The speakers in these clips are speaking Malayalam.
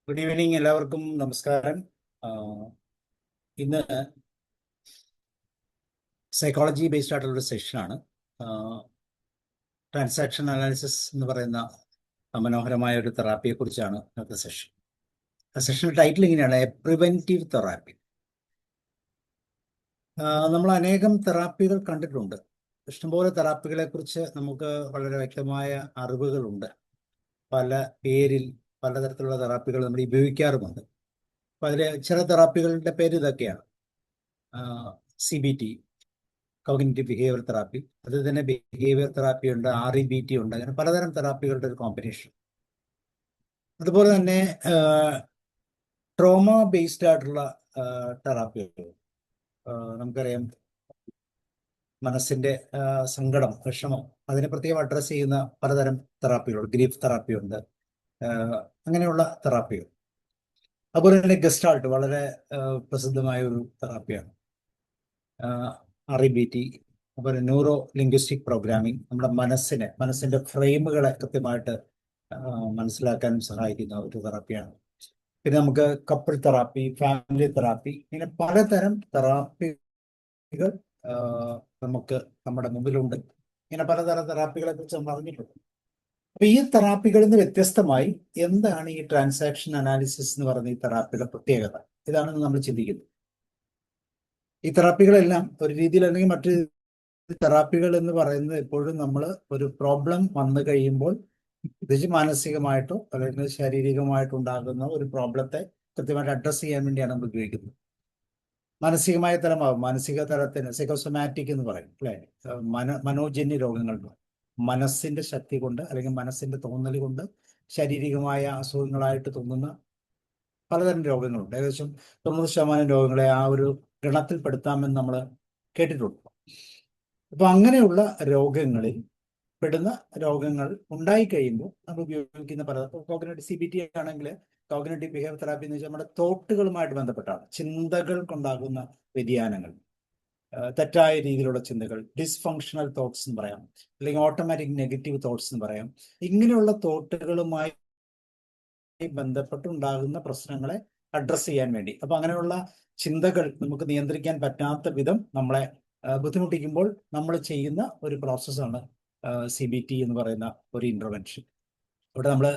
ഗുഡ് ഈവനിങ്, എല്ലാവർക്കും നമസ്കാരം. ആഹ് ഇന്ന് സൈക്കോളജി ബേസ്ഡ് ആയിട്ടുള്ളൊരു സെഷനാണ്. ട്രാൻസാക്ഷൻ അനാലിസിസ് എന്ന് പറയുന്ന മനോഹരമായ ഒരു തെറാപ്പിയെ കുറിച്ചാണ് ഇന്നത്തെ സെഷൻ. സെഷൻ ടൈറ്റിൽ ഇങ്ങനെയാണ്: എ പ്രിവെന്റീവ് തെറാപ്പി. നമ്മൾ അനേകം തെറാപ്പികൾ കണ്ടിട്ടുണ്ട്. ഇഷ്ടംപോലെ തെറാപ്പികളെ കുറിച്ച് നമുക്ക് വളരെ വ്യക്തമായ അറിവുകളുണ്ട്. പല പേരിൽ പലതരത്തിലുള്ള തെറാപ്പികൾ നമ്മൾ ഉപയോഗിക്കാറുമുണ്ട്. അപ്പോൾ അതിൽ ചില തെറാപ്പികളുടെ പേര് ഇതൊക്കെയാണ്: CBT, കോഗ്നിറ്റീവ് ബിഹേവിയർ തെറാപ്പി. അത് തന്നെ ബിഹേവിയർ തെറാപ്പി ഉണ്ട്, REBT ഉണ്ട്. അങ്ങനെ പലതരം തെറാപ്പികളുടെ ഒരു കോമ്പിനേഷൻ. അതുപോലെ തന്നെ ട്രോമ ബേസ്ഡ് ആയിട്ടുള്ള തെറാപ്പികൾ. നമുക്കറിയാം, മനസ്സിന്റെ സങ്കടം, വിഷമം, അതിനെ പ്രത്യേകം അഡ്രസ്സ് ചെയ്യുന്ന പലതരം തെറാപ്പികളുണ്ട്. ഗ്രീഫ് തെറാപ്പി ഉണ്ട്, അങ്ങനെയുള്ള തെറാപ്പികൾ. അതുപോലെ തന്നെ ഗസ്റ്റാൾട്ട് വളരെ പ്രസിദ്ധമായ ഒരു തെറാപ്പിയാണ്. REBT, അതുപോലെ ന്യൂറോ ലിംഗ്വിസ്റ്റിക് പ്രോഗ്രാമിംഗ്, നമ്മുടെ മനസ്സിന്റെ ഫ്രെയിമുകളെ കൃത്യമായിട്ട് മനസ്സിലാക്കാനും സഹായിക്കുന്ന ഒരു തെറാപ്പിയാണ്. പിന്നെ നമുക്ക് കപ്പിൾ തെറാപ്പി, ഫാമിലി തെറാപ്പി, ഇങ്ങനെ പലതരം തെറാപ്പികൾ നമുക്ക് നമ്മുടെ മുമ്പിലുണ്ട്. ഇങ്ങനെ പലതരം തെറാപ്പികളെ കുറിച്ച് നമ്മൾ അറിഞ്ഞിട്ടുണ്ട്. അപ്പൊ ഈ തെറാപ്പികളിൽ നിന്ന് വ്യത്യസ്തമായി എന്താണ് ഈ ട്രാൻസാക്ഷൻ അനാലിസിസ് എന്ന് പറയുന്ന ഈ തെറാപ്പിയുടെ പ്രത്യേകത? ഇതാണ് നമ്മൾ ചിന്തിക്കുന്നത്. ഈ തെറാപ്പികളെല്ലാം ഒരു രീതിയിൽ അല്ലെങ്കിൽ മറ്റൊരു തെറാപ്പികൾ എന്ന് പറയുന്നത് എപ്പോഴും നമ്മൾ ഒരു പ്രോബ്ലം വന്നു കഴിയുമ്പോൾ, പ്രത്യേകിച്ച് മാനസികമായിട്ടോ അല്ലെങ്കിൽ ശാരീരികമായിട്ടോ ഉണ്ടാകുന്ന ഒരു പ്രോബ്ലത്തെ കൃത്യമായിട്ട് അഡ്രസ്സ് ചെയ്യാൻ വേണ്ടിയാണ് നമ്മൾ ഉപയോഗിക്കുന്നത്. മാനസികമായ തലമാകും, മാനസിക തലത്തിന് സൈക്കോസൊമാറ്റിക് എന്ന് പറയും, അല്ലെ? മനോജന്യ രോഗങ്ങൾ, മനസ്സിന്റെ ശക്തി കൊണ്ട് അല്ലെങ്കിൽ മനസ്സിന്റെ തോന്നൽ കൊണ്ട് ശാരീരികമായ അസുഖങ്ങളായിട്ട് തോന്നുന്ന പലതരം രോഗങ്ങളുണ്ട്. ഏകദേശം 90% രോഗങ്ങളെ ആ ഒരു ഗണത്തിൽപ്പെടുത്താമെന്ന് നമ്മൾ കേട്ടിട്ടുണ്ട്. അപ്പൊ അങ്ങനെയുള്ള രോഗങ്ങളിൽ പെടുന്ന രോഗങ്ങൾ ഉണ്ടായിക്കഴിയുമ്പോൾ നമ്മൾ ഉപയോഗിക്കുന്ന പല CBT ആണെങ്കിൽ, കോഗ്നിറ്റീവ് ബിഹേവിയർ തെറാപ്പി എന്ന് വെച്ചാൽ നമ്മുടെ തോട്ടുകളുമായിട്ട് ബന്ധപ്പെട്ടാണ്. ചിന്തകൾക്കുണ്ടാകുന്ന വ്യതിയാനങ്ങൾ, തെറ്റായ രീതിയിലുള്ള ചിന്തകൾ, ഡിസ്ഫങ്ഷണൽ തോട്ട്സ് എന്ന് പറയാം, അല്ലെങ്കിൽ ഓട്ടോമാറ്റിക് നെഗറ്റീവ് തോട്ട്സ് എന്ന് പറയാം. ഇങ്ങനെയുള്ള തോട്ടുകളുമായി ബന്ധപ്പെട്ടുണ്ടാകുന്ന പ്രശ്നങ്ങളെ അഡ്രസ്സ് ചെയ്യാൻ വേണ്ടി, അപ്പൊ അങ്ങനെയുള്ള ചിന്തകൾ നമുക്ക് നിയന്ത്രിക്കാൻ പറ്റാത്ത വിധം നമ്മളെ ബുദ്ധിമുട്ടിക്കുമ്പോൾ നമ്മൾ ചെയ്യുന്ന ഒരു പ്രോസസ്സാണ് CBT എന്ന് പറയുന്ന ഒരു ഇന്റർവെൻഷൻ. ഇവിടെ നമ്മൾ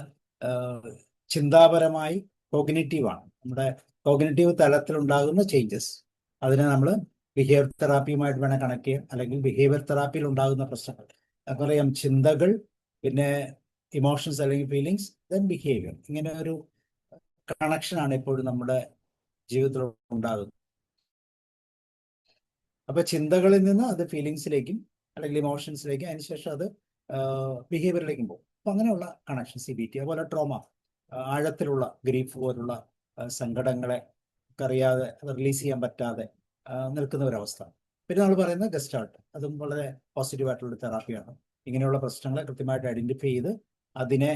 ചിന്താപരമായി കോഗ്നിറ്റീവാണ്, നമ്മുടെ കോഗ്നിറ്റീവ് തലത്തിലുണ്ടാകുന്ന ചേഞ്ചസ്, അതിനെ നമ്മൾ ബിഹേവിയർ തെറാപ്പിയുമായിട്ട് വേണം കണക്ട് ചെയ്യാം. അല്ലെങ്കിൽ ബിഹേവിയർ തെറാപ്പിയിൽ ഉണ്ടാകുന്ന പ്രശ്നങ്ങൾ, നമുക്കറിയാം, ചിന്തകൾ, പിന്നെ ഇമോഷൻസ് അല്ലെങ്കിൽ ഫീലിങ്സ്, ദെൻ ബിഹേവിയർ. ഇങ്ങനെ ഒരു കണക്ഷനാണ് എപ്പോഴും നമ്മുടെ ജീവിതത്തിൽ ഉണ്ടാകുന്നത്. അപ്പൊ ചിന്തകളിൽ നിന്ന് അത് ഫീലിങ്സിലേക്കും അല്ലെങ്കിൽ ഇമോഷൻസിലേക്കും, അതിനുശേഷം അത് ബിഹേവിയറിലേക്കും പോകും. അപ്പൊ അങ്ങനെയുള്ള കണക്ഷൻ CBT. അതുപോലെ ട്രോമ, ആഴത്തിലുള്ള ഗ്രീഫ് പോലുള്ള സങ്കടങ്ങളെ അറിയാതെ റിലീസ് ചെയ്യാൻ പറ്റാതെ നിൽക്കുന്ന ഒരവസ്ഥ. പിന്നെ നമ്മൾ പറയുന്ന ഗസ്റ്റാൾട്ട്, അതും വളരെ പോസിറ്റീവായിട്ടുള്ള തെറാപ്പിയാണ്. ഇങ്ങനെയുള്ള പ്രശ്നങ്ങളെ കൃത്യമായിട്ട് ഐഡന്റിഫൈ ചെയ്ത് അതിനെ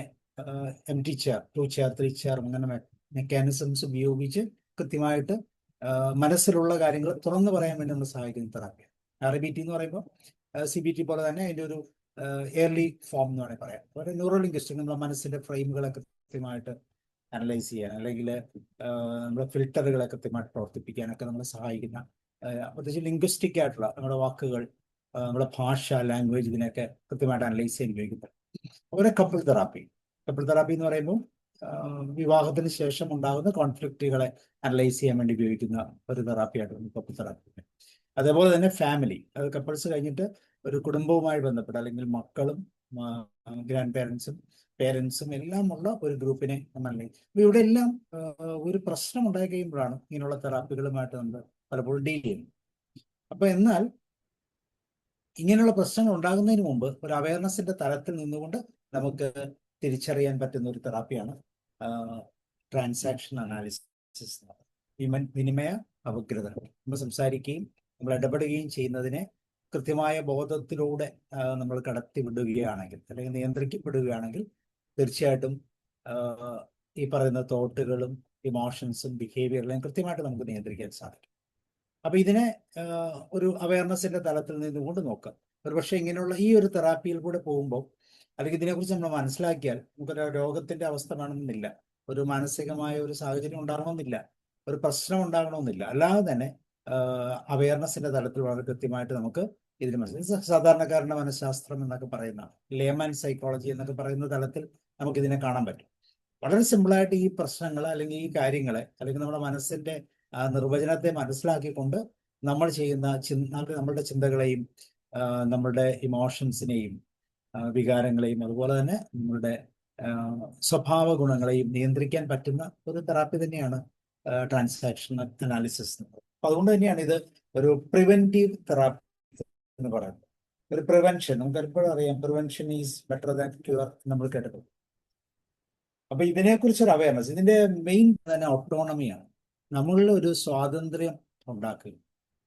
empty chair, 2 chair, 3 chair അങ്ങനെ മെക്കാനിസംസ് ഉപയോഗിച്ച് കൃത്യമായിട്ട് മനസ്സിലുള്ള കാര്യങ്ങൾ തുറന്നു പറയാൻ വേണ്ടി നമ്മൾ സഹായിക്കുന്ന തെറാപ്പിയാണ്. REBT എന്ന് പറയുമ്പോൾ CBT പോലെ തന്നെ അതിൻ്റെ ഒരു എയർലി ഫോം എന്ന് വേണമെങ്കിൽ പറയാം. അതുപോലെ ന്യൂറോ ലിംഗ്വിസ്റ്റിക്, നമ്മുടെ മനസ്സിന്റെ ഫ്രെയിമുകളെ കൃത്യമായിട്ട് അനലൈസ് ചെയ്യാൻ, അല്ലെങ്കിൽ നമ്മുടെ ഫിൽട്ടറുകളെ കൃത്യമായിട്ട് പ്രവർത്തിപ്പിക്കാനൊക്കെ നമ്മളെ സഹായിക്കുന്ന, പ്രത്യേകിച്ച് ലിംഗ്വിസ്റ്റിക് ആയിട്ടുള്ള നമ്മുടെ വാക്കുകൾ, നമ്മുടെ ഭാഷ, ലാംഗ്വേജ്, ഇതിനെയൊക്കെ കൃത്യമായിട്ട് അനലൈസ് ചെയ്യാൻ ഉപയോഗിക്കുന്നത്. അതുപോലെ കപ്പിൾ തെറാപ്പി എന്ന് പറയുമ്പോൾ വിവാഹത്തിന് ശേഷം ഉണ്ടാകുന്ന കോൺഫ്ലിക്റ്റുകളെ അനലൈസ് ചെയ്യാൻ വേണ്ടി ഉപയോഗിക്കുന്ന ഒരു തെറാപ്പിയായിട്ട് കപ്പിൾ തെറാപ്പി. അതേപോലെ തന്നെ ഫാമിലി, അത് കപ്പിൾസ് കഴിഞ്ഞിട്ട് ഒരു കുടുംബവുമായി ബന്ധപ്പെട്ട്, അല്ലെങ്കിൽ മക്കളും ഗ്രാൻഡ് പേരൻസും എല്ലാം ഉള്ള ഒരു ഗ്രൂപ്പിനെ നമ്മൾ ഇവിടെ എല്ലാം ഒരു പ്രശ്നം ഉണ്ടായി കഴിയുമ്പോഴാണ് ഇങ്ങനെയുള്ള തെറാപ്പികളുമായിട്ട് നമ്മൾ പലപ്പോഴും ഡീൽ ചെയ്യുന്നത്. അപ്പൊ എന്നാൽ ഇങ്ങനെയുള്ള പ്രശ്നങ്ങൾ ഉണ്ടാകുന്നതിന് മുമ്പ് ഒരു അവയർനെസിന്റെ തലത്തിൽ നിന്നുകൊണ്ട് നമുക്ക് തിരിച്ചറിയാൻ പറ്റുന്ന ഒരു തെറാപ്പിയാണ് ട്രാൻസാക്ഷൻ അനാലിസിസ്. വിനിമയ അപഗ്രഥ. നമ്മൾ സംസാരിക്കുകയും നമ്മൾ ഇടപെടുകയും ചെയ്യുന്നതിനെ കൃത്യമായ ബോധത്തിലൂടെ നമ്മൾ കടത്തിവിടുകയാണെങ്കിൽ, അല്ലെങ്കിൽ നിയന്ത്രിക്കപ്പെടുകയാണെങ്കിൽ, തീർച്ചയായിട്ടും ഈ പറയുന്ന തോട്ടുകളും ഇമോഷൻസും ബിഹേവിയറിലും കൃത്യമായിട്ട് നമുക്ക് നിയന്ത്രിക്കാൻ സാധിക്കും. അപ്പൊ ഇതിനെ ഒരു അവയർനെസിന്റെ തലത്തിൽ നിന്നുകൊണ്ട് നോക്കാം. ഒരുപക്ഷെ ഇങ്ങനെയുള്ള ഈ ഒരു തെറാപ്പിയിൽ കൂടെ പോകുമ്പോൾ, അല്ലെങ്കിൽ ഇതിനെക്കുറിച്ച് നമ്മൾ മനസ്സിലാക്കിയാൽ, നമുക്കൊരു രോഗത്തിന്റെ അവസ്ഥ വേണമെന്നില്ല, ഒരു മാനസികമായ ഒരു സാഹചര്യം ഉണ്ടാകണമെന്നില്ല, ഒരു പ്രശ്നം ഉണ്ടാകണമെന്നില്ല. അല്ലാതെ തന്നെ അവയർനെസിന്റെ തലത്തിൽ വളരെ കൃത്യമായിട്ട് നമുക്ക് ഇതിന് മനസ്സിലാക്കാം. സാധാരണക്കാരന്റെ മനഃശാസ്ത്രം എന്നൊക്കെ പറയുന്ന, ലേമൻ സൈക്കോളജി എന്നൊക്കെ പറയുന്ന തലത്തിൽ നമുക്ക് ഇതിനെ കാണാൻ പറ്റും. വളരെ സിമ്പിളായിട്ട് ഈ പ്രശ്നങ്ങൾ അല്ലെങ്കിൽ ഈ കാര്യങ്ങളെ അല്ലെങ്കിൽ നമ്മുടെ മനസ്സിന്റെ നിർവചനത്തെ മനസ്സിലാക്കിക്കൊണ്ട് നമ്മൾ ചെയ്യുന്ന നമ്മളുടെ ചിന്തകളെയും നമ്മളുടെ ഇമോഷൻസിനെയും വികാരങ്ങളെയും അതുപോലെ തന്നെ നമ്മളുടെ സ്വഭാവ ഗുണങ്ങളെയും നിയന്ത്രിക്കാൻ പറ്റുന്ന ഒരു തെറാപ്പി തന്നെയാണ് ട്രാൻസാക്ഷൻ അനാലിസിസ്. അപ്പൊ അതുകൊണ്ട് തന്നെയാണ് ഇത് ഒരു പ്രിവെന്റീവ് തെറാപ്പി എന്ന് പറയുന്നത്. ഒരു പ്രിവെൻഷൻ, നമുക്ക് എപ്പോഴും അറിയാം, prevention is better than cure നമ്മൾ കേട്ടിട്ടുണ്ട്. അപ്പൊ ഇതിനെക്കുറിച്ചൊരു അവയർനെസ്, ഇതിന്റെ മെയിൻ തന്നെ ഓട്ടോണമിയാണ്. നമ്മളിൽ ഒരു സ്വാതന്ത്ര്യം ഉണ്ടാക്കുക,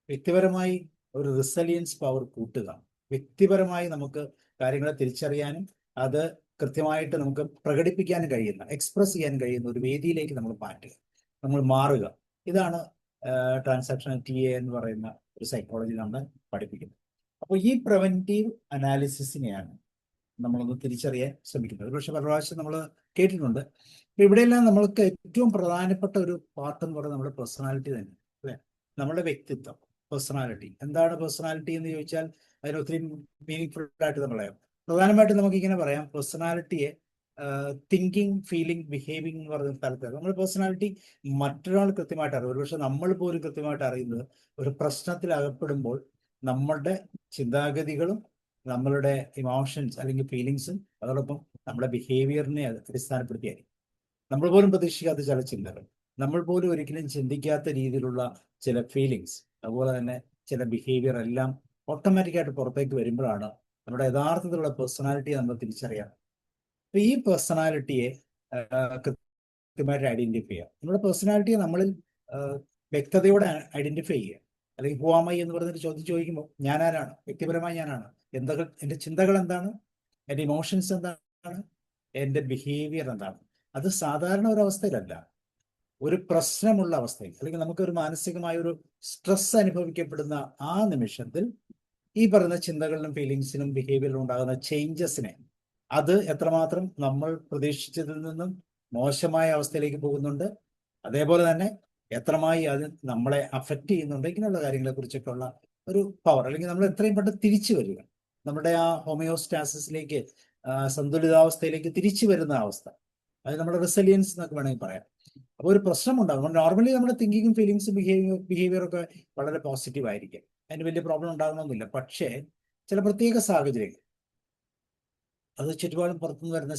വ്യക്തിപരമായി ഒരു റിസലിയൻസ് പവർ കൂട്ടുക, വ്യക്തിപരമായി നമുക്ക് കാര്യങ്ങളെ തിരിച്ചറിയാനും അത് കൃത്യമായിട്ട് നമുക്ക് പ്രകടിപ്പിക്കാനും കഴിയുന്ന, എക്സ്പ്രസ് ചെയ്യാൻ കഴിയുന്ന ഒരു വേദിയിലേക്ക് നമ്മൾ മാറ്റുക, നമ്മൾ മാറുക. ഇതാണ് ട്രാൻസാക്ഷണൽ TA എന്ന് പറയുന്ന ഒരു സൈക്കോളജി നമ്മൾ പഠിപ്പിക്കുന്നത്. അപ്പോൾ ഈ പ്രിവെന്റീവ് അനാലിസിസിനെയാണ് നമ്മളൊന്ന് തിരിച്ചറിയാൻ ശ്രമിക്കുന്നത്. പക്ഷെ പല പ്രാവശ്യം നമ്മൾ കേട്ടിട്ടുണ്ട്. അപ്പൊ ഇവിടെയെല്ലാം നമ്മൾക്ക് ഏറ്റവും പ്രധാനപ്പെട്ട ഒരു പാർട്ട് എന്ന് പറയുന്നത് നമ്മുടെ പേഴ്സണാലിറ്റി തന്നെ, അല്ലെ? നമ്മുടെ വ്യക്തിത്വം, പേഴ്സണാലിറ്റി. എന്താണ് പേഴ്സണാലിറ്റി എന്ന് ചോദിച്ചാൽ അതിന് ഒത്തിരി മീനിങ് ഫുൾ ആയിട്ട് നമ്മൾ പറയാം. പ്രധാനമായിട്ടും നമുക്ക് ഇങ്ങനെ പറയാം, പേഴ്സണാലിറ്റിയെ തിങ്കിങ്, ഫീലിംഗ്, ബിഹേവിംഗ് എന്ന് പറയുന്ന സ്ഥലത്ത് നമ്മുടെ പേഴ്സണാലിറ്റി മറ്റൊരാൾ കൃത്യമായിട്ട് അറിയും. ഒരുപക്ഷെ നമ്മൾ പോലും കൃത്യമായിട്ട് അറിയുന്നത് ഒരു പ്രശ്നത്തിൽ അകപ്പെടുമ്പോൾ നമ്മളുടെ ചിന്താഗതികളും നമ്മളുടെ ഇമോഷൻസ് അല്ലെങ്കിൽ ഫീലിങ്സും അതോടൊപ്പം നമ്മുടെ ബിഹേവിയറിനെ അടിസ്ഥാനപ്പെടുത്തിയായിരിക്കും. നമ്മൾ പോലും പ്രതീക്ഷിക്കാത്ത ചില ചിന്തകൾ, നമ്മൾ പോലും ഒരിക്കലും ചിന്തിക്കാത്ത രീതിയിലുള്ള ചില ഫീലിങ്സ്, അതുപോലെ തന്നെ ചില ബിഹേവിയർ എല്ലാം ഓട്ടോമാറ്റിക്കായിട്ട് പുറത്തേക്ക് വരുമ്പോഴാണ് നമ്മുടെ യഥാർത്ഥത്തിലുള്ള പേഴ്സണാലിറ്റിയെ നമ്മൾ തിരിച്ചറിയാം. അപ്പൊ ഈ പേഴ്സണാലിറ്റിയെ കൃത്യമായിട്ട് ഐഡന്റിഫൈ ചെയ്യുക. നമ്മുടെ പേഴ്സണാലിറ്റിയെ നമ്മളിൽ വ്യക്തതയോടെ ഐഡന്റിഫൈ ചെയ്യുക. അല്ലെങ്കിൽ ഹുവാമൈ എന്ന് പറയുന്നൊരു ചോദ്യം ചോദിക്കുമ്പോൾ ഞാനാരാണ്, വ്യക്തിപരമായി ഞാനാണ്, എന്തൊക്കെ എൻ്റെ ചിന്തകൾ എന്താണ്, എൻ്റെ ഇമോഷൻസ് എന്താണ്, എൻ്റെ ബിഹേവിയർ എന്താണ്. അത് സാധാരണ ഒരു അവസ്ഥയിലല്ല, ഒരു പ്രശ്നമുള്ള അവസ്ഥയിൽ അല്ലെങ്കിൽ നമുക്കൊരു മാനസികമായ ഒരു സ്ട്രെസ് അനുഭവിക്കപ്പെടുന്ന ആ നിമിഷത്തിൽ ഈ പറയുന്ന ചിന്തകളിലും ഫീലിങ്സിനും ബിഹേവിയറിലും ഉണ്ടാകുന്ന ചേഞ്ചസിനെ, അത് എത്രമാത്രം നമ്മൾ പ്രതീക്ഷിച്ചതിൽ നിന്നും മോശമായ അവസ്ഥയിലേക്ക് പോകുന്നുണ്ട്, അതേപോലെ തന്നെ എത്രമായി അത് നമ്മളെ അഫക്റ്റ് ചെയ്യുന്നുണ്ട്, ഇങ്ങനെയുള്ള കാര്യങ്ങളെ കുറിച്ചൊക്കെയുള്ള ഒരു പവർ, അല്ലെങ്കിൽ നമ്മൾ എത്രയും പെട്ടെന്ന് തിരിച്ചു വരിക, നമ്മുടെ ആ ഹോമിയോസ്റ്റാസിസിലേക്ക്, സന്തുലിതാവസ്ഥയിലേക്ക് തിരിച്ചു വരുന്ന അവസ്ഥ, അത് നമ്മുടെ റെസിലിയൻസ് എന്നൊക്കെ വേണമെങ്കിൽ പറയാം. അപ്പോൾ ഒരു പ്രശ്നമുണ്ടാകും. നോർമലി നമ്മുടെ തിങ്കിങ്ങും ഫീലിങ്സും ബിഹേവിയറൊക്കെ വളരെ പോസിറ്റീവ് ആയിരിക്കും, അതിന് വലിയ പ്രോബ്ലം ഉണ്ടാകണമെന്നില്ല. പക്ഷേ ചില പ്രത്യേക സാഹചര്യങ്ങൾ, അത് ചുറ്റുപാടും പുറത്തുനിന്ന് വരുന്ന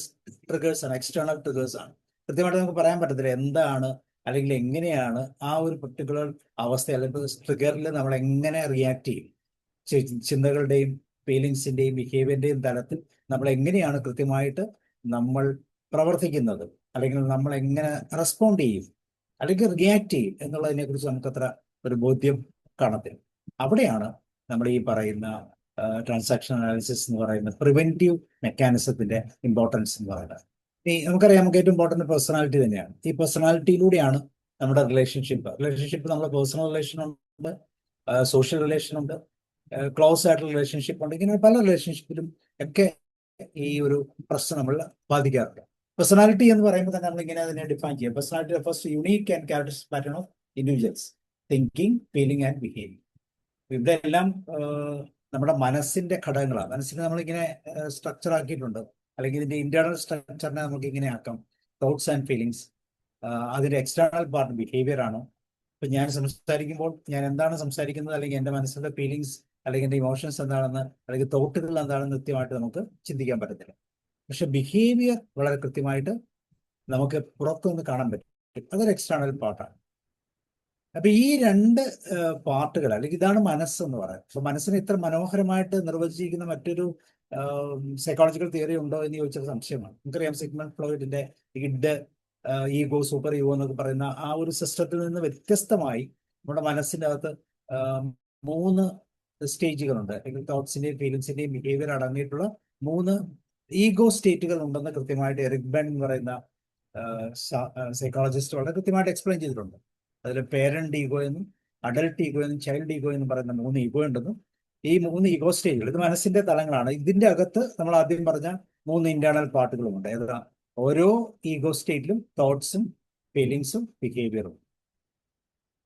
ട്രിഗേഴ്സ് ആണ്, എക്സ്റ്റേണൽ ട്രിഗേഴ്സ് ആണ്. കൃത്യമായിട്ട് നമുക്ക് പറയാൻ പറ്റത്തില്ല എന്താണ് അല്ലെങ്കിൽ എങ്ങനെയാണ് ആ ഒരു പെർട്ടിക്കുലർ അവസ്ഥ അല്ലെങ്കിൽ ട്രിഗറിൽ നമ്മൾ എങ്ങനെ റിയാക്ട് ചെയ്യും. ചിന്തകളുടെയും ഫീലിങ്സിന്റെയും ബിഹേവിയറിന്റെയും തലത്തിൽ നമ്മൾ എങ്ങനെയാണ് കൃത്യമായിട്ട് നമ്മൾ പ്രവർത്തിക്കുന്നത്, അല്ലെങ്കിൽ നമ്മൾ എങ്ങനെ റെസ്പോണ്ട് ചെയ്യും അല്ലെങ്കിൽ റിയാക്ട് ചെയ്യും എന്നുള്ളതിനെ കുറിച്ച് നമുക്കത്ര ഒരു ബോധ്യം കാണത്തില്ല. അവിടെയാണ് നമ്മൾ ഈ പറയുന്ന ട്രാൻസാക്ഷൻ അനാലിസിസ് എന്ന് പറയുന്ന പ്രിവെന്റീവ് മെക്കാനിസത്തിന്റെ ഇമ്പോർട്ടൻസ് എന്ന് പറയുന്നത്. ഈ നമുക്കറിയാം, നമുക്ക് ഏറ്റവും ഇമ്പോർട്ടൻറ്റ് പേഴ്സണാലിറ്റി തന്നെയാണ്. ഈ പേഴ്സണാലിറ്റിയിലൂടെയാണ് നമ്മുടെ റിലേഷൻഷിപ്പ് നമ്മുടെ പേഴ്സണൽ റിലേഷൻ ഉണ്ട്, സോഷ്യൽ റിലേഷൻ ഉണ്ട്, ക്ലോസ് ആയിട്ടുള്ള റിലേഷൻഷിപ്പ് ഉണ്ട്. ഇങ്ങനെ പല റിലേഷൻഷിപ്പിലും ഒക്കെ ഈ ഒരു പ്രശ്നം നമ്മൾ ബാധിക്കാറുണ്ട്. പേഴ്സണാലിറ്റി എന്ന് പറയുമ്പോൾ തന്നെ നമ്മൾ ഇങ്ങനെ അതിനെ ഡിഫൈൻ ചെയ്യാം. Personality refers to unique and characteristic pattern of individuals, thinking, feeling and behaviour. ഇതെല്ലാം നമ്മുടെ മനസ്സിന്റെ ഘടകങ്ങളാണ്. മനസ്സിനെ നമ്മളിങ്ങനെ സ്ട്രക്ചർ ആക്കിയിട്ടുണ്ട്, അല്ലെങ്കിൽ ഇതിന്റെ ഇന്റേണൽ സ്ട്രക്ചറിനെ നമുക്ക് ഇങ്ങനെ ആക്കാം. തോട്ട്സ് ആൻഡ് ഫീലിങ്സ്, അതിന്റെ എക്സ്റ്റേണൽ പാർട്ട് ബിഹേവിയർ ആണ്. ഇപ്പൊ ഞാൻ സംസാരിക്കുമ്പോൾ ഞാൻ എന്താണ് സംസാരിക്കുന്നത്, അല്ലെങ്കിൽ എൻ്റെ മനസ്സിന്റെ ഫീലിങ്സ് അല്ലെങ്കിൽ എൻ്റെ ഇമോഷൻസ് എന്താണെന്ന്, അല്ലെങ്കിൽ തോട്ടുകൾ എന്താണെന്ന് കൃത്യമായിട്ട് നമുക്ക് ചിന്തിക്കാൻ പറ്റത്തില്ല. പക്ഷെ ബിഹേവിയർ വളരെ കൃത്യമായിട്ട് നമുക്ക് പുറത്തുനിന്ന് കാണാൻ പറ്റും. അതൊരു എക്സ്റ്റേണൽ പാർട്ടാണ്. അപ്പൊ ഈ രണ്ട് പാർട്ടുകൾ, അല്ലെങ്കിൽ ഇതാണ് മനസ്സെന്ന് പറയുന്നത്. അപ്പൊ മനസ്സിനെ ഇത്ര മനോഹരമായിട്ട് നിർവചിച്ചിരിക്കുന്ന മറ്റൊരു സൈക്കോളജിക്കൽ തിയറി ഉണ്ടോ എന്ന് ചോദിച്ചത് സംശയമാണ്. നമുക്കറിയാം, സിഗ്മണ്ട് ഫ്രോയിഡിന്റെ ഇഡ്, ഈഗോ, സൂപ്പർ ഈഗോ എന്നൊക്കെ പറയുന്ന ആ ഒരു സിസ്റ്റത്തിൽ നിന്ന് വ്യത്യസ്തമായി നമ്മുടെ മനസ്സിൻ്റെ അകത്ത് 3 സ്റ്റേജുകളുണ്ട്, അല്ലെങ്കിൽ തോട്ട്സിന്റെയും ഫീലിങ്സിന്റെയും ബിഹേവിയർ അടങ്ങിയിട്ടുള്ള 3 ഈഗോ സ്റ്റേറ്റുകൾ ഉണ്ടെന്ന് കൃത്യമായിട്ട് എറിക് ബെൻ എന്ന് പറയുന്ന സൈക്കോളജിസ്റ്റ് വളരെ കൃത്യമായിട്ട് എക്സ്പ്ലെയിൻ ചെയ്തിട്ടുണ്ട്. അതിൽ പേരന്റ് ഈഗോ എന്നും അഡൽട്ട് ഈഗോ എന്നും ചൈൽഡ് ഈഗോ എന്നും പറയുന്ന 3 ഈഗോ ഉണ്ടെന്നും, ഈ 3 ഈഗോ സ്റ്റേജുകൾ ഇത് മനസ്സിന്റെ തലങ്ങളാണ്. ഇതിന്റെ അകത്ത് നമ്മൾ ആദ്യം പറഞ്ഞ 3 ഇന്റേണൽ പാർട്ടുകളുമുണ്ട്. ഏതാ? ഓരോ ഈഗോ സ്റ്റേറ്റിലും തോട്ട്സും ഫീലിങ്സും ബിഹേവിയറും.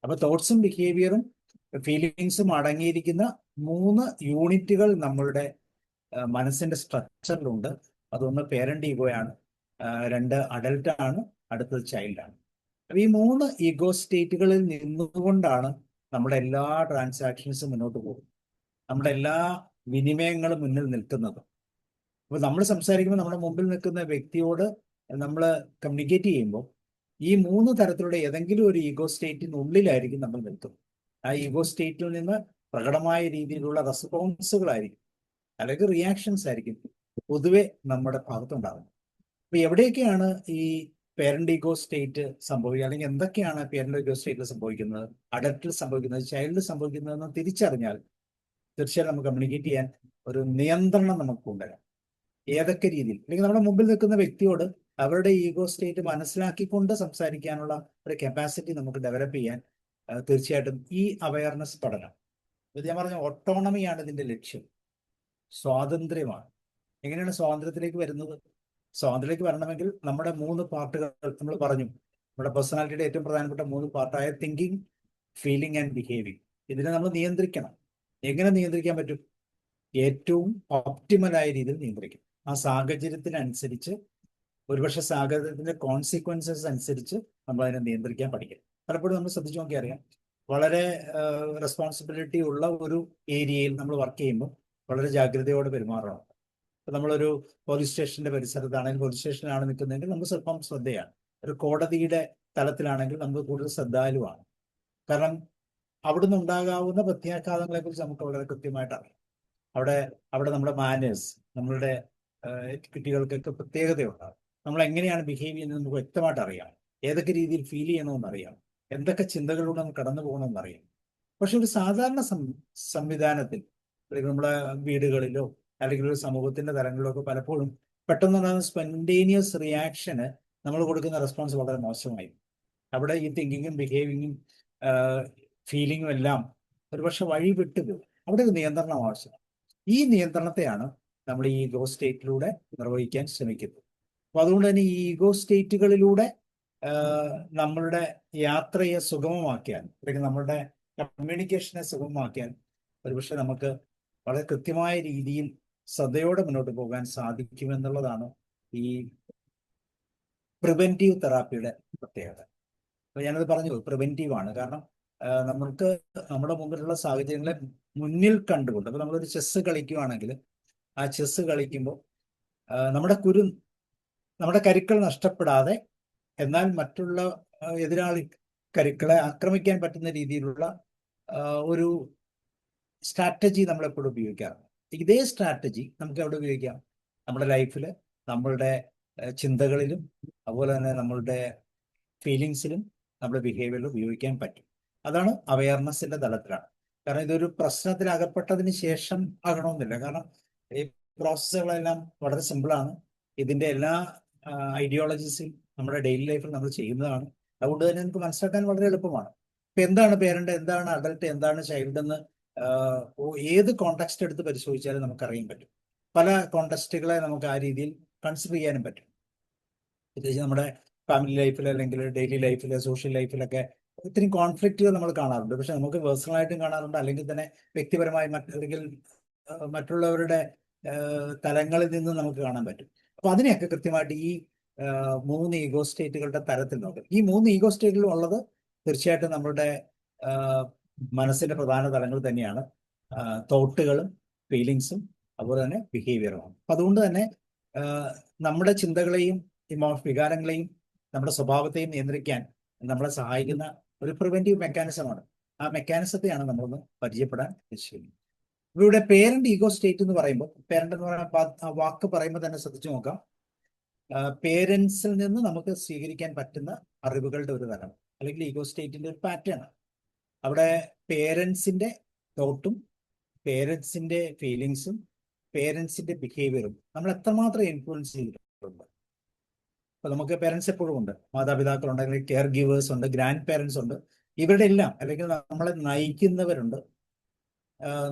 അപ്പൊ തോട്ട്സും ബിഹേവിയറും ഫീലിങ്സും അടങ്ങിയിരിക്കുന്ന 3 യൂണിറ്റുകൾ നമ്മളുടെ മനസ്സിന്റെ സ്ട്രക്ചറിലുണ്ട്. അതൊന്ന് പേരന്റ് ഈഗോയാണ്, 2 അഡൽട്ട് ആണ്, അടുത്തത് ചൈൽഡാണ്. അപ്പൊ ഈ 3 ഈഗോ സ്റ്റേറ്റുകളിൽ നിന്നുകൊണ്ടാണ് നമ്മുടെ എല്ലാ ട്രാൻസാക്ഷൻസും മുന്നോട്ട് പോകുന്നത്, നമ്മുടെ എല്ലാ വിനിമയങ്ങളും മുന്നിൽ നിൽക്കുന്നത്. അപ്പൊ നമ്മൾ സംസാരിക്കുമ്പോൾ നമ്മുടെ മുമ്പിൽ നിൽക്കുന്ന വ്യക്തിയോട് നമ്മൾ കമ്മ്യൂണിക്കേറ്റ് ചെയ്യുമ്പോൾ ഈ 3 തരത്തിലുള്ള ഏതെങ്കിലും ഒരു ഈഗോ സ്റ്റേറ്റിനുള്ളിലായിരിക്കും നമ്മൾ നിൽക്കുന്നത്. ആ ഈഗോ സ്റ്റേറ്റിൽ നിന്ന് പ്രകടമായ രീതിയിലുള്ള റെസ്പോൺസുകളായിരിക്കും, അല്ലെങ്കിൽ റിയാക്ഷൻസ് ആയിരിക്കും പൊതുവെ നമ്മുടെ ഭാഗത്തുണ്ടാകുന്നത്. അപ്പൊ എവിടെയൊക്കെയാണ് ഈ പേരന്റ് ഈഗോ സ്റ്റേറ്റ് സംഭവിക്കുക, അല്ലെങ്കിൽ എന്തൊക്കെയാണ് പേരന്റ് ഈഗോ സ്റ്റേറ്റിൽ സംഭവിക്കുന്നത്, അഡൽട്ടിൽ സംഭവിക്കുന്നത്, ചൈൽഡിൽ സംഭവിക്കുന്നതെന്ന് തിരിച്ചറിഞ്ഞാൽ തീർച്ചയായും നമുക്ക് കമ്മ്യൂണിക്കേറ്റ് ചെയ്യാൻ ഒരു നിയന്ത്രണം നമുക്ക് കൊണ്ടുവരാം. ഏതൊക്കെ രീതിയിൽ, അല്ലെങ്കിൽ നമ്മുടെ മുമ്പിൽ നിൽക്കുന്ന വ്യക്തിയോട് അവരുടെ ഈഗോ സ്റ്റേറ്റ് മനസ്സിലാക്കിക്കൊണ്ട് സംസാരിക്കാനുള്ള ഒരു കപ്പാസിറ്റി നമുക്ക് ഡെവലപ്പ് ചെയ്യാൻ തീർച്ചയായിട്ടും ഈ അവയർനെസ് പഠനം, ഇത് ഞാൻ പറഞ്ഞ ഓട്ടോണമിയാണ് ഇതിന്റെ ലക്ഷ്യം, സ്വാതന്ത്ര്യമാണ്. എങ്ങനെയാണ് സ്വാതന്ത്ര്യത്തിലേക്ക് വരുന്നത്? സ്വാതന്ത്ര്യത്തിലേക്ക് വരണമെങ്കിൽ നമ്മുടെ 3 പാർട്ടുകൾ നമ്മൾ പറഞ്ഞു. നമ്മുടെ പേഴ്സണാലിറ്റിയുടെ ഏറ്റവും പ്രധാനപ്പെട്ട 3 പാർട്ടായ തിങ്കിങ്, ഫീലിംഗ് ആൻഡ് ബിഹേവിങ്, ഇതിനെ നമ്മൾ നിയന്ത്രിക്കണം. എങ്ങനെ നിയന്ത്രിക്കാൻ പറ്റും? ഏറ്റവും ഓപ്റ്റിമലായ രീതിയിൽ നിയന്ത്രിക്കും. ആ സാഹചര്യത്തിനനുസരിച്ച്, ഒരുപക്ഷെ സാഹചര്യത്തിന്റെ കോൺസിക്വൻസസ് അനുസരിച്ച് നമ്മൾ അതിനെ നിയന്ത്രിക്കാൻ പഠിക്കണം. പലപ്പോഴും നമ്മൾ ശ്രദ്ധിച്ചു നോക്കി അറിയാം, വളരെ റെസ്പോൺസിബിലിറ്റി ഉള്ള ഒരു ഏരിയയിൽ നമ്മൾ വർക്ക് ചെയ്യുമ്പോൾ വളരെ ജാഗ്രതയോടെ പെരുമാറണം. ഇപ്പൊ നമ്മളൊരു പോലീസ് സ്റ്റേഷന്റെ പരിസരത്താണെങ്കിൽ, പോലീസ് സ്റ്റേഷനിലാണ് നിൽക്കുന്നതെങ്കിൽ നമ്മൾ സ്വല്പം ശ്രദ്ധയാണ്. ഒരു കോടതിയുടെ തലത്തിലാണെങ്കിൽ നമ്മൾ കൂടുതൽ ശ്രദ്ധാലുവാണ്. കാരണം അവിടുന്ന് ഉണ്ടാകാവുന്ന പ്രത്യാഘാതങ്ങളെ കുറിച്ച് നമുക്ക് വളരെ കൃത്യമായിട്ട് അറിയാം. അവിടെ അവിടെ നമ്മുടെ മാനേഴ്സ്, നമ്മളുടെ കുട്ടികൾക്കൊക്കെ പ്രത്യേകതയുണ്ടാകും. നമ്മൾ എങ്ങനെയാണ് ബിഹേവ് ചെയ്യുന്നത് നമുക്ക് വ്യക്തമായിട്ട് അറിയാം. ഏതൊക്കെ രീതിയിൽ ഫീൽ ചെയ്യണമെന്ന് അറിയാം. എന്തൊക്കെ ചിന്തകളിലൂടെ നമുക്ക് കടന്നു പോകണമെന്ന് അറിയാം. പക്ഷെ ഒരു സാധാരണ സംവിധാനത്തിൽ, അല്ലെങ്കിൽ നമ്മുടെ വീടുകളിലോ അല്ലെങ്കിൽ ഒരു സമൂഹത്തിന്റെ തലങ്ങളിലോ ഒക്കെ പലപ്പോഴും പെട്ടെന്നുണ്ടാകുന്ന സ്പോണ്ടേനിയസ് റിയാക്ഷന് നമ്മൾ കൊടുക്കുന്ന റെസ്പോൺസ് വളരെ മോശമായി. അവിടെ ഈ തിങ്കിങ്ങും ബിഹേവിങ്ങും ഫീലിങ്ങും എല്ലാം ഒരുപക്ഷെ വഴി വിട്ടുപോകും. അവിടെ ഒരു നിയന്ത്രണം ആവശ്യമാണ്. ഈ നിയന്ത്രണത്തെയാണ് നമ്മൾ ഈ ഈഗോ സ്റ്റേറ്റിലൂടെ നിർവഹിക്കാൻ ശ്രമിക്കുന്നത്. അപ്പൊ അതുകൊണ്ട് തന്നെ ഈ ഈഗോ സ്റ്റേറ്റുകളിലൂടെ നമ്മളുടെ യാത്രയെ സുഗമമാക്കിയാൽ, അല്ലെങ്കിൽ നമ്മളുടെ കമ്മ്യൂണിക്കേഷനെ സുഗമമാക്കിയാൽ ഒരുപക്ഷെ നമുക്ക് വളരെ കൃത്യമായ രീതിയിൽ ശ്രദ്ധയോടെ മുന്നോട്ട് പോകാൻ സാധിക്കുമെന്നുള്ളതാണ് ഈ പ്രിവെന്റീവ് തെറാപ്പിയുടെ പ്രത്യേകത. അപ്പൊ ഞാനത് പറഞ്ഞു, പ്രിവെന്റീവ് ആണ്. കാരണം നമ്മൾക്ക് നമ്മുടെ മുമ്പിലുള്ള സാഹചര്യങ്ങളെ മുന്നിൽ കണ്ടുകൊണ്ട്, അപ്പൊ നമ്മളൊരു ചെസ്സ് കളിക്കുകയാണെങ്കിൽ ആ ചെസ്സ് കളിക്കുമ്പോൾ നമ്മുടെ കരുക്കൾ നഷ്ടപ്പെടാതെ, എന്നാൽ മറ്റുള്ള എതിരാളി കരുക്കളെ ആക്രമിക്കാൻ പറ്റുന്ന രീതിയിലുള്ള ഒരു സ്ട്രാറ്റജി നമ്മളെപ്പോഴും ഉപയോഗിക്കാറുണ്ട്. ഇതേ സ്ട്രാറ്റജി നമുക്ക് എവിടെ ഉപയോഗിക്കാം? നമ്മുടെ ലൈഫിൽ, നമ്മളുടെ ചിന്തകളിലും, അതുപോലെ തന്നെ നമ്മളുടെ ഫീലിങ്സിലും, നമ്മുടെ ബിഹേവിയറിലും ഉപയോഗിക്കാൻ പറ്റും. അതാണ് അവയർനെസിന്റെ തലത്തിലാണ്. കാരണം ഇതൊരു പ്രശ്നത്തിൽ അകപ്പെട്ടതിന് ശേഷം ആകണമെന്നില്ല. കാരണം ഈ പ്രോസസ്സുകളെല്ലാം വളരെ സിമ്പിളാണ്. ഇതിന്റെ എല്ലാ ഐഡിയോളജീസും നമ്മുടെ ഡെയിലി ലൈഫിൽ നമ്മൾ ചെയ്യുന്നതാണ്. അതുകൊണ്ട് തന്നെ നമുക്ക് മനസ്സിലാക്കാൻ വളരെ എളുപ്പമാണ്. ഇപ്പൊ എന്താണ് പേരന്റ്, എന്താണ് അഡൽട്ട്, എന്താണ് ചൈൽഡ് എന്ന് ഏത് കോണ്ടെക്സ്റ്റ് എടുത്ത് പരിശോധിച്ചാലും നമുക്കറിയാൻ പറ്റും. പല കോണ്ടെക്സ്റ്റുകളെ നമുക്ക് ആ രീതിയിൽ കൺസിഡർ ചെയ്യാനും പറ്റും. പ്രത്യേകിച്ച് നമ്മുടെ ഫാമിലി ലൈഫിൽ, അല്ലെങ്കിൽ ഡെയിലി ലൈഫിൽ, സോഷ്യൽ ലൈഫിലൊക്കെ ഒത്തിരി കോൺഫ്ലിക്റ്റുകൾ നമ്മൾ കാണാറുണ്ട്. പക്ഷെ നമുക്ക് പേഴ്സണലായിട്ടും കാണാറുണ്ട്, അല്ലെങ്കിൽ തന്നെ വ്യക്തിപരമായി അല്ലെങ്കിൽ മറ്റുള്ളവരുടെ തലങ്ങളിൽ നിന്ന് നമുക്ക് കാണാൻ പറ്റും. അപ്പൊ അതിനെയൊക്കെ കൃത്യമായിട്ട് ഈ 3 ഈഗോ സ്റ്റേറ്റുകളുടെ തരത്തിൽ നോക്കും. ഈ 3 ഈഗോ സ്റ്റേറ്റിലും ഉള്ളത് തീർച്ചയായിട്ടും നമ്മുടെ മനസ്സിന്റെ പ്രധാന തലങ്ങൾ തന്നെയാണ്. തോട്ടുകളും ഫീലിങ്സും അതുപോലെ തന്നെ ബിഹേവിയറുമാണ്. അപ്പൊ അതുകൊണ്ട് തന്നെ നമ്മുടെ ചിന്തകളെയും വികാരങ്ങളെയും നമ്മുടെ സ്വഭാവത്തെയും നിയന്ത്രിക്കാൻ നമ്മളെ സഹായിക്കുന്ന ഒരു പ്രിവെന്റീവ് മെക്കാനിസമാണ്. ആ മെക്കാനിസത്തെയാണ് നമ്മളൊന്ന് പരിചയപ്പെടാൻ ഉദ്ദേശിക്കുന്നത്. ഇവിടെ പേരന്റ് ഈഗോ സ്റ്റേറ്റ് എന്ന് പറയുമ്പോൾ, പേരന്റ് എന്ന് പറയുന്ന ആ വാക്ക് പറയുമ്പോൾ തന്നെ ശ്രദ്ധിച്ചു നോക്കാം, പേരൻസിൽ നിന്ന് നമുക്ക് സ്വീകരിക്കാൻ പറ്റുന്ന അറിവുകളുടെ ഒരു തരം, അല്ലെങ്കിൽ ഈഗോ സ്റ്റേറ്റിന്റെ ഒരു പാറ്റേൺ. അവിടെ പേരൻസിന്റെ തോട്ടും പേരൻസിന്റെ ഫീലിങ്സും പേരൻസിന്റെ ബിഹേവിയറും നമ്മൾ എത്രമാത്രം ഇൻഫ്ലുവൻസ് ചെയ്തിട്ടുണ്ട്. അപ്പൊ നമുക്ക് പേരൻസ് എപ്പോഴും ഉണ്ട്, മാതാപിതാക്കളുണ്ട്, അല്ലെങ്കിൽ കെയർ ഗീവേഴ്സ് ഉണ്ട്, ഗ്രാൻഡ് പേരൻസ് ഉണ്ട്. ഇവരുടെ എല്ലാം, അല്ലെങ്കിൽ നമ്മളെ നയിക്കുന്നവരുണ്ട്,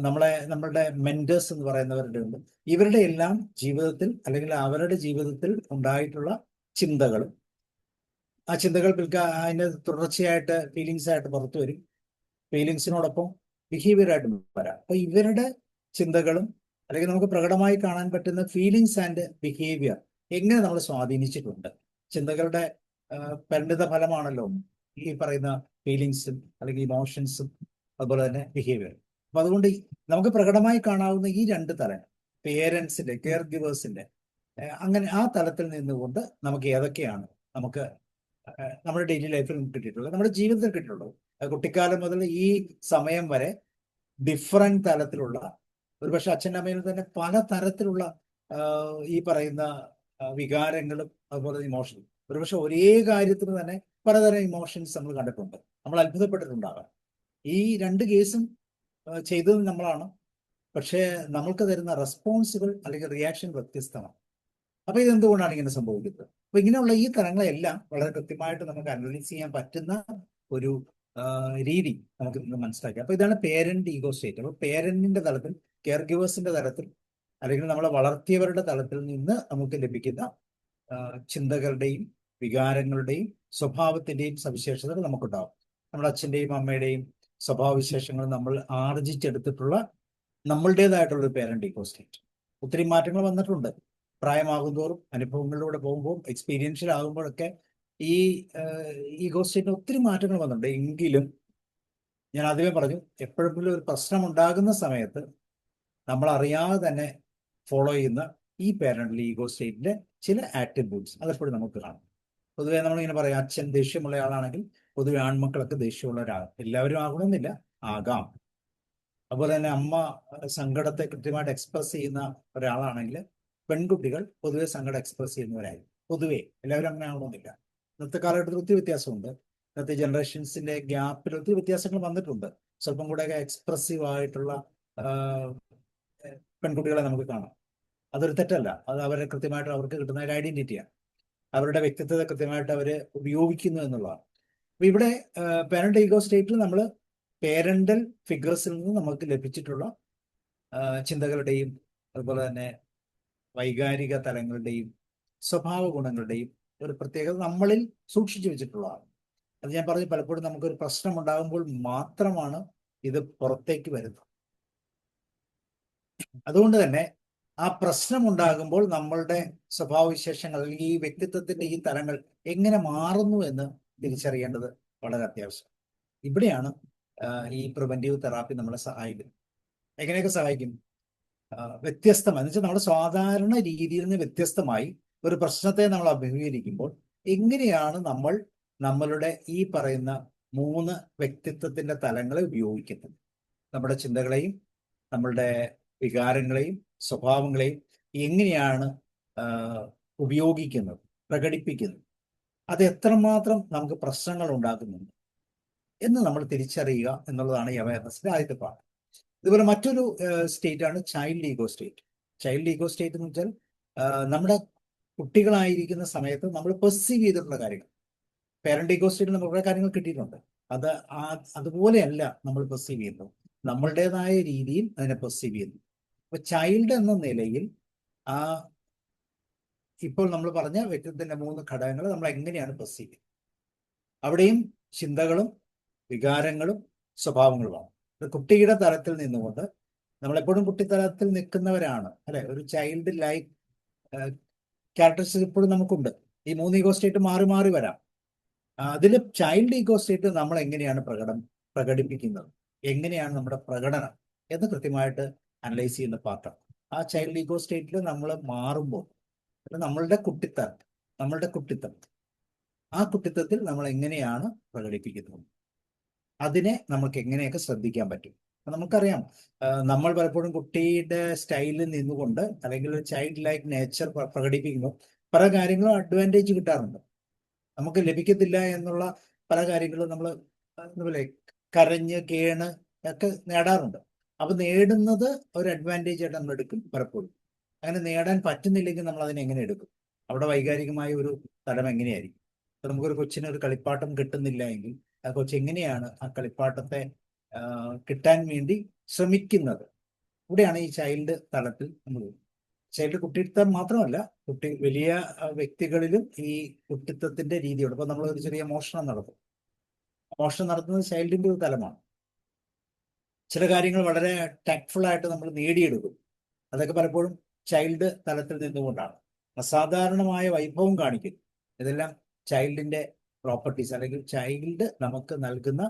നമ്മളുടെ മെന്റേഴ്സ് എന്ന് പറയുന്നവരുടെ ഉണ്ട്. ഇവരുടെ എല്ലാം ജീവിതത്തിൽ, അല്ലെങ്കിൽ അവരുടെ ജീവിതത്തിൽ ഉണ്ടായിട്ടുള്ള ചിന്തകളും, ആ ചിന്തകൾ അതിന് തുടർച്ചയായിട്ട് ഫീലിങ്സ് ആയിട്ട് പുറത്തു വരും. ഫീലിങ്സിനോടൊപ്പം ബിഹേവിയർ ആയിട്ട് വരാം. അപ്പൊ ഇവരുടെ ചിന്തകളും അല്ലെങ്കിൽ നമുക്ക് പ്രകടമായി കാണാൻ പറ്റുന്ന ഫീലിങ്സ് ആൻഡ് ബിഹേവിയർ എങ്ങനെ നമ്മൾ സ്വാധീനിച്ചിട്ടുണ്ട്. ചിന്തകളുടെ പരിണിത ഫലമാണല്ലോ ഈ പറയുന്ന ഫീലിങ്സും അല്ലെങ്കിൽ ഇമോഷൻസും അതുപോലെ തന്നെ ബിഹേവിയർ. അപ്പൊ അതുകൊണ്ട് നമുക്ക് പ്രകടമായി കാണാവുന്ന ഈ രണ്ട് തലങ്ങൾ, പേരൻസിന്റെ, കെയർ ഗിവേഴ്സിന്റെ, അങ്ങനെ ആ തലത്തിൽ നിന്നുകൊണ്ട് നമുക്ക് ഏതൊക്കെയാണ് നമുക്ക് നമ്മുടെ ഡെയിലി ലൈഫിൽ കിട്ടിയിട്ടുള്ളത്, നമ്മുടെ ജീവിതത്തിൽ കിട്ടിയിട്ടുള്ളത്. കുട്ടിക്കാലം മുതൽ ഈ സമയം വരെ ഡിഫറെന്റ് തലത്തിലുള്ള, ഒരുപക്ഷെ അച്ഛൻ്റെ അമ്മയിൽ തന്നെ പല തരത്തിലുള്ള ഈ പറയുന്ന വികാരങ്ങളും അതുപോലെ ഇമോഷനും, ഒരുപക്ഷെ ഒരേ കാര്യത്തിന് തന്നെ പലതരം ഇമോഷൻസ് നമ്മൾ കണ്ടിട്ടുണ്ട്. നമ്മൾ അത്ഭുതപ്പെട്ടിട്ടുണ്ടാകാം. ഈ രണ്ട് കേസും ചെയ്തത് നമ്മളാണ്. പക്ഷേ നമ്മൾക്ക് തരുന്ന റെസ്പോൺസുകൾ അല്ലെങ്കിൽ റിയാക്ഷൻ വ്യത്യസ്തമാണ്. അപ്പൊ ഇതെന്തുകൊണ്ടാണ് ഇങ്ങനെ സംഭവിക്കുന്നത്? അപ്പൊ ഇങ്ങനെയുള്ള ഈ തലങ്ങളെല്ലാം വളരെ കൃത്യമായിട്ട് നമുക്ക് അനലൈസ് ചെയ്യാൻ പറ്റുന്ന ഒരു രീതി നമുക്ക് ഇന്ന് മനസ്സിലാക്കി. അപ്പൊ ഇതാണ് പേരന്റ് ഈഗോ സ്റ്റേറ്റ്. അപ്പൊ പേരന്റിന്റെ തലത്തിൽ, കെയർ ഗിവേഴ്സിന്റെ തലത്തിൽ, അല്ലെങ്കിൽ നമ്മളെ വളർത്തിയവരുടെ തലത്തിൽ നിന്ന് നമുക്ക് ലഭിക്കുന്ന ചിന്തകളുടെയും വികാരങ്ങളുടെയും സ്വഭാവത്തിന്റെയും സവിശേഷതകൾ നമുക്കുണ്ടാവും. നമ്മുടെ അച്ഛന്റെയും അമ്മയുടെയും സ്വഭാവവിശേഷങ്ങൾ നമ്മൾ ആർജിച്ചെടുത്തിട്ടുള്ള നമ്മളുടേതായിട്ടുള്ള ഒരു പേരന്റ് ഈഗോ സ്റ്റേറ്റ്. ഒത്തിരി മാറ്റങ്ങൾ വന്നിട്ടുണ്ട്. പ്രായമാകുന്തോറും, അനുഭവങ്ങളിലൂടെ പോകുമ്പോൾ, എക്സ്പീരിയൻഷ്യൽ ആകുമ്പോഴൊക്കെ ഈ ഈഗോ സ്റ്റേറ്റിന് ഒത്തിരി മാറ്റങ്ങൾ വന്നിട്ടുണ്ട്. എങ്കിലും ഞാൻ ആദ്യമേ പറഞ്ഞു, എപ്പോഴെങ്കിലും ഒരു പ്രശ്നം ഉണ്ടാകുന്ന സമയത്ത് നമ്മൾ അറിയാതെ തന്നെ ഫോളോ ചെയ്യുന്ന ഈ പേരന്റൽ ഈഗോ സ്റ്റേറ്റിന്റെ ചില ആട്രിബ്യൂട്ട്സ് അതെപ്പോഴും നമുക്ക് കാണും. പൊതുവെ നമ്മളിങ്ങനെ പറയാം, അച്ഛൻ ദേഷ്യമുള്ള ആളാണെങ്കിൽ പൊതുവെ ആൺമക്കളൊക്കെ ദേഷ്യമുള്ള ഒരാൾ, എല്ലാവരും ആകണമെന്നില്ല, ആകാം. അതുപോലെ തന്നെ അമ്മ സങ്കടത്തെ കൃത്യമായിട്ട് എക്സ്പ്രസ് ചെയ്യുന്ന ഒരാളാണെങ്കിൽ പെൺകുട്ടികൾ പൊതുവെ സങ്കടം എക്സ്പ്രസ് ചെയ്യുന്നവരായി. പൊതുവെ എല്ലാവരും അങ്ങനെ ആവണമെന്നില്ല. ഇന്നത്തെ കാലഘട്ടത്തിൽ ഒത്തിരി വ്യത്യാസമുണ്ട്. ഇന്നത്തെ ജനറേഷൻസിന്റെ ഗ്യാപ്പിൽ ഒത്തിരി വ്യത്യാസങ്ങൾ വന്നിട്ടുണ്ട്. സ്വല്പം കൂടെയൊക്കെ എക്സ്പ്രസീവ് ആയിട്ടുള്ള പെൺകുട്ടികളെ നമുക്ക് കാണാം. അതൊരു തെറ്റല്ല. അത് അവരെ കൃത്യമായിട്ട് അവർക്ക് കിട്ടുന്ന ഒരു ഐഡന്റിറ്റിയാണ്. അവരുടെ വ്യക്തിത്വത്തെ കൃത്യമായിട്ട് അവർ ഉപയോഗിക്കുന്നു എന്നുള്ളതാണ്. അപ്പൊ ഇവിടെ പേരന്റ് ഈഗോ സ്റ്റേറ്റിൽ നമ്മൾ പേരന്റൽ ഫിഗേഴ്സിൽ നിന്ന് നമുക്ക് ലഭിച്ചിട്ടുള്ള ചിന്തകളുടെയും അതുപോലെ തന്നെ വൈകാരിക തലങ്ങളുടെയും സ്വഭാവ ഗുണങ്ങളുടെയും ഒരു പ്രത്യേകത നമ്മളിൽ സൂക്ഷിച്ചു വെച്ചിട്ടുള്ളതാണ്. അത് ഞാൻ പറഞ്ഞു, പലപ്പോഴും നമുക്കൊരു പ്രശ്നം ഉണ്ടാകുമ്പോൾ മാത്രമാണ് ഇത് പുറത്തേക്ക് വരുന്നത്. അതുകൊണ്ട് തന്നെ ആ പ്രശ്നം ഉണ്ടാകുമ്പോൾ നമ്മളുടെ സ്വഭാവവിശേഷങ്ങൾ അല്ലെങ്കിൽ ഈ വ്യക്തിത്വത്തിന്റെ ഈ തലങ്ങൾ എങ്ങനെ മാറുന്നു എന്ന് തിരിച്ചറിയേണ്ടത് വളരെ അത്യാവശ്യം. ഇവിടെയാണ് ഈ പ്രിവെന്റീവ് തെറാപ്പി നമ്മളെ സഹായിക്കുന്നത്. എങ്ങനെയൊക്കെ സഹായിക്കും? വ്യത്യസ്തമായി, എന്ന് വെച്ചാൽ നമ്മുടെ സാധാരണ രീതിയിൽ നിന്ന് വ്യത്യസ്തമായി ഒരു പ്രശ്നത്തെ നമ്മൾ അഭിമുഖീകരിക്കുമ്പോൾ എങ്ങനെയാണ് നമ്മൾ നമ്മളുടെ ഈ പറയുന്ന 3 വ്യക്തിത്വത്തിന്റെ തലങ്ങളെ ഉപയോഗിക്കുന്നത്. നമ്മുടെ ചിന്തകളെയും നമ്മളുടെ വികാരങ്ങളെയും സ്വഭാവങ്ങളെയും എങ്ങനെയാണ് ഉപയോഗിക്കുന്നത്, പ്രകടിപ്പിക്കുന്നത്, അത് എത്രമാത്രം നമുക്ക് പ്രശ്നങ്ങൾ ഉണ്ടാക്കുന്നുണ്ട് എന്ന് നമ്മൾ തിരിച്ചറിയുക എന്നുള്ളതാണ് ഈ അവയർനെസിന്റെ ആദ്യത്തെ പാഠം. ഇതുപോലെ മറ്റൊരു സ്റ്റേറ്റ് ആണ് child ego state. Child ego state എന്ന് വെച്ചാൽ നമ്മുടെ കുട്ടികളായിരിക്കുന്ന സമയത്ത് നമ്മൾ പെർസീവ് ചെയ്തിട്ടുള്ള കാര്യങ്ങൾ. പേരന്റ് ഈഗോ സ്റ്റേറ്റിൽ നമുക്ക് കുറേ കാര്യങ്ങൾ കിട്ടിയിട്ടുണ്ട്. അത് അതുപോലെയല്ല നമ്മൾ പെർസീവ് ചെയ്യുന്നത്. നമ്മളുടേതായ രീതിയിൽ അതിനെ പെർസീവ് ചെയ്യുന്നു. അപ്പൊ ചൈൽഡ് എന്ന നിലയിൽ ആ ഇപ്പോൾ നമ്മൾ പറഞ്ഞ വ്യക്തിത്വത്തിന്റെ 3 ഘടകങ്ങൾ നമ്മൾ എങ്ങനെയാണ് പെർസീവ് ചെയ്യുന്നത്. അവിടെയും ചിന്തകളും വികാരങ്ങളും സ്വഭാവങ്ങളുമാണ്. കുട്ടിയുടെ തലത്തിൽ നിന്നുകൊണ്ട് നമ്മളെപ്പോഴും കുട്ടിത്തലത്തിൽ നിൽക്കുന്നവരാണ്, അല്ലെ? ഒരു ചൈൽഡ് ലൈക്ക് ക്യാരക്ടറിസ്റ്റിക്സ് ഇപ്പോഴും നമുക്കുണ്ട്. ഈ 3 ഈഗോ സ്റ്റേറ്റ് മാറി മാറി വരാം. അതിൽ ചൈൽഡ് ഈഗോ സ്റ്റേറ്റ് നമ്മൾ എങ്ങനെയാണ് പ്രകടിപ്പിക്കുന്നത്, എങ്ങനെയാണ് നമ്മുടെ പ്രകടനം എന്ന് കൃത്യമായിട്ട് അനലൈസ് ചെയ്യുന്ന പാർട്ടാണ്. ആ ചൈൽഡ് ഈഗോ സ്റ്റേറ്റിൽ നമ്മൾ മാറുമ്പോൾ നമ്മളുടെ കുട്ടിത്തം ആ കുട്ടിത്തത്തിൽ നമ്മൾ എങ്ങനെയാണ് പ്രകടിപ്പിക്കുന്നത്, അതിനെ നമുക്ക് എങ്ങനെയൊക്കെ ശ്രദ്ധിക്കാൻ പറ്റും. നമുക്കറിയാം, നമ്മൾ പലപ്പോഴും കുട്ടിയുടെ സ്റ്റൈലിൽ നിന്നുകൊണ്ട് അല്ലെങ്കിൽ ഒരു ചൈൽഡ് ലൈക്ക് നേച്ചർ പ്രകടിപ്പിക്കുമ്പോൾ പല കാര്യങ്ങളും അഡ്വാൻറ്റേജ് കിട്ടാറുണ്ട്. നമുക്ക് ലഭിക്കത്തില്ല എന്നുള്ള പല കാര്യങ്ങളും നമ്മൾ അതുപോലെ കരഞ്ഞ് കേണ് ഒക്കെ നേടാറുണ്ട്. അപ്പൊ നേടുന്നത് ഒരു അഡ്വാൻറ്റേജ് ആയിട്ട് നമ്മൾ എടുക്കും പലപ്പോഴും. അങ്ങനെ നേടാൻ പറ്റുന്നില്ലെങ്കിൽ നമ്മൾ അതിനെ എങ്ങനെ എടുക്കും? അവിടെ വൈകാരികമായ ഒരു തലം എങ്ങനെയായിരിക്കും? അപ്പൊ നമുക്കൊരു കൊച്ചിന് ഒരു കളിപ്പാട്ടം കിട്ടുന്നില്ല എങ്കിൽ ആ കൊച്ച് എങ്ങനെയാണ് ആ കളിപ്പാട്ടത്തെ കിട്ടാൻ വേണ്ടി ശ്രമിക്കുന്നത്? ഇവിടെയാണ് ഈ ചൈൽഡ് തലത്തിൽ നമ്മൾ. ചൈൽഡ് കുട്ടിത്തം മാത്രമല്ല, വലിയ വ്യക്തികളിലും ഈ കുട്ടിത്തത്തിന്റെ രീതിയുണ്ട്. ഇപ്പൊ നമ്മൾ ഒരു ചെറിയ മോഷണം നടത്തും. മോഷണം നടത്തുന്നത് ചൈൽഡിന്റെ ഒരു തലമാണ്. ചില കാര്യങ്ങൾ വളരെ ടാക്ട്ഫുൾ ആയിട്ട് നമ്മൾ നേടിയെടുക്കും. അതൊക്കെ പലപ്പോഴും ചൈൽഡ് തലത്തിൽ നിന്നുകൊണ്ടാണ്. അസാധാരണമായ വൈഭവം കാണിക്കും. ഇതെല്ലാം ചൈൽഡിന്റെ പ്രോപ്പർട്ടീസ്, അല്ലെങ്കിൽ ചൈൽഡ് നമുക്ക് നൽകുന്ന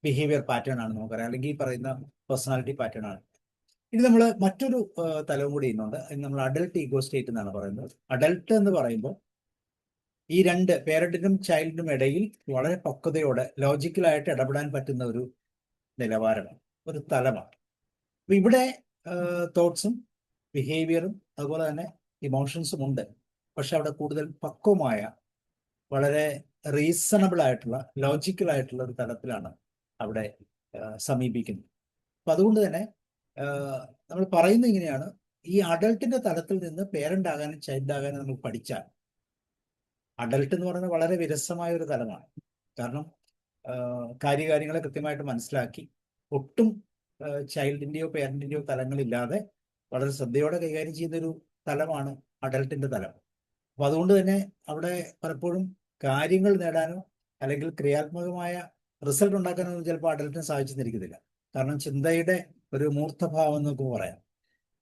ബിഹേവിയർ പാറ്റേൺ ആണ് നമുക്കറിയാം, അല്ലെങ്കിൽ ഈ പറയുന്ന പേഴ്സണാലിറ്റി പാറ്റേൺ ആണ്. ഇനി നമ്മൾ മറ്റൊരു തലവും കൂടി ഇന്നുണ്ട്. നമ്മൾ അഡൽട്ട് ഈഗോ സ്റ്റേറ്റ് എന്നാണ് പറയുന്നത്. അഡൽട്ട് എന്ന് പറയുമ്പോൾ ഈ രണ്ട് പേരന്റിനും ചൈൽഡിനും ഇടയിൽ വളരെ പക്വതയോടെ ലോജിക്കലായിട്ട് ഇടപെടാൻ പറ്റുന്ന ഒരു നിലവാരമാണ്, ഒരു തലമാണ്. അപ്പൊ ഇവിടെ തോട്ട്സും ബിഹേവിയറും അതുപോലെ തന്നെ ഇമോഷൻസും ഉണ്ട്. പക്ഷെ അവിടെ കൂടുതൽ പക്വമായ, വളരെ റീസണബിൾ ആയിട്ടുള്ള, ലോജിക്കൽ ആയിട്ടുള്ള ഒരു തലത്തിലാണ് അവിടെ സമീപിക്കുന്നത്. അപ്പൊ അതുകൊണ്ട് തന്നെ നമ്മൾ പറയുന്നത് ഇങ്ങനെയാണ്: ഈ അഡൽട്ടിന്റെ തലത്തിൽ നിന്ന് പേരന്റ് ആകാനും ചൈൽഡ് ആകാനും നമ്മൾ പഠിച്ചാൽ, അഡൽട്ട് എന്ന് പറയുന്നത് വളരെ വിരസമായ ഒരു തലമാണ്. കാരണം കാര്യങ്ങളെ കൃത്യമായിട്ട് മനസ്സിലാക്കി ഒട്ടും ചൈൽഡിന്റെയോ പേരന്റിന്റെയോ തലങ്ങളില്ലാതെ വളരെ ശ്രദ്ധയോടെ കൈകാര്യം ചെയ്യുന്നൊരു തലമാണ് അഡൽട്ടിന്റെ തലം. അപ്പൊ അതുകൊണ്ട് തന്നെ അവിടെ പലപ്പോഴും കാര്യങ്ങൾ നേടാനോ അല്ലെങ്കിൽ ക്രിയാത്മകമായ റിസൾട്ട് ഉണ്ടാക്കാനോ ഒന്നും ചിലപ്പോൾ അഡൽട്ടിന് സാധിച്ചെന്നിരിക്കുന്നില്ല. കാരണം ചിന്തയുടെ ഒരു മൂർത്തഭാവം എന്നൊക്കെ പറയാം.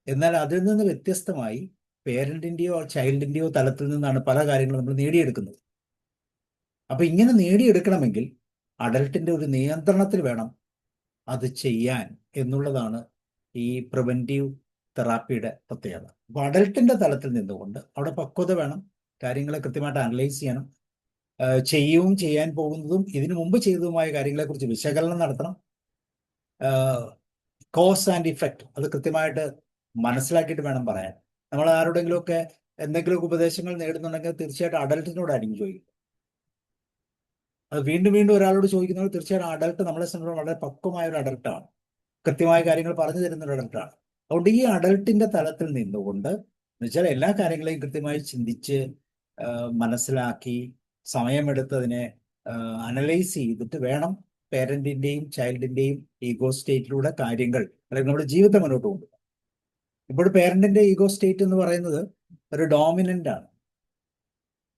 എന്നാൽ അതിൽ നിന്ന് വ്യത്യസ്തമായി പേരന്റിന്റെയോ ചൈൽഡിന്റെയോ തലത്തിൽ നിന്നാണ് പല കാര്യങ്ങളും നമ്മൾ നേടിയെടുക്കുന്നത്. അപ്പൊ ഇങ്ങനെ നേടിയെടുക്കണമെങ്കിൽ അഡൽട്ടിന്റെ ഒരു നിയന്ത്രണത്തിൽ വേണം അത് ചെയ്യാൻ എന്നുള്ളതാണ് ഈ പ്രിവെന്റീവ് തെറാപ്പിയുടെ പ്രത്യേകത. അപ്പൊ അഡൽട്ടിന്റെ തലത്തിൽ നിന്നുകൊണ്ട് അവിടെ പക്വത വേണം, കാര്യങ്ങളെ കൃത്യമായിട്ട് അനലൈസ് ചെയ്യണം, ചെയ്യാൻ പോകുന്നതും ഇതിനു മുമ്പ് ചെയ്തതുമായ കാര്യങ്ങളെക്കുറിച്ച് വിശകലനം നടത്തണം, കോസ് ആൻഡ് ഇഫക്റ്റ് അത് കൃത്യമായിട്ട് മനസ്സിലാക്കിയിട്ട് വേണം പറയാൻ. നമ്മൾ ആരോടെങ്കിലുമൊക്കെ എന്തെങ്കിലുമൊക്കെ ഉപദേശങ്ങൾ നേടുന്നുണ്ടെങ്കിൽ തീർച്ചയായിട്ടും അഡൽട്ടിനോടായിരിക്കും ചോദിക്കും. അത് വീണ്ടും വീണ്ടും ഒരാളോട് ചോദിക്കുന്നത് തീർച്ചയായിട്ടും അഡൽട്ട് നമ്മളെ സംബന്ധിച്ച് വളരെ പക്വമായ ഒരു അഡൽട്ടാണ്, കൃത്യമായ കാര്യങ്ങൾ പറഞ്ഞു തരുന്ന ഒരു അഡൽട്ടാണ്. അതുകൊണ്ട് ഈ അഡൽട്ടിന്റെ തലത്തിൽ നിന്നുകൊണ്ട് എന്നുവെച്ചാൽ എല്ലാ കാര്യങ്ങളെയും കൃത്യമായി ചിന്തിച്ച് മനസ്സിലാക്കി സമയമെടുത്തതിനെ അനലൈസ് ചെയ്തിട്ട് വേണം പേരന്റിന്റെയും ചൈൽഡിന്റെയും ഈഗോ സ്റ്റേറ്റിലൂടെ കാര്യങ്ങൾ അല്ലെങ്കിൽ നമ്മുടെ ജീവിതം മുന്നോട്ട് കൊണ്ടുപോകും. ഇപ്പോൾ പേരന്റിന്റെ ഈഗോ സ്റ്റേറ്റ് എന്ന് പറയുന്നത് ഒരു ഡോമിനന്റ് ആണ്.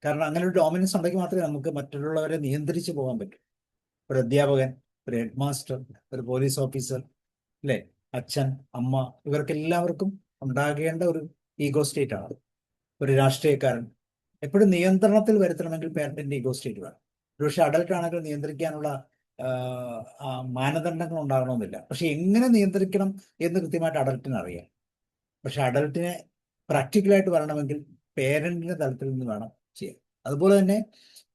കാരണം അങ്ങനെ ഒരു ഡോമിനൻസ് ഉണ്ടെങ്കിൽ മാത്രമേ നമുക്ക് മറ്റുള്ളവരെ നിയന്ത്രിച്ച് പോകാൻ പറ്റൂ. ഒരു അധ്യാപകൻ, ഒരു ഹെഡ് മാസ്റ്റർ, ഒരു പോലീസ് ഓഫീസർ, അല്ലെ, അച്ഛൻ, അമ്മ, ഇവർക്കെല്ലാവർക്കും ഉണ്ടാകേണ്ട ഒരു ഈഗോ സ്റ്റേറ്റ് ആണ്. ഒരു രാഷ്ട്രീയക്കാരൻ എപ്പോഴും നിയന്ത്രണത്തിൽ വരുത്തണമെങ്കിൽ പേരന്റിന്റെ ഈഗോ സ്റ്റേറ്റ് വേണം. പക്ഷെ അഡൽട്ട് ആണെങ്കിൽ നിയന്ത്രിക്കാനുള്ള മാനദണ്ഡങ്ങൾ ഉണ്ടാകണമെന്നില്ല. പക്ഷെ എങ്ങനെ നിയന്ത്രിക്കണം എന്ന് കൃത്യമായിട്ട് അഡൽട്ടിന് അറിയാം. പക്ഷെ അഡൽട്ടിനെ പ്രാക്ടിക്കലായിട്ട് വരണമെങ്കിൽ പേരന്റിന്റെ തലത്തിൽ നിന്ന് വേണം ചെയ്യാൻ. അതുപോലെ തന്നെ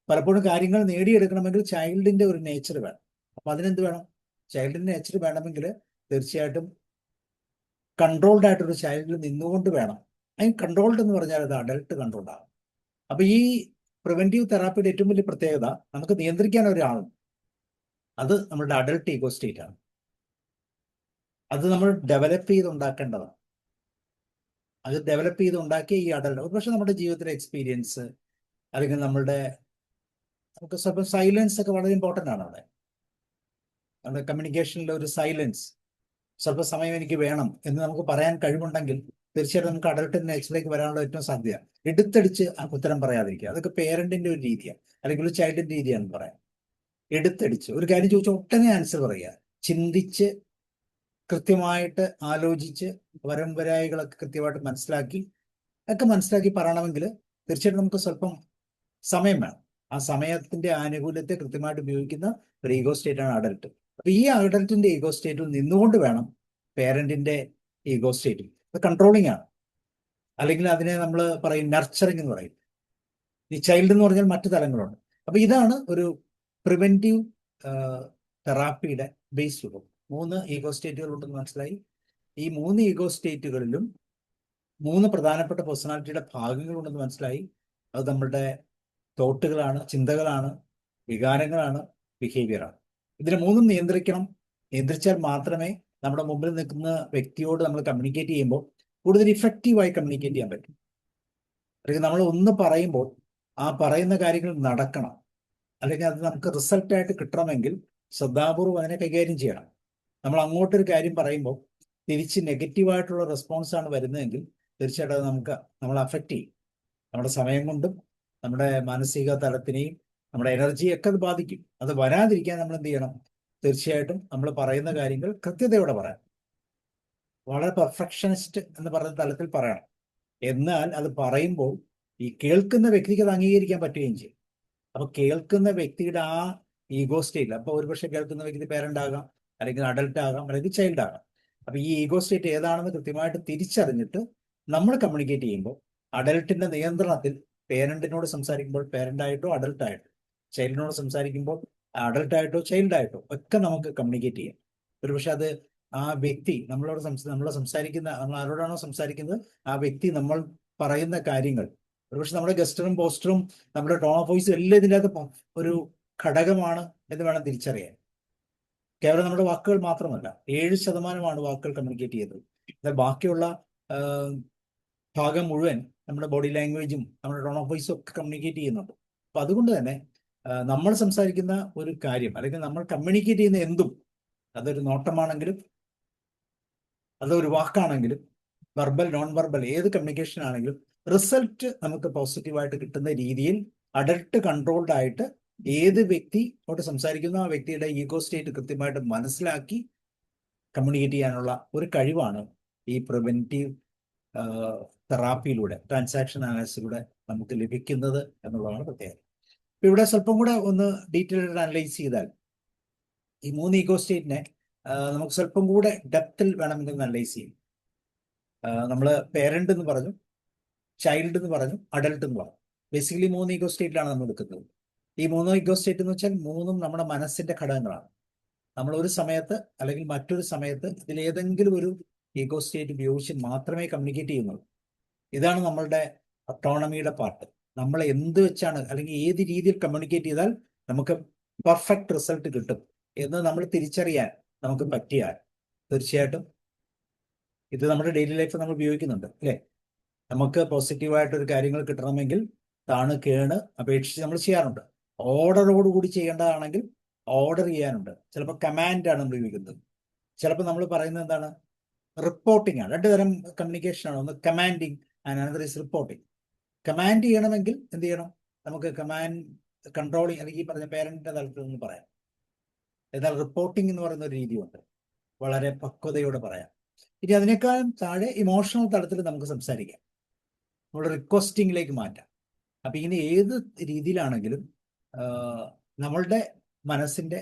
പലപ്പോഴും കാര്യങ്ങൾ നേടിയെടുക്കണമെങ്കിൽ ചൈൽഡിന്റെ ഒരു നേച്ചർ വേണം. അപ്പൊ അതിനെന്ത് വേണം? ചൈൽഡിന്റെ നേച്ചർ വേണമെങ്കിൽ തീർച്ചയായിട്ടും കൺട്രോൾഡ് ആയിട്ടൊരു ചൈൽഡിൽ നിന്നുകൊണ്ട് വേണം. അതിന് കൺട്രോൾഡ് എന്ന് പറഞ്ഞാൽ അത് അഡൽട്ട് കൺട്രോൾഡ് ആകും. അപ്പൊ ഈ പ്രിവെന്റീവ് തെറാപ്പിയുടെ ഏറ്റവും വലിയ പ്രത്യേകത നമുക്ക് നിയന്ത്രിക്കാൻ ഒരാളും, അത് നമ്മുടെ അഡൽട്ട് ഈഗോ സ്റ്റേറ്റ് ആണ്. അത് നമ്മൾ ഡെവലപ്പ് ചെയ്തുണ്ടാക്കേണ്ടതാണ്. അത് ഡെവലപ്പ് ചെയ്തുണ്ടാക്കിയ ഈ അഡൽട്ട് പക്ഷെ നമ്മുടെ ജീവിതത്തിലെ എക്സ്പീരിയൻസ് അല്ലെങ്കിൽ നമുക്ക് സ്വല്പം സൈലൻസ് ഒക്കെ വളരെ ഇമ്പോർട്ടൻ്റ് ആണ്. നമ്മുടെ കമ്മ്യൂണിക്കേഷനിലെ ഒരു സൈലൻസ്, സ്വല്പ സമയം എനിക്ക് വേണം എന്ന് നമുക്ക് പറയാൻ കഴിവുണ്ടെങ്കിൽ തീർച്ചയായിട്ടും നമുക്ക് അഡൽട്ട് നേച്ചറിലേക്ക് വരാനുള്ള ഏറ്റവും സാധ്യത. എടുത്തടിച്ച് ഉത്തരം പറയാതിരിക്കുക, അതൊക്കെ പേരന്റിന്റെ ഒരു രീതിയാണ്, അല്ലെങ്കിൽ ഒരു ചൈൽഡിന്റെ രീതിയാണെന്ന് പറയാം. എടുത്തടിച്ച് ഒരു കാര്യം ചോദിച്ചാൽ ഒട്ടനെ ആൻസർ പറയുക, ചിന്തിച്ച് കൃത്യമായിട്ട് ആലോചിച്ച് വരംവരായികളൊക്കെ കൃത്യമായിട്ട് മനസ്സിലാക്കി പറയണമെങ്കിൽ തീർച്ചയായിട്ടും നമുക്ക് സ്വല്പം സമയം വേണം. ആ സമയത്തിന്റെ ആനുകൂല്യത്തെ കൃത്യമായിട്ട് ഉപയോഗിക്കുന്ന ഒരു ഈഗോ സ്റ്റേറ്റ് ആണ് അഡൽട്ട്. അപ്പൊ ഈ അഡൽട്ടിന്റെ ഈഗോ സ്റ്റേറ്റിൽ നിന്നുകൊണ്ട് വേണം പേരന്റിന്റെ ഈഗോ സ്റ്റേറ്റിൽ. അത് കൺട്രോളിങ് ആണ്, അല്ലെങ്കിൽ അതിനെ നമ്മൾ പറയും നർച്ചറിങ് എന്ന് പറയും. ഈ ചൈൽഡ് എന്ന് പറഞ്ഞാൽ മറ്റു തലങ്ങളുണ്ട്. അപ്പൊ ഇതാണ് ഒരു പ്രിവെന്റീവ് തെറാപ്പിയുടെ ബേസ് രൂപം. 3 ഈഗോ സ്റ്റേറ്റുകൾ ഉണ്ടെന്ന് മനസ്സിലായി. ഈ 3 ഈഗോ സ്റ്റേറ്റുകളിലും 3 പ്രധാനപ്പെട്ട പേഴ്സണാലിറ്റിയുടെ ഭാഗങ്ങളുണ്ടെന്ന് മനസ്സിലായി. അത് നമ്മളുടെ തോട്ടുകളാണ്, ചിന്തകളാണ്, വികാരങ്ങളാണ്, ബിഹേവിയറാണ്. ഇതിനെ 3ഉം നിയന്ത്രിച്ചാൽ മാത്രമേ നമ്മുടെ മുമ്പിൽ നിൽക്കുന്ന വ്യക്തിയോട് നമ്മൾ കമ്മ്യൂണിക്കേറ്റ് ചെയ്യുമ്പോൾ കൂടുതൽ ഇഫക്റ്റീവായി കമ്മ്യൂണിക്കേറ്റ് ചെയ്യാൻ പറ്റും. അല്ലെങ്കിൽ നമ്മൾ ഒന്ന് പറയുമ്പോൾ ആ പറയുന്ന കാര്യങ്ങൾ നടക്കണം, അല്ലെങ്കിൽ അത് നമുക്ക് റിസൾട്ടായിട്ട് കിട്ടണമെങ്കിൽ ശ്രദ്ധാപൂർവം അതിനെ കൈകാര്യം ചെയ്യണം. നമ്മൾ അങ്ങോട്ടൊരു കാര്യം പറയുമ്പോൾ തിരിച്ച് നെഗറ്റീവായിട്ടുള്ള റെസ്പോൺസാണ് വരുന്നതെങ്കിൽ തീർച്ചയായിട്ടും അത് നമ്മളെ അഫക്റ്റ് ചെയ്യും. നമ്മുടെ സമയം കൊണ്ടും നമ്മുടെ മാനസിക തലത്തിനെയും നമ്മുടെ എനർജിയൊക്കെ അത് ബാധിക്കും. അത് വരാതിരിക്കാൻ നമ്മൾ എന്ത് ചെയ്യണം? തീർച്ചയായിട്ടും നമ്മൾ പറയുന്ന കാര്യങ്ങൾ കൃത്യതയോടെ പറയാം. വളരെ പെർഫെക്ഷനിസ്റ്റ് എന്ന് പറയുന്ന തലത്തിൽ പറയണം. എന്നാൽ അത് പറയുമ്പോൾ ഈ കേൾക്കുന്ന വ്യക്തിക്ക് അത് അംഗീകരിക്കാൻ പറ്റുകയും ചെയ്യും. അപ്പൊ കേൾക്കുന്ന വ്യക്തിയുടെ ആ ഈഗോ സ്റ്റേറ്റ്, അപ്പൊ ഒരുപക്ഷെ കേൾക്കുന്ന വ്യക്തി പേരന്റ് ആകാം, അല്ലെങ്കിൽ അഡൽട്ട് ആകാം, അല്ലെങ്കിൽ ചൈൽഡ് ആകാം. അപ്പൊ ഈ ഈഗോ സ്റ്റേറ്റ് ഏതാണെന്ന് കൃത്യമായിട്ട് തിരിച്ചറിഞ്ഞിട്ട് നമ്മൾ കമ്മ്യൂണിക്കേറ്റ് ചെയ്യുമ്പോൾ അഡൽട്ടിന്റെ നിയന്ത്രണത്തിൽ പേരന്റിനോട് സംസാരിക്കുമ്പോൾ പേരന്റായിട്ടോ അഡൽട്ടായിട്ടോ, ചൈൽഡിനോട് സംസാരിക്കുമ്പോൾ അഡൽട്ടായിട്ടോ ചൈൽഡായിട്ടോ ഒക്കെ നമുക്ക് കമ്മ്യൂണിക്കേറ്റ് ചെയ്യാം. ഒരുപക്ഷെ അത് ആ വ്യക്തി നമ്മൾ സംസാരിക്കുന്ന, നമ്മൾ ആരോടാണോ സംസാരിക്കുന്നത് ആ വ്യക്തി നമ്മൾ പറയുന്ന കാര്യങ്ങൾ, ഒരുപക്ഷെ നമ്മുടെ ഗസ്റ്ററും പോസ്റ്ററും നമ്മുടെ ടോൺ ഓഫ് വോയിസും എല്ലാം ഇതിൻ്റെ അകത്ത് ഒരു ഘടകമാണ് എന്ന് വേണം തിരിച്ചറിയാൻ. കേവലം നമ്മുടെ വാക്കുകൾ മാത്രമല്ല, 7% വാക്കുകൾ കമ്മ്യൂണിക്കേറ്റ് ചെയ്തത്. എന്നാൽ ബാക്കിയുള്ള ഭാഗം മുഴുവൻ നമ്മുടെ ബോഡി ലാംഗ്വേജും നമ്മുടെ ടോൺ ഓഫ് വോയിസും ഒക്കെ കമ്മ്യൂണിക്കേറ്റ് ചെയ്യുന്നുണ്ട്. അപ്പൊ അതുകൊണ്ട് തന്നെ നമ്മൾ സംസാരിക്കുന്ന ഒരു കാര്യം, അല്ലെങ്കിൽ നമ്മൾ കമ്മ്യൂണിക്കേറ്റ് ചെയ്യുന്ന എന്തും, അതൊരു നോട്ടമാണെങ്കിലും അതൊരു വാക്കാണെങ്കിലും വെർബൽ നോൺ വെർബൽ ഏത് കമ്മ്യൂണിക്കേഷൻ ആണെങ്കിലും റിസൾട്ട് നമുക്ക് പോസിറ്റീവായിട്ട് കിട്ടുന്ന രീതിയിൽ അഡൽട്ട് കൺട്രോൾഡ് ആയിട്ട് ഏത് വ്യക്തിയോട് സംസാരിക്കുന്ന ആ വ്യക്തിയുടെ ഈഗോ സ്റ്റേറ്റ് കൃത്യമായിട്ട് മനസ്സിലാക്കി കമ്മ്യൂണിക്കേറ്റ് ചെയ്യാനുള്ള ഒരു കഴിവാണ് ഈ പ്രിവെന്റീവ് തെറാപ്പിയിലൂടെ, ട്രാൻസാക്ഷൻ അനാലിസിലൂടെ നമുക്ക് ലഭിക്കുന്നത് എന്നുള്ളതാണ് പ്രത്യേകത. ഇവിടെ സ്വല്പം കൂടെ ഒന്ന് ഡീറ്റെയിൽഡ് അനലൈസ് ചെയ്താൽ ഈ 3 ഈഗോ സ്റ്റേറ്റിനെ നമുക്ക് സ്വല്പം കൂടെ ഡെപ്തിൽ വേണമെങ്കിൽ അനലൈസ് ചെയ്യും. നമ്മൾ പേരന്റ് എന്ന് പറഞ്ഞു, ചൈൽഡ് എന്ന് പറഞ്ഞു, അഡൽട്ട് എന്ന് പറഞ്ഞു. ബേസിക്കലി 3 ഈഗോ സ്റ്റേറ്റിലാണ് നമ്മൾ എടുക്കുന്നത്. ഈ 3 ഈഗോ സ്റ്റേറ്റ് എന്ന് വെച്ചാൽ 3ഉം നമ്മുടെ മനസ്സിന്റെ ഘടകങ്ങളാണ്. നമ്മൾ ഒരു സമയത്ത് അല്ലെങ്കിൽ മറ്റൊരു സമയത്ത് ഇതിലേതെങ്കിലും ഒരു ഈഗോ സ്റ്റേറ്റ് ഉപയോഗിച്ച് മാത്രമേ കമ്മ്യൂണിക്കേറ്റ് ചെയ്യുന്നുള്ളൂ. ഇതാണ് നമ്മളുടെ ഓട്ടോണമിയുടെ പാർട്ട്. നമ്മൾ എന്ത് വെച്ചാണ് അല്ലെങ്കിൽ ഏത് രീതിയിൽ കമ്മ്യൂണിക്കേറ്റ് ചെയ്താൽ നമുക്ക് പെർഫെക്റ്റ് റിസൾട്ട് കിട്ടും എന്ന് നമ്മൾ തിരിച്ചറിയാൻ നമുക്ക് പറ്റിയാൽ തീർച്ചയായിട്ടും ഇത് നമ്മുടെ ഡെയിലി ലൈഫിൽ നമ്മൾ ഉപയോഗിക്കുന്നുണ്ട്, അല്ലേ? നമുക്ക് പോസിറ്റീവായിട്ടൊരു കാര്യങ്ങൾ കിട്ടണമെങ്കിൽ താണ് കേണ് അപേക്ഷിച്ച് നമ്മൾ ചെയ്യാറുണ്ട്. ഓർഡറോടുകൂടി ചെയ്യേണ്ടതാണെങ്കിൽ ഓർഡർ ചെയ്യാനുണ്ട്. ചിലപ്പോൾ കമാൻഡാണ് നമ്മൾ ഉപയോഗിക്കുന്നത്. ചിലപ്പോൾ നമ്മൾ പറയുന്നത് എന്താണ്? റിപ്പോർട്ടിംഗ് ആണ്. 2 തരം കമ്മ്യൂണിക്കേഷൻ ആണ്. ഒന്ന് commanding and another is reporting. Command ചെയ്യണമെങ്കിൽ എന്ത് ചെയ്യണം? നമുക്ക് കമാൻഡ് കൺട്രോളിങ് അല്ലെങ്കിൽ ഈ പറഞ്ഞ പേരന്റിന്റെ തലത്തിൽ നിന്ന് പറയാം. എന്നാൽ റിപ്പോർട്ടിംഗ് എന്ന് പറയുന്ന ഒരു രീതിയുണ്ട്, വളരെ പക്വതയോടെ പറയാം. ഇനി അതിനേക്കാളും താഴെ ഇമോഷണൽ തലത്തിൽ നമുക്ക് സംസാരിക്കാം, നമ്മൾ റിക്വസ്റ്റിംഗിലേക്ക് മാറ്റാം. അപ്പൊ ഇങ്ങനെ ഏത് രീതിയിലാണെങ്കിലും നമ്മളുടെ മനസ്സിന്റെ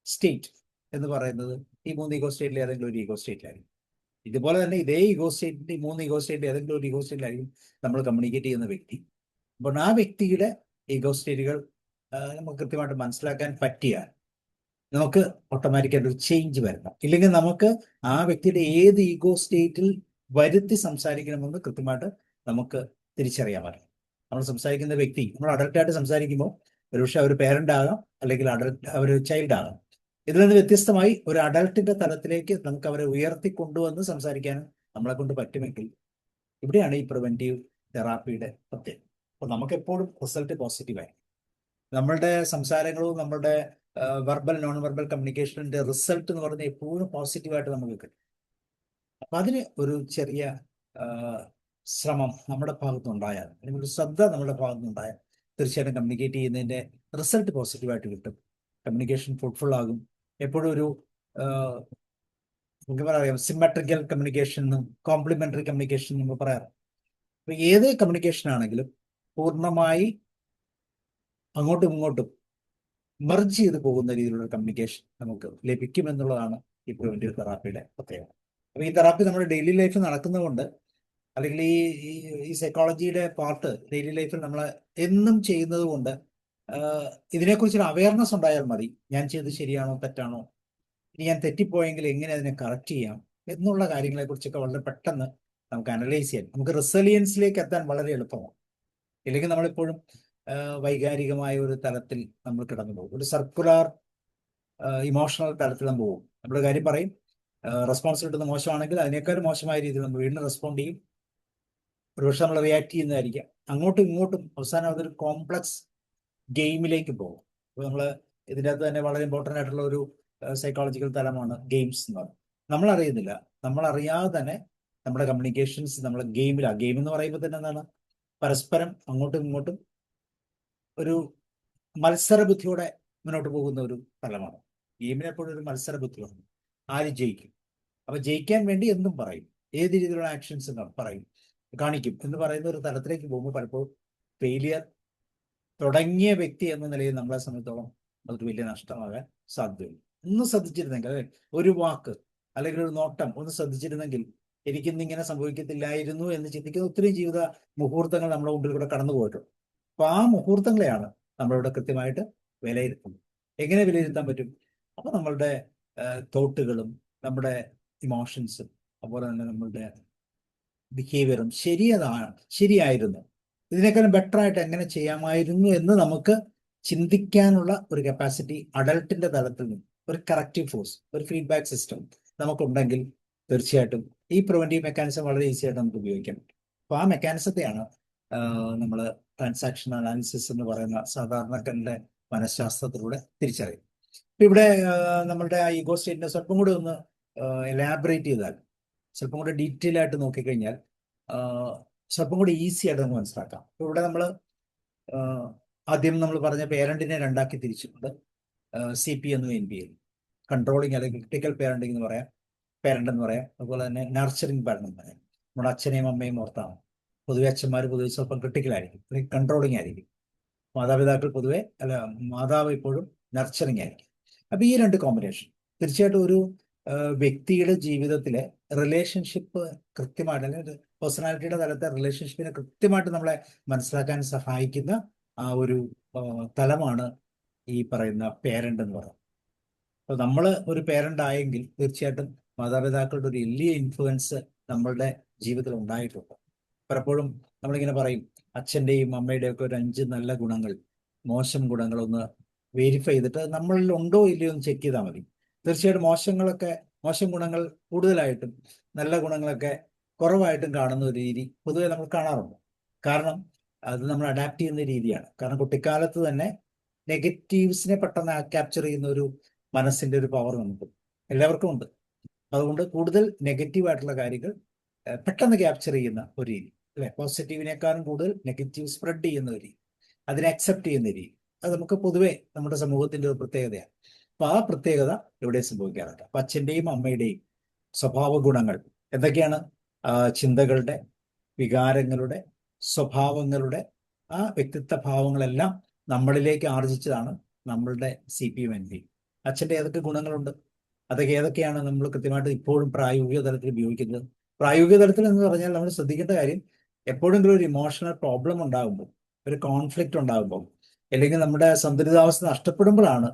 സ്റ്റേറ്റ് എന്ന് പറയുന്നത് ഈ 3 ഈഗോ സ്റ്റേറ്റിൽ ഏതെങ്കിലും ഒരു ഈഗോ സ്റ്റേറ്റിലായിരിക്കും. ഇതുപോലെ തന്നെ ഇതേ ഈഗോ സ്റ്റേറ്റിന്റെ 3 ഈഗോ സ്റ്റേറ്റിൽ ഏതെങ്കിലും ഒരു ഈഗോ സ്റ്റേറ്റിലായിരിക്കും നമ്മൾ കമ്മ്യൂണിക്കേറ്റ് ചെയ്യുന്ന വ്യക്തി. അപ്പോൾ ആ വ്യക്തിയുടെ ഈഗോ സ്റ്റേറ്റുകൾ നമുക്ക് കൃത്യമായിട്ട് മനസ്സിലാക്കാൻ പറ്റിയാൽ നമുക്ക് ഓട്ടോമാറ്റിക്കായിട്ട് ഒരു ചേഞ്ച് വരണം. ഇല്ലെങ്കിൽ നമുക്ക് ആ വ്യക്തിയുടെ ഏത് ഈഗോ സ്റ്റേറ്റിൽ വരുത്തി സംസാരിക്കണമെന്ന് കൃത്യമായിട്ട് നമുക്ക് തിരിച്ചറിയാൻ പറ്റും. നമ്മൾ സംസാരിക്കുന്ന വ്യക്തി, നമ്മൾ അഡൽട്ടായിട്ട് സംസാരിക്കുമ്പോൾ ഒരുപക്ഷെ അവർ പേരന്റ് ആകാം, അല്ലെങ്കിൽ അവർ ചൈൽഡ് ആകാം. ഇതിൽ നിന്ന് വ്യത്യസ്തമായി ഒരു അഡൽട്ടിന്റെ തലത്തിലേക്ക് നമുക്ക് അവരെ ഉയർത്തിക്കൊണ്ടുവന്ന് സംസാരിക്കാനും നമ്മളെ കൊണ്ട് പറ്റുമെങ്കിൽ ഇവിടെയാണ് ഈ പ്രിവെന്റീവ് തെറാപ്പിയുടെ പ്രത്യേകത. അപ്പോൾ നമുക്ക് എപ്പോഴും റിസൾട്ട് പോസിറ്റീവായി, നമ്മളുടെ സംസാരങ്ങളും നമ്മളുടെ വെർബൽ നോൺ വെർബൽ കമ്മ്യൂണിക്കേഷന്റെ റിസൾട്ട് എന്ന് പറയുന്നത് എപ്പോഴും പോസിറ്റീവായിട്ട് നമുക്ക് കിട്ടും. അപ്പൊ അതിന് ഒരു ചെറിയ ശ്രമം നമ്മുടെ ഭാഗത്തുനിന്നുണ്ടായാൽ, അല്ലെങ്കിൽ ഒരു ശ്രദ്ധ നമ്മുടെ ഭാഗത്തുനിന്നുണ്ടായാൽ തീർച്ചയായിട്ടും കമ്മ്യൂണിക്കേറ്റ് ചെയ്യുന്നതിന്റെ റിസൾട്ട് പോസിറ്റീവായിട്ട് കിട്ടും. കമ്മ്യൂണിക്കേഷൻ ഫ്രൂട്ട്ഫുൾ ആകും. എപ്പോഴും ഒരു നമുക്ക് പറയാം സിമെട്രിക്കൽ കമ്മ്യൂണിക്കേഷൻ എന്നും കോംപ്ലിമെന്ററി കമ്മ്യൂണിക്കേഷൻ നമ്മൾ പറയാറ്. അപ്പൊ ഏത് കമ്മ്യൂണിക്കേഷൻ ആണെങ്കിലും പൂർണ്ണമായി അങ്ങോട്ടും ഇങ്ങോട്ടും മെർജ് ചെയ്ത് പോകുന്ന രീതിയിലുള്ള കമ്മ്യൂണിക്കേഷൻ നമുക്ക് ലഭിക്കുമെന്നുള്ളതാണ് ഈ പ്രിവെന്റീവ് തെറാപ്പിയുടെ പ്രത്യേകത. അപ്പൊ ഈ തെറാപ്പി നമ്മുടെ ഡെയിലി ലൈഫിൽ നടക്കുന്നതുകൊണ്ട്, അല്ലെങ്കിൽ ഈ സൈക്കോളജിയുടെ പാർട്ട് ഡെയിലി ലൈഫിൽ നമ്മൾ എന്നും ചെയ്യുന്നത് കൊണ്ട് ഇതിനെക്കുറിച്ചൊരു അവയർനെസ് ഉണ്ടായാൽ മതി. ഞാൻ ചെയ്തത് ശരിയാണോ തെറ്റാണോ, ഇനി ഞാൻ തെറ്റിപ്പോയെങ്കിൽ എങ്ങനെ അതിനെ കറക്റ്റ് ചെയ്യാം എന്നുള്ള കാര്യങ്ങളെ കുറിച്ചൊക്കെ വളരെ പെട്ടെന്ന് നമുക്ക് അനലൈസ് ചെയ്യാൻ, നമുക്ക് റിസലിയൻസിലേക്ക് എത്താൻ വളരെ എളുപ്പമാണ്. ഇല്ലെങ്കിൽ നമ്മളിപ്പോഴും വൈകാരികമായ ഒരു തലത്തിൽ നമ്മൾ കിടന്നു പോകും. ഒരു സർക്കുലർ ഇമോഷണൽ തലത്തിൽ നമ്മൾ പോകും. നമ്മുടെ കാര്യം പറയും, റെസ്പോൺസ് കിട്ടുന്നത് മോശമാണെങ്കിൽ അതിനേക്കാൾ മോശമായ രീതിയിൽ നമ്മൾ വീണ്ടും റെസ്പോണ്ട് ചെയ്യും. ഒരുപക്ഷെ നമ്മൾ റിയാക്ട് ചെയ്യുന്നതായിരിക്കാം. അങ്ങോട്ടും ഇങ്ങോട്ടും അവസാനം അതൊരു കോംപ്ലക്സ് ഗെയിമിലേക്ക് പോകും. അപ്പോൾ നമ്മൾ ഇതിൻ്റെ അകത്ത് തന്നെ വളരെ ഇമ്പോർട്ടൻ്റ് ആയിട്ടുള്ള ഒരു സൈക്കോളജിക്കൽ തലമാണ് ഗെയിംസ് എന്ന് പറയുന്നത്. നമ്മൾ അറിയുന്നില്ല. നമ്മൾ അറിയാതെ തന്നെ നമ്മുടെ കമ്മ്യൂണിക്കേഷൻസ് നമ്മളെ ഗെയിമിലാണ്. ഗെയിം എന്ന് പറയുമ്പോൾ തന്നെ എന്താണ്, പരസ്പരം അങ്ങോട്ടും ഇങ്ങോട്ടും ഒരു മത്സര ബുദ്ധിയോടെ മുന്നോട്ട് പോകുന്ന ഒരു തലമാണ്. ഗെയിമിന് എപ്പോഴും ഒരു മത്സര ബുദ്ധിയാണ്. ആര് ജയിക്കും? അപ്പൊ ജയിക്കാൻ വേണ്ടി എന്തും പറയും, ഏത് രീതിയിലുള്ള ആക്ഷൻസ് പറയും, കാണിക്കും എന്ന് പറയുന്ന ഒരു തലത്തിലേക്ക് പോകുമ്പോൾ പലപ്പോഴും ഫെയിലിയർ തുടങ്ങിയ വ്യക്തി എന്ന നിലയിൽ നമ്മളെ സംബന്ധിച്ചോളം അതൊരു വലിയ നഷ്ടമാകാൻ സാധ്യതയുണ്ട്. ഒന്ന് ശ്രദ്ധിച്ചിരുന്നെങ്കിൽ, അല്ലെ, ഒരു വാക്ക് അല്ലെങ്കിൽ ഒരു നോട്ടം ഒന്ന് ശ്രദ്ധിച്ചിരുന്നെങ്കിൽ എനിക്കിന്നിങ്ങനെ സംഭവിക്കത്തില്ലായിരുന്നു എന്ന് ചിന്തിക്കുന്ന ഒത്തിരി ജീവിത മുഹൂർത്തങ്ങൾ നമ്മുടെ മുമ്പിൽ കൂടെ കടന്നു പോയിട്ടുണ്ട്. അപ്പൊ ആ മുഹൂർത്തങ്ങളെയാണ് നമ്മളിവിടെ കൃത്യമായിട്ട് വിലയിരുത്തുന്നത്. എങ്ങനെ വിലയിരുത്താൻ പറ്റും? അപ്പൊ നമ്മളുടെ തോട്ടുകളും നമ്മുടെ ഇമോഷൻസും അതുപോലെ തന്നെ നമ്മളുടെ ബിഹേവിയറും ശരിയായിരുന്നു, ഇതിനേക്കാളും ബെറ്റർ ആയിട്ട് എങ്ങനെ ചെയ്യാമായിരുന്നു എന്ന് നമുക്ക് ചിന്തിക്കാനുള്ള ഒരു കപ്പാസിറ്റി അഡൾട്ടിന്റെ തലത്തിൽ നിന്ന്, ഒരു കറക്റ്റീവ് ഫോഴ്സ്, ഒരു ഫീഡ്ബാക്ക് സിസ്റ്റം നമുക്കുണ്ടെങ്കിൽ തീർച്ചയായിട്ടും ഈ പ്രിവെന്റീവ് മെക്കാനിസം വളരെ ഈസി ആയിട്ട് നമുക്ക് ഉപയോഗിക്കാൻ പറ്റും. അപ്പൊ ആ മെക്കാനിസത്തെയാണ് നമ്മൾ ട്രാൻസാക്ഷൻ അനാലിസിസ് എന്ന് പറയുന്ന സാധാരണക്കാരന്റെ മനഃശാസ്ത്രത്തിലൂടെ തിരിച്ചറിയും. ഇപ്പൊ ഇവിടെ നമ്മളുടെ ആ ഈഗോ സ്റ്റേറ്റിനെ സ്വല്പം കൂടി ഒന്ന് എലാബറേറ്റ് ചെയ്താൽ, സ്വല്പം കൂടി ഡീറ്റെയിൽ ആയിട്ട് നോക്കിക്കഴിഞ്ഞാൽ സ്വല്പം കൂടി ഈസി ആയിട്ട് നമുക്ക് മനസ്സിലാക്കാം. ഇപ്പൊ ഇവിടെ നമ്മൾ ആദ്യം നമ്മൾ പറഞ്ഞ പേരന്റിനെ രണ്ടാക്കി തിരിച്ചിട്ടുണ്ട്, CP എന്നും NP എന്നും. കൺട്രോളിങ് അല്ലെങ്കിൽ ക്രിട്ടിക്കൽ പേരന്റിംഗ് എന്ന് പറയാം, പേരന്റ് എന്ന് പറയാം, അതുപോലെ തന്നെ നർച്ചറിങ് പാരന്റ് എന്ന് പറയാം. നമ്മുടെ അച്ഛനെയും അമ്മയും ഓർത്താണ്. പൊതുവെ അച്ഛന്മാർ പൊതുവെ സ്വല്പം ക്രിട്ടിക്കൽ ആയിരിക്കും, അല്ലെങ്കിൽ കൺട്രോളിങ് ആയിരിക്കും. മാതാപിതാക്കൾ പൊതുവെ, അല്ല, മാതാവ് എപ്പോഴും നർച്ചറിങ് ആയിരിക്കും. അപ്പൊ ഈ രണ്ട് കോമ്പിനേഷൻ തീർച്ചയായിട്ടും ഒരു വ്യക്തിയുടെ ജീവിതത്തിലെ റിലേഷൻഷിപ്പ് കൃത്യമായിട്ട്, അല്ലെങ്കിൽ പേഴ്സണാലിറ്റിയുടെ തലത്തെ റിലേഷൻഷിപ്പിനെ കൃത്യമായിട്ട് നമ്മളെ മനസ്സിലാക്കാൻ സഹായിക്കുന്ന ആ ഒരു തലമാണ് ഈ പറയുന്ന പേരന്റ് എന്ന് പറയുന്നത്. അപ്പൊ നമ്മൾ ഒരു പേരന്റ് ആയെങ്കിൽ തീർച്ചയായിട്ടും മാതാപിതാക്കളുടെ ഒരു വലിയ ഇൻഫ്ലുവൻസ് നമ്മളുടെ ജീവിതത്തിൽ ഉണ്ടായിട്ടുണ്ട്. പലപ്പോഴും നമ്മളിങ്ങനെ പറയും, അച്ഛൻ്റെയും അമ്മയുടെയും ഒക്കെ ഒരു 5 നല്ല ഗുണങ്ങൾ, മോശം ഗുണങ്ങളൊന്ന് വെരിഫൈ ചെയ്തിട്ട് നമ്മളിൽ ഉണ്ടോ ഇല്ലയോ എന്ന് ചെക്ക് ചെയ്താൽ മതി. തീർച്ചയായിട്ടും മോശം ഗുണങ്ങൾ കൂടുതലായിട്ടും നല്ല ഗുണങ്ങളൊക്കെ കുറവായിട്ടും കാണുന്ന ഒരു രീതി പൊതുവെ നമ്മൾ കാണാറുണ്ട്. കാരണം അത് നമ്മൾ അഡാപ്റ്റ് ചെയ്യുന്ന രീതിയാണ്. കാരണം കുട്ടിക്കാലത്ത് തന്നെ നെഗറ്റീവ്സിനെ പെട്ടെന്ന് ക്യാപ്ചർ ചെയ്യുന്ന ഒരു മനസ്സിന്റെ ഒരു പവർ നമുക്ക് എല്ലാവർക്കും ഉണ്ട്. അതുകൊണ്ട് കൂടുതൽ നെഗറ്റീവ് ആയിട്ടുള്ള കാര്യങ്ങൾ പെട്ടെന്ന് ക്യാപ്ചർ ചെയ്യുന്ന ഒരു രീതി, അല്ലെ, പോസിറ്റീവിനേക്കാളും കൂടുതൽ നെഗറ്റീവ് സ്പ്രെഡ് ചെയ്യുന്ന ഒരു രീതി, അതിനെ അക്സെപ്റ്റ് ചെയ്യുന്ന രീതി, അത് നമുക്ക് പൊതുവെ നമ്മുടെ സമൂഹത്തിന്റെ ഒരു പ്രത്യേകതയാണ്. അപ്പൊ ആ പ്രത്യേകത ഇവിടെ സംഭവിക്കാറുണ്ട്. അപ്പൊ അച്ഛന്റെയും അമ്മയുടെയും സ്വഭാവ ഗുണങ്ങൾ എന്തൊക്കെയാണ്? ചിന്തകളുടെ, വികാരങ്ങളുടെ, സ്വഭാവങ്ങളുടെ ആ വ്യക്തിത്വ ഭാവങ്ങളെല്ലാം നമ്മളിലേക്ക് ആർജിച്ചതാണ് നമ്മളുടെ CPയും NPയും. അച്ഛൻ്റെ ഏതൊക്കെ ഗുണങ്ങളുണ്ട്, അതൊക്കെ ഏതൊക്കെയാണ് നമ്മൾ കൃത്യമായിട്ട് ഇപ്പോഴും പ്രായോഗിക തലത്തിൽ ഉപയോഗിക്കുന്നത്. പ്രായോഗിക തലത്തിൽ എന്ന് പറഞ്ഞാൽ നമ്മൾ ശ്രദ്ധിക്കേണ്ട കാര്യം, എപ്പോഴെങ്കിലും ഒരു ഇമോഷണൽ പ്രോബ്ലം ഉണ്ടാകുമ്പോൾ, ഒരു കോൺഫ്ലിക്റ്റ് ഉണ്ടാകുമ്പോൾ, അല്ലെങ്കിൽ നമ്മുടെ സന്തുലിതാവസ്ഥ നഷ്ടപ്പെടുമ്പോഴാണ്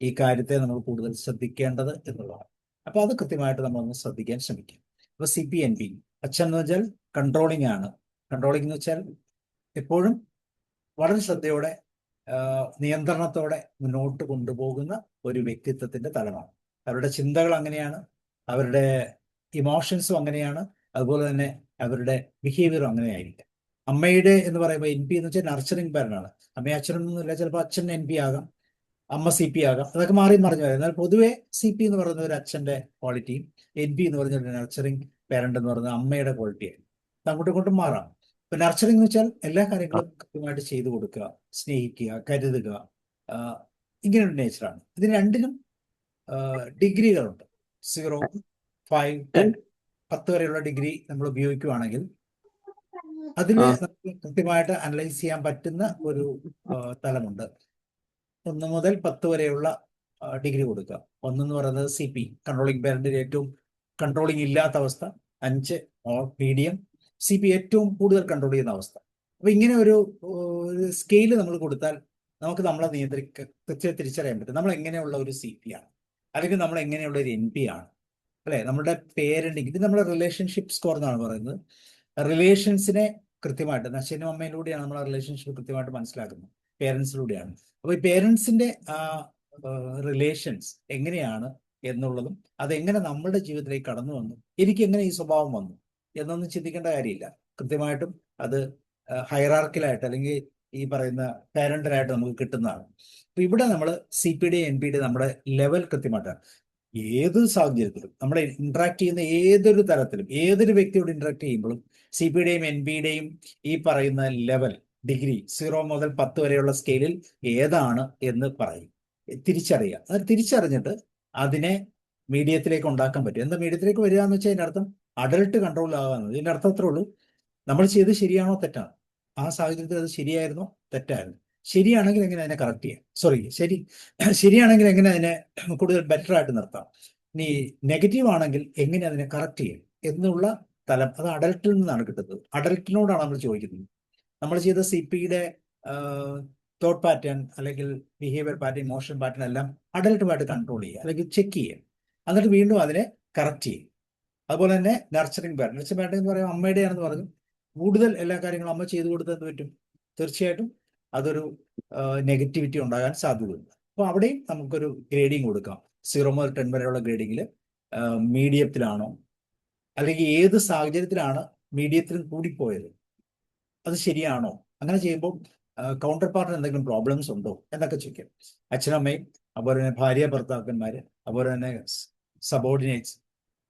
ഈ കാര്യത്തെ നമ്മൾ കൂടുതൽ ശ്രദ്ധിക്കേണ്ടത് എന്നുള്ളതാണ്. അപ്പൊ അത് കൃത്യമായിട്ട് നമ്മളൊന്ന് ശ്രദ്ധിക്കാൻ ശ്രമിക്കും. അപ്പൊ CP NP, അച്ഛൻ എന്ന് വെച്ചാൽ കൺട്രോളിംഗ് ആണ്. കൺട്രോളിംഗ് എന്ന് വെച്ചാൽ എപ്പോഴും വളരെ ശ്രദ്ധയോടെ, നിയന്ത്രണത്തോടെ മുന്നോട്ട് കൊണ്ടുപോകുന്ന ഒരു വ്യക്തിത്വത്തിന്റെ തലമാണ്. അവരുടെ ചിന്തകൾ അങ്ങനെയാണ്, അവരുടെ ഇമോഷൻസും അങ്ങനെയാണ്, അതുപോലെ തന്നെ അവരുടെ ബിഹേവിയറും അങ്ങനെയായിരിക്കും. അമ്മയുടെ എന്ന് പറയുമ്പോൾ NP എന്ന് വെച്ചാൽ നർച്ചറിങ് പാരന്റാണ്. അമ്മയും അച്ഛനൊന്നുമില്ല, ചിലപ്പോൾ അച്ഛൻ NP ആകാം, അമ്മ CP ആകാം, അതൊക്കെ മാറി മറിഞ്ഞു വരാം. എന്നാൽ പൊതുവെ CP എന്ന് പറയുന്ന ഒരു അച്ഛന്റെ ക്വാളിറ്റിയും NP എന്ന് പറഞ്ഞ ഒരു നർച്ചറിങ് പാരന്റ് എന്ന് പറയുന്നത് അമ്മയുടെ ക്വാളിറ്റിയാണ്. അങ്ങോട്ടും ഇങ്ങോട്ടും മാറാം. ഇപ്പൊ നർച്ചറിങ് എന്ന് വെച്ചാൽ എല്ലാ കാര്യങ്ങളും കൃത്യമായിട്ട് ചെയ്തു കൊടുക്കുക, സ്നേഹിക്കുക, കരുതുക, ഇങ്ങനെയൊരു നേച്ചറാണ്. ഇതിന് രണ്ടിനും ഡിഗ്രികളുണ്ട്. 0, 5, 10, 10 വരെയുള്ള ഡിഗ്രി നമ്മൾ ഉപയോഗിക്കുകയാണെങ്കിൽ അതിൽ നമുക്ക് കൃത്യമായിട്ട് അനലൈസ് ചെയ്യാൻ പറ്റുന്ന ഒരു തലമുണ്ട്. 1 മുതൽ 10 വരെയുള്ള ഡിഗ്രി കൊടുക്കുക. 1 എന്ന് പറയുന്നത് CP, കൺട്രോളിംഗ് പാരന്റിന്റെ ഏറ്റവും കൺട്രോളിംഗ് ഇല്ലാത്ത അവസ്ഥ. 5 മീഡിയം, CP ഏറ്റവും കൂടുതൽ കൺട്രോൾ ചെയ്യുന്ന അവസ്ഥ. അപ്പൊ ഇങ്ങനെ ഒരു സ്കെയില് നമ്മൾ കൊടുത്താൽ നമുക്ക് നമ്മളെ തിരിച്ചറിയാൻ പറ്റും നമ്മൾ എങ്ങനെയുള്ള ഒരു CP ആണ്, അല്ലെങ്കിൽ നമ്മൾ എങ്ങനെയുള്ള ഒരു NP ആണ്, അല്ലെ. നമ്മുടെ പേരന്റിങ്, ഇത് നമ്മുടെ റിലേഷൻഷിപ്പ് സ്കോർ എന്നാണ് പറയുന്നത്. റിലേഷൻസിനെ കൃത്യമായിട്ട് അച്ഛനും അമ്മയിലൂടെയാണ് നമ്മൾ ആ റിലേഷൻഷിപ്പ് കൃത്യമായിട്ട് മനസ്സിലാക്കുന്നത്, പേരൻസിലൂടെയാണ്. അപ്പൊ ഈ പേരൻസിന്റെ ആ റിലേഷൻസ് എങ്ങനെയാണ് എന്നുള്ളതും, അതെങ്ങനെ നമ്മുടെ ജീവിതത്തിലേക്ക് കടന്നു വന്നു, എനിക്ക് എങ്ങനെ ഈ സ്വഭാവം വന്നു എന്നൊന്നും ചിന്തിക്കേണ്ട കാര്യമില്ല. കൃത്യമായിട്ടും അത് ഹൈറാർക്കിലായിട്ട്, അല്ലെങ്കിൽ ഈ പറയുന്ന പാരന്റലായിട്ട് നമുക്ക് കിട്ടുന്നതാണ്. അപ്പൊ ഇവിടെ നമ്മൾ CPയുടെയും NPയുടെയും നമ്മുടെ ലെവൽ കൃത്യമായിട്ടാണ്. ഏത് സാഹചര്യത്തിലും നമ്മളെ ഇന്ററാക്ട് ചെയ്യുന്ന ഏതൊരു തരത്തിലും ഏതൊരു വ്യക്തിയോട് ഇന്ററാക്ട് ചെയ്യുമ്പോഴും CPയുടെയും NPയുടെയും ഈ പറയുന്ന ലെവൽ ഡിഗ്രി 0 മുതൽ 10 വരെയുള്ള സ്കെയിലിൽ ഏതാണ് എന്ന് പറയും, തിരിച്ചറിയുക. അത് തിരിച്ചറിഞ്ഞിട്ട് അതിനെ മീഡിയത്തിലേക്ക് ഉണ്ടാക്കാൻ പറ്റും. എന്താ മീഡിയത്തിലേക്ക് വരിക എന്ന് വെച്ചാൽ അതിൻ്റെ അർത്ഥം അഡൽട്ട് കൺട്രോൾ ആകാമെന്ന്. ഇതിൻ്റെ അർത്ഥം അത്രേ ഉള്ളൂ, നമ്മൾ ചെയ്ത് ശരിയാണോ തെറ്റാണോ, ആ സാഹചര്യത്തിൽ അത് ശരിയായിരുന്നോ തെറ്റായിരുന്നു, ശരിയാണെങ്കിൽ എങ്ങനെ അതിനെ കറക്റ്റ് ചെയ്യാം, ശരിയാണെങ്കിൽ എങ്ങനെ അതിനെ കൂടുതൽ ബെറ്റർ ആയിട്ട് നിർത്താം, ഇനി നെഗറ്റീവ് ആണെങ്കിൽ എങ്ങനെ അതിനെ കറക്റ്റ് ചെയ്യും എന്നുള്ള തലം അത് അഡൽട്ടിൽ നിന്നാണ് കിട്ടുന്നത്. അഡൽട്ടിനോടാണ് നമ്മൾ ചോദിക്കുന്നത്. നമ്മൾ ചെയ്ത CPയുടെ തോട്ട് പാറ്റേൺ അല്ലെങ്കിൽ ബിഹേവിയർ പാറ്റേൺ, ഇമോഷൻ പാറ്റേൺ എല്ലാം അഡൽട്ടുമായിട്ട് കൺട്രോൾ ചെയ്യുക അല്ലെങ്കിൽ ചെക്ക് ചെയ്യുക, എന്നിട്ട് വീണ്ടും അതിനെ കറക്റ്റ് ചെയ്യും. അതുപോലെ തന്നെ നർച്ചറിങ് പാരന്റ് എന്ന് പറയുമ്പോൾ അമ്മയുടെയാണെന്ന് പറഞ്ഞു, കൂടുതൽ എല്ലാ കാര്യങ്ങളും അമ്മ ചെയ്തു കൊടുത്തത് പറ്റും, തീർച്ചയായിട്ടും അതൊരു നെഗറ്റിവിറ്റി ഉണ്ടാകാൻ സാധ്യതയുണ്ട്. അപ്പോൾ അവിടെയും നമുക്കൊരു ഗ്രേഡിങ് കൊടുക്കാം. 0 മുതൽ 10 വരെയുള്ള ഗ്രേഡിങ്ങിൽ മീഡിയത്തിലാണോ അല്ലെങ്കിൽ ഏത് സാഹചര്യത്തിലാണ് മീഡിയത്തിൽ കൂടിപ്പോയത്, അത് ശരിയാണോ, അങ്ങനെ ചെയ്യുമ്പോൾ കൗണ്ടർ പാർട്ടിന് എന്തെങ്കിലും പ്രോബ്ലംസ് ഉണ്ടോ എന്നൊക്കെ ചോദിക്കാം. അച്ഛനമ്മയും അതുപോലെ തന്നെ ഭാര്യ ഭർത്താക്കന്മാർ, അതുപോലെ തന്നെ സബോർഡിനേറ്റ്സ്,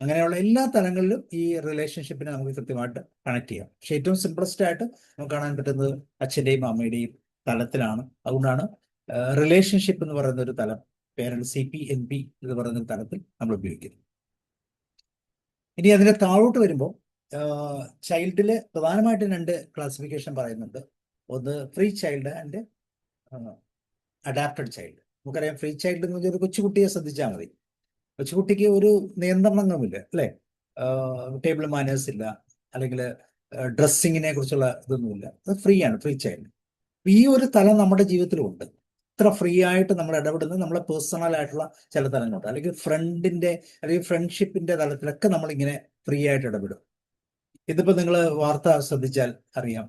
അങ്ങനെയുള്ള എല്ലാ തലങ്ങളിലും ഈ റിലേഷൻഷിപ്പിനെ നമുക്ക് കൃത്യമായിട്ട് കണക്ട് ചെയ്യാം. പക്ഷെ ഏറ്റവും സിംപ്ലസ്റ്റ് ആയിട്ട് നമുക്ക് കാണാൻ പറ്റുന്നത് അച്ഛൻ്റെയും അമ്മയുടെയും തലത്തിലാണ്. അതുകൊണ്ടാണ് റിലേഷൻഷിപ്പ് എന്ന് പറയുന്ന ഒരു തലം പേരന്റ് CP/NP എന്ന് പറയുന്ന ഒരു തലത്തിൽ നമ്മൾ ഉപയോഗിക്കുന്നത്. ഇനി അതിന്റെ താഴോട്ട് വരുമ്പോൾ ചൈൽഡിൽ പ്രധാനമായിട്ടും 2 ക്ലാസിഫിക്കേഷൻ പറയുന്നുണ്ട്. ഒന്ന് free child and adapted child. നമുക്കറിയാം ഫ്രീ ചൈൽഡ് എന്ന് പറഞ്ഞാൽ ഒരു കൊച്ചുകുട്ടിയെ ശ്രദ്ധിച്ചാൽ മതി. കൊച്ചുകുട്ടിക്ക് ഒരു നിയന്ത്രണങ്ങളുമില്ല, അല്ലേ? ടേബിൾ മാനേഴ്സ് ഇല്ല, അല്ലെങ്കിൽ ഡ്രസ്സിങ്ങിനെ കുറിച്ചുള്ള ഇതൊന്നുമില്ല. അത് ഫ്രീ ആണ്, ഫ്രീ ചൈൽഡ്. ഈ ഒരു തലം നമ്മുടെ ജീവിതത്തിലുണ്ട്. ഇത്ര ഫ്രീ ആയിട്ട് നമ്മൾ ഇടപെടുന്നത് നമ്മളെ പേഴ്സണൽ ആയിട്ടുള്ള ചില തലങ്ങളുണ്ട്. അല്ലെങ്കിൽ ഫ്രണ്ടിന്റെ അല്ലെങ്കിൽ ഫ്രണ്ട്ഷിപ്പിന്റെ തലത്തിലൊക്കെ നമ്മളിങ്ങനെ ഫ്രീ ആയിട്ട് ഇടപെടും. ഇതിപ്പോ നിങ്ങൾ വാർത്ത ശ്രദ്ധിച്ചാൽ അറിയാം,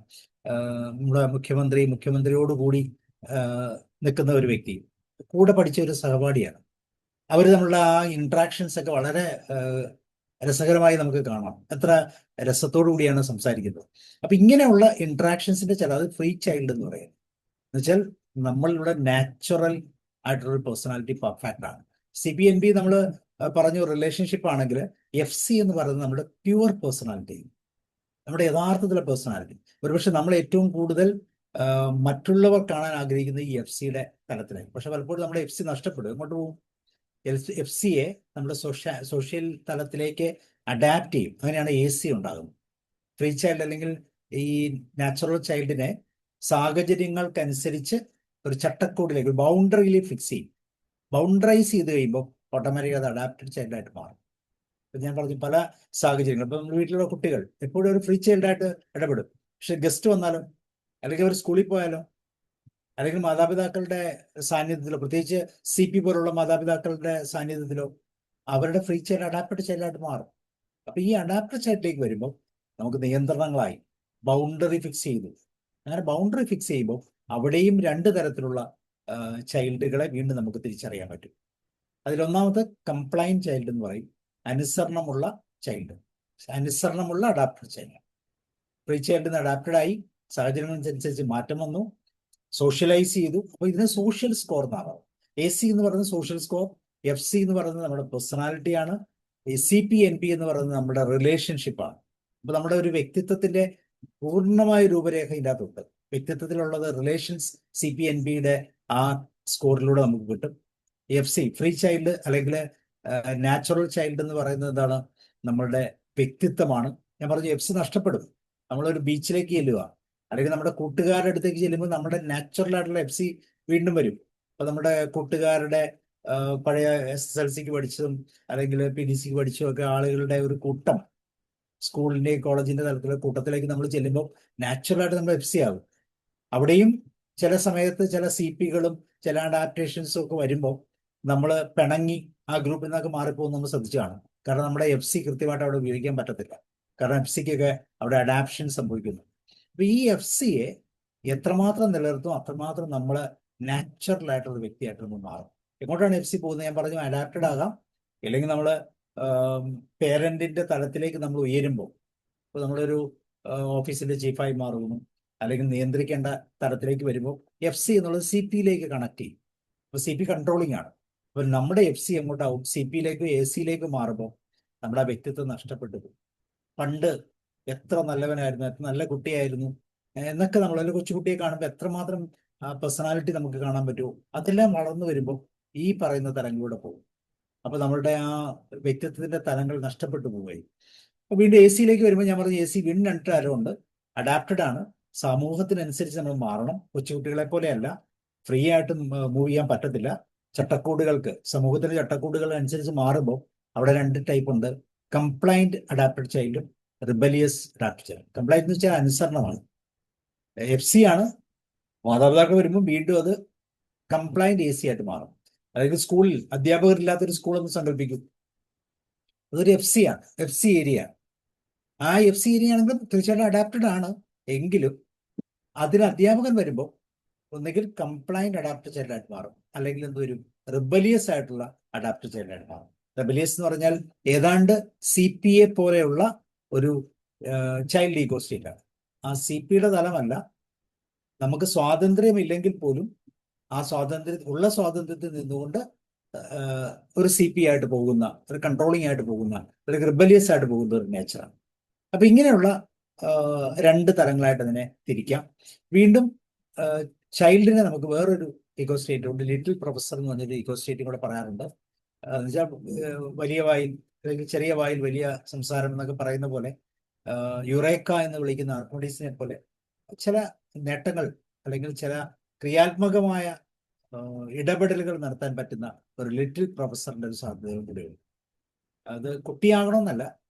നമ്മുടെ മുഖ്യമന്ത്രിയോട് കൂടി നിൽക്കുന്ന ഒരു വ്യക്തി കൂടെ പഠിച്ച ഒരു സഹപാഠിയാണ്. അവർ തമ്മിലുള്ള ആ ഇന്ററാക്ഷൻസ് ഒക്കെ വളരെ രസകരമായി നമുക്ക് കാണാം. എത്ര രസത്തോടു കൂടിയാണ് സംസാരിക്കുന്നത്. അപ്പൊ ഇങ്ങനെയുള്ള ഇന്ററാക്ഷൻസിന്റെ ചില അത് ഫ്രീ ചൈൽഡ് എന്ന് പറയുന്നത്. എന്നുവെച്ചാൽ നമ്മളിവിടെ നാച്ചുറൽ ആയിട്ടുള്ള പേഴ്സണാലിറ്റി പെർഫെക്റ്റ് ആണ്. CP/NP നമ്മൾ പറഞ്ഞു റിലേഷൻഷിപ്പ് ആണെങ്കിൽ FC എന്ന് പറയുന്നത് നമ്മുടെ പ്യുവർ പേഴ്സണാലിറ്റി, നമ്മുടെ യഥാർത്ഥത്തിലുള്ള പേഴ്സണാലിറ്റി. ഒരുപക്ഷെ നമ്മൾ ഏറ്റവും കൂടുതൽ മറ്റുള്ളവർ കാണാൻ ആഗ്രഹിക്കുന്ന ഈ FC-യുടെ തലത്തിലായി. പക്ഷെ പലപ്പോഴും നമ്മുടെ FC നഷ്ടപ്പെടും. എങ്ങോട്ട് പോകും? FC-യെ നമ്മുടെ സോഷ്യൽ തലത്തിലേക്ക് അഡാപ്റ്റ് ചെയ്യും. അങ്ങനെയാണ് AC ഉണ്ടാകുന്നത്. ഫ്രീ ചൈൽഡ് അല്ലെങ്കിൽ ഈ നാച്ചുറൽ ചൈൽഡിനെ സാഹചര്യങ്ങൾക്കനുസരിച്ച് ഒരു ചട്ടക്കൂടിലേക്ക്, ഒരു ബൗണ്ടറിയിൽ ഫിക്സ് ചെയ്യും. ബൗണ്ടറൈസ് ചെയ്ത് കഴിയുമ്പോൾ ഓട്ടോമാറ്റിക് അത് അഡാപ്റ്റഡ് ചൈൽഡായിട്ട് മാറും. ഞാൻ പറഞ്ഞു പല സാഹചര്യങ്ങൾ. ഇപ്പം നമ്മുടെ വീട്ടിലുള്ള കുട്ടികൾ എപ്പോഴും ഒരു ഫ്രീ ചൈൽഡായിട്ട് ഇടപെടും. പക്ഷെ ഗസ്റ്റ് വന്നാലോ, അല്ലെങ്കിൽ അവർ സ്കൂളിൽ പോയാലോ, അല്ലെങ്കിൽ മാതാപിതാക്കളുടെ സാന്നിധ്യത്തിലോ, പ്രത്യേകിച്ച് CP പോലുള്ള മാതാപിതാക്കളുടെ സാന്നിധ്യത്തിലോ അവരുടെ ഫ്രീ ചൈൽഡ് അഡാപ്റ്റഡ് ചൈൽഡായിട്ട് മാറും. അപ്പൊ ഈ അഡാപ്റ്റഡ് ചൈൽഡിലേക്ക് വരുമ്പോൾ നമുക്ക് നിയന്ത്രണങ്ങളായി ബൗണ്ടറി ഫിക്സ് ചെയ്തു. അങ്ങനെ ബൗണ്ടറി ഫിക്സ് ചെയ്യുമ്പോൾ അവിടെയും 2 തരത്തിലുള്ള ചൈൽഡുകളെ വീണ്ടും നമുക്ക് തിരിച്ചറിയാൻ പറ്റും. അതിലൊന്നാമത്തെ കംപ്ലൈൻറ്റ് ചൈൽഡ് എന്ന് പറയും, അനുസരണമുള്ള ചൈൽഡ്, അനുസരണമുള്ള അഡാപ്റ്റഡ് ചൈൽഡ്. ഫ്രീ ചൈൽഡിൽ നിന്ന് അഡാപ്റ്റഡ് ആയി, സാഹചര്യങ്ങൾക്കനുസരിച്ച് മാറ്റം വന്നു, സോഷ്യലൈസ് ചെയ്തു. അപ്പോൾ ഇതിന് സോഷ്യൽ സ്കോർ എന്നാണ്. AC എന്ന് പറയുന്നത് സോഷ്യൽ സ്കോർ, FC എന്ന് പറയുന്നത് നമ്മുടെ പേഴ്സണാലിറ്റിയാണ്, CP/NP എന്ന് പറയുന്നത് നമ്മുടെ റിലേഷൻഷിപ്പാണ്. അപ്പൊ നമ്മുടെ ഒരു വ്യക്തിത്വത്തിന്റെ പൂർണ്ണമായ രൂപരേഖ ഇതിൻ്റെ അകത്തുണ്ട്. വ്യക്തിത്വത്തിലുള്ളത് റിലേഷൻസ് CP/NPയുടെ ആ സ്കോറിലൂടെ നമുക്ക് കിട്ടും. FC ഫ്രീ ചൈൽഡ് അല്ലെങ്കിൽ നാച്ചുറൽ ചൈൽഡ് എന്ന് പറയുന്നത് എന്താണ്? നമ്മളുടെ വ്യക്തിത്വമാണ്. ഞാൻ പറഞ്ഞു FC നഷ്ടപ്പെടും. നമ്മളൊരു ബീച്ചിലേക്ക് ചെല്ലുക അല്ലെങ്കിൽ നമ്മുടെ കൂട്ടുകാരുടെ അടുത്തേക്ക് ചെല്ലുമ്പോൾ നമ്മുടെ നാച്ചുറൽ ആയിട്ടുള്ള FC വീണ്ടും വരും. അപ്പൊ നമ്മുടെ കൂട്ടുകാരുടെ പഴയ SSLCക്ക് പഠിച്ചതും അല്ലെങ്കിൽ PDCക്ക് പഠിച്ചതും ഒക്കെ ആളുകളുടെ ഒരു കൂട്ടം സ്കൂളിന്റെയും കോളേജിന്റെ തലത്തിലുള്ള കൂട്ടത്തിലേക്ക് നമ്മൾ ചെല്ലുമ്പോൾ നാച്ചുറലായിട്ട് നമ്മൾ FC ആകും. അവിടെയും ചില സമയത്ത് ചില CPകളും ചില അഡാപ്റ്റേഷൻസും ഒക്കെ വരുമ്പോൾ നമ്മൾ പിണങ്ങി ആ ഗ്രൂപ്പിൽ നിന്നൊക്കെ മാറിപ്പോകും നമ്മൾ ശ്രദ്ധിച്ചു കാണും. കാരണം നമ്മുടെ FC കൃത്യമായിട്ട് അവിടെ ഉപയോഗിക്കാൻ പറ്റത്തില്ല. കാരണം FC-ക്കൊക്കെ അവിടെ അഡാപ്ഷൻ സംഭവിക്കുന്നു. അപ്പൊ ഈ FC-യെ എത്രമാത്രം നിലനിർത്തും അത്രമാത്രം നമ്മൾ നാച്ചുറൽ ആയിട്ടുള്ള വ്യക്തിയായിട്ട് നമ്മൾ മാറും. എങ്ങോട്ടാണ് FC പോകുന്നത്? ഞാൻ പറഞ്ഞു അഡാപ്റ്റഡ് ആകാം, അല്ലെങ്കിൽ നമ്മൾ പേരന്റിന്റെ തലത്തിലേക്ക് നമ്മൾ ഉയരുമ്പോൾ, ഇപ്പോൾ നമ്മളൊരു ഓഫീസിന്റെ ചീഫായി മാറുന്നു, അല്ലെങ്കിൽ നിയന്ത്രിക്കേണ്ട തലത്തിലേക്ക് വരുമ്പോൾ FC എന്നുള്ളത് CP-യിലേക്ക് കണക്ട് ചെയ്യും. അപ്പോൾ CP കൺട്രോളിംഗ് ആണ്. അപ്പൊ നമ്മുടെ FC എങ്ങോട്ടാവും? CP-യിലേക്കും AC-യിലേക്കും മാറുമ്പോൾ നമ്മുടെ ആ വ്യക്തിത്വം നഷ്ടപ്പെട്ടു പോകും. പണ്ട് എത്ര നല്ലവനായിരുന്നു, എത്ര നല്ല കുട്ടിയായിരുന്നു എന്നൊക്കെ നമ്മളൊരു കൊച്ചുകുട്ടിയെ കാണുമ്പോൾ എത്രമാത്രം പേഴ്സണാലിറ്റി നമുക്ക് കാണാൻ പറ്റുമോ, അതെല്ലാം വളർന്നു വരുമ്പോൾ ഈ പറയുന്ന തലങ്ങളിലൂടെ പോകും. അപ്പൊ നമ്മളുടെ ആ വ്യക്തിത്വത്തിന്റെ തലങ്ങൾ നഷ്ടപ്പെട്ടു പോവുകയും. അപ്പൊ വീണ്ടും AC-യിലേക്ക് വരുമ്പോൾ ഞാൻ പറഞ്ഞു AC വീണ്ടും രണ്ട് തരമുണ്ട്. അഡാപ്റ്റഡ് ആണ്, സമൂഹത്തിനനുസരിച്ച് നമ്മൾ മാറണം. കൊച്ചുകുട്ടികളെ പോലെയല്ല ഫ്രീ ആയിട്ട് മൂവ് ചെയ്യാൻ പറ്റത്തില്ല. ചട്ടക്കൂടുകൾക്ക്, സമൂഹത്തിന്റെ ചട്ടക്കൂടുകൾ അനുസരിച്ച് മാറുമ്പോൾ അവിടെ രണ്ട് ടൈപ്പ് ഉണ്ട്. കംപ്ലൈന്റ് അഡാപ്റ്റഡ് ചൈൽഡും റിബലിയസ് അഡാപ്റ്റഡ് ചൈൽഡ്. കംപ്ലൈന്റ് എന്ന് വെച്ചാൽ അനുസരണമാണ്. FC ആണ്. മാതാപിതാക്കൾ വരുമ്പോൾ വീണ്ടും അത് കംപ്ലൈന്റ് AC ആയിട്ട് മാറും. അതായത് സ്കൂളിൽ അധ്യാപകരില്ലാത്തൊരു സ്കൂളെന്ന് സങ്കല്പിക്കും. അതൊരു FC ആണ്, FC ഏരിയ. ആ FC ഏരിയ ആണെങ്കിലും തീർച്ചയായിട്ടും അഡാപ്റ്റഡ് ആണ്. എങ്കിലും അതിന് അധ്യാപകൻ വരുമ്പോൾ ഒന്നുകിൽ കംപ്ലൈന്റ് അഡാപ്റ്റഡ് ചൈൽഡ് ആയിട്ട് മാറും, അല്ലെങ്കിൽ എന്തൊരു റിബലിയസ് ആയിട്ടുള്ള അഡാപ്റ്റഡ് ചൈൽഡ് ആയിട്ട് മാറും. റിബലിയസ് എന്ന് പറഞ്ഞാൽ ഏതാണ്ട് CPA പോലെയുള്ള ഒരു ചൈൽഡ് ഈഗോ സ്റ്റേറ്റ് ആണ്. ആ CPയുടെ തലമല്ല. നമുക്ക് സ്വാതന്ത്ര്യമില്ലെങ്കിൽ പോലും ആ സ്വാതന്ത്ര്യത്തിൽ നിന്നുകൊണ്ട് ഒരു CP ആയിട്ട് പോകുന്ന, ഒരു കൺട്രോളിംഗ് ആയിട്ട് പോകുന്ന, ഒരു റിബലിയസ് ആയിട്ട് പോകുന്ന ഒരു നേച്ചറാണ്. അപ്പൊ ഇങ്ങനെയുള്ള രണ്ട് തലങ്ങളായിട്ട് അതിനെ തിരിക്കാം. വീണ്ടും ചൈൽഡിനെ നമുക്ക് വേറൊരു ഈഗോ സ്റ്റേറ്റ് ഉണ്ട്. ലിറ്റിൽ പ്രൊഫസർ എന്ന് പറഞ്ഞൊരു ഈഗോ സ്റ്റേറ്റും കൂടെ പറയാറുണ്ട്. എന്നുവെച്ചാൽ വലിയ വായിൽ അല്ലെങ്കിൽ ചെറിയ വായിൽ വലിയ സംസാരം എന്നൊക്കെ പറയുന്ന പോലെ, യുറേക്ക എന്ന് വിളിക്കുന്ന ആർക്കിമിഡീസിനെ പോലെ ചില നേട്ടങ്ങൾ അല്ലെങ്കിൽ ചില ക്രിയാത്മകമായ ഇടപെടലുകൾ നടത്താൻ പറ്റുന്ന ഒരു ലിറ്റിൽ പ്രൊഫസറിന്റെ ഒരു സാധ്യതയും കൂടെയുണ്ട്. അത് കുട്ടിയാകണമെന്നല്ല,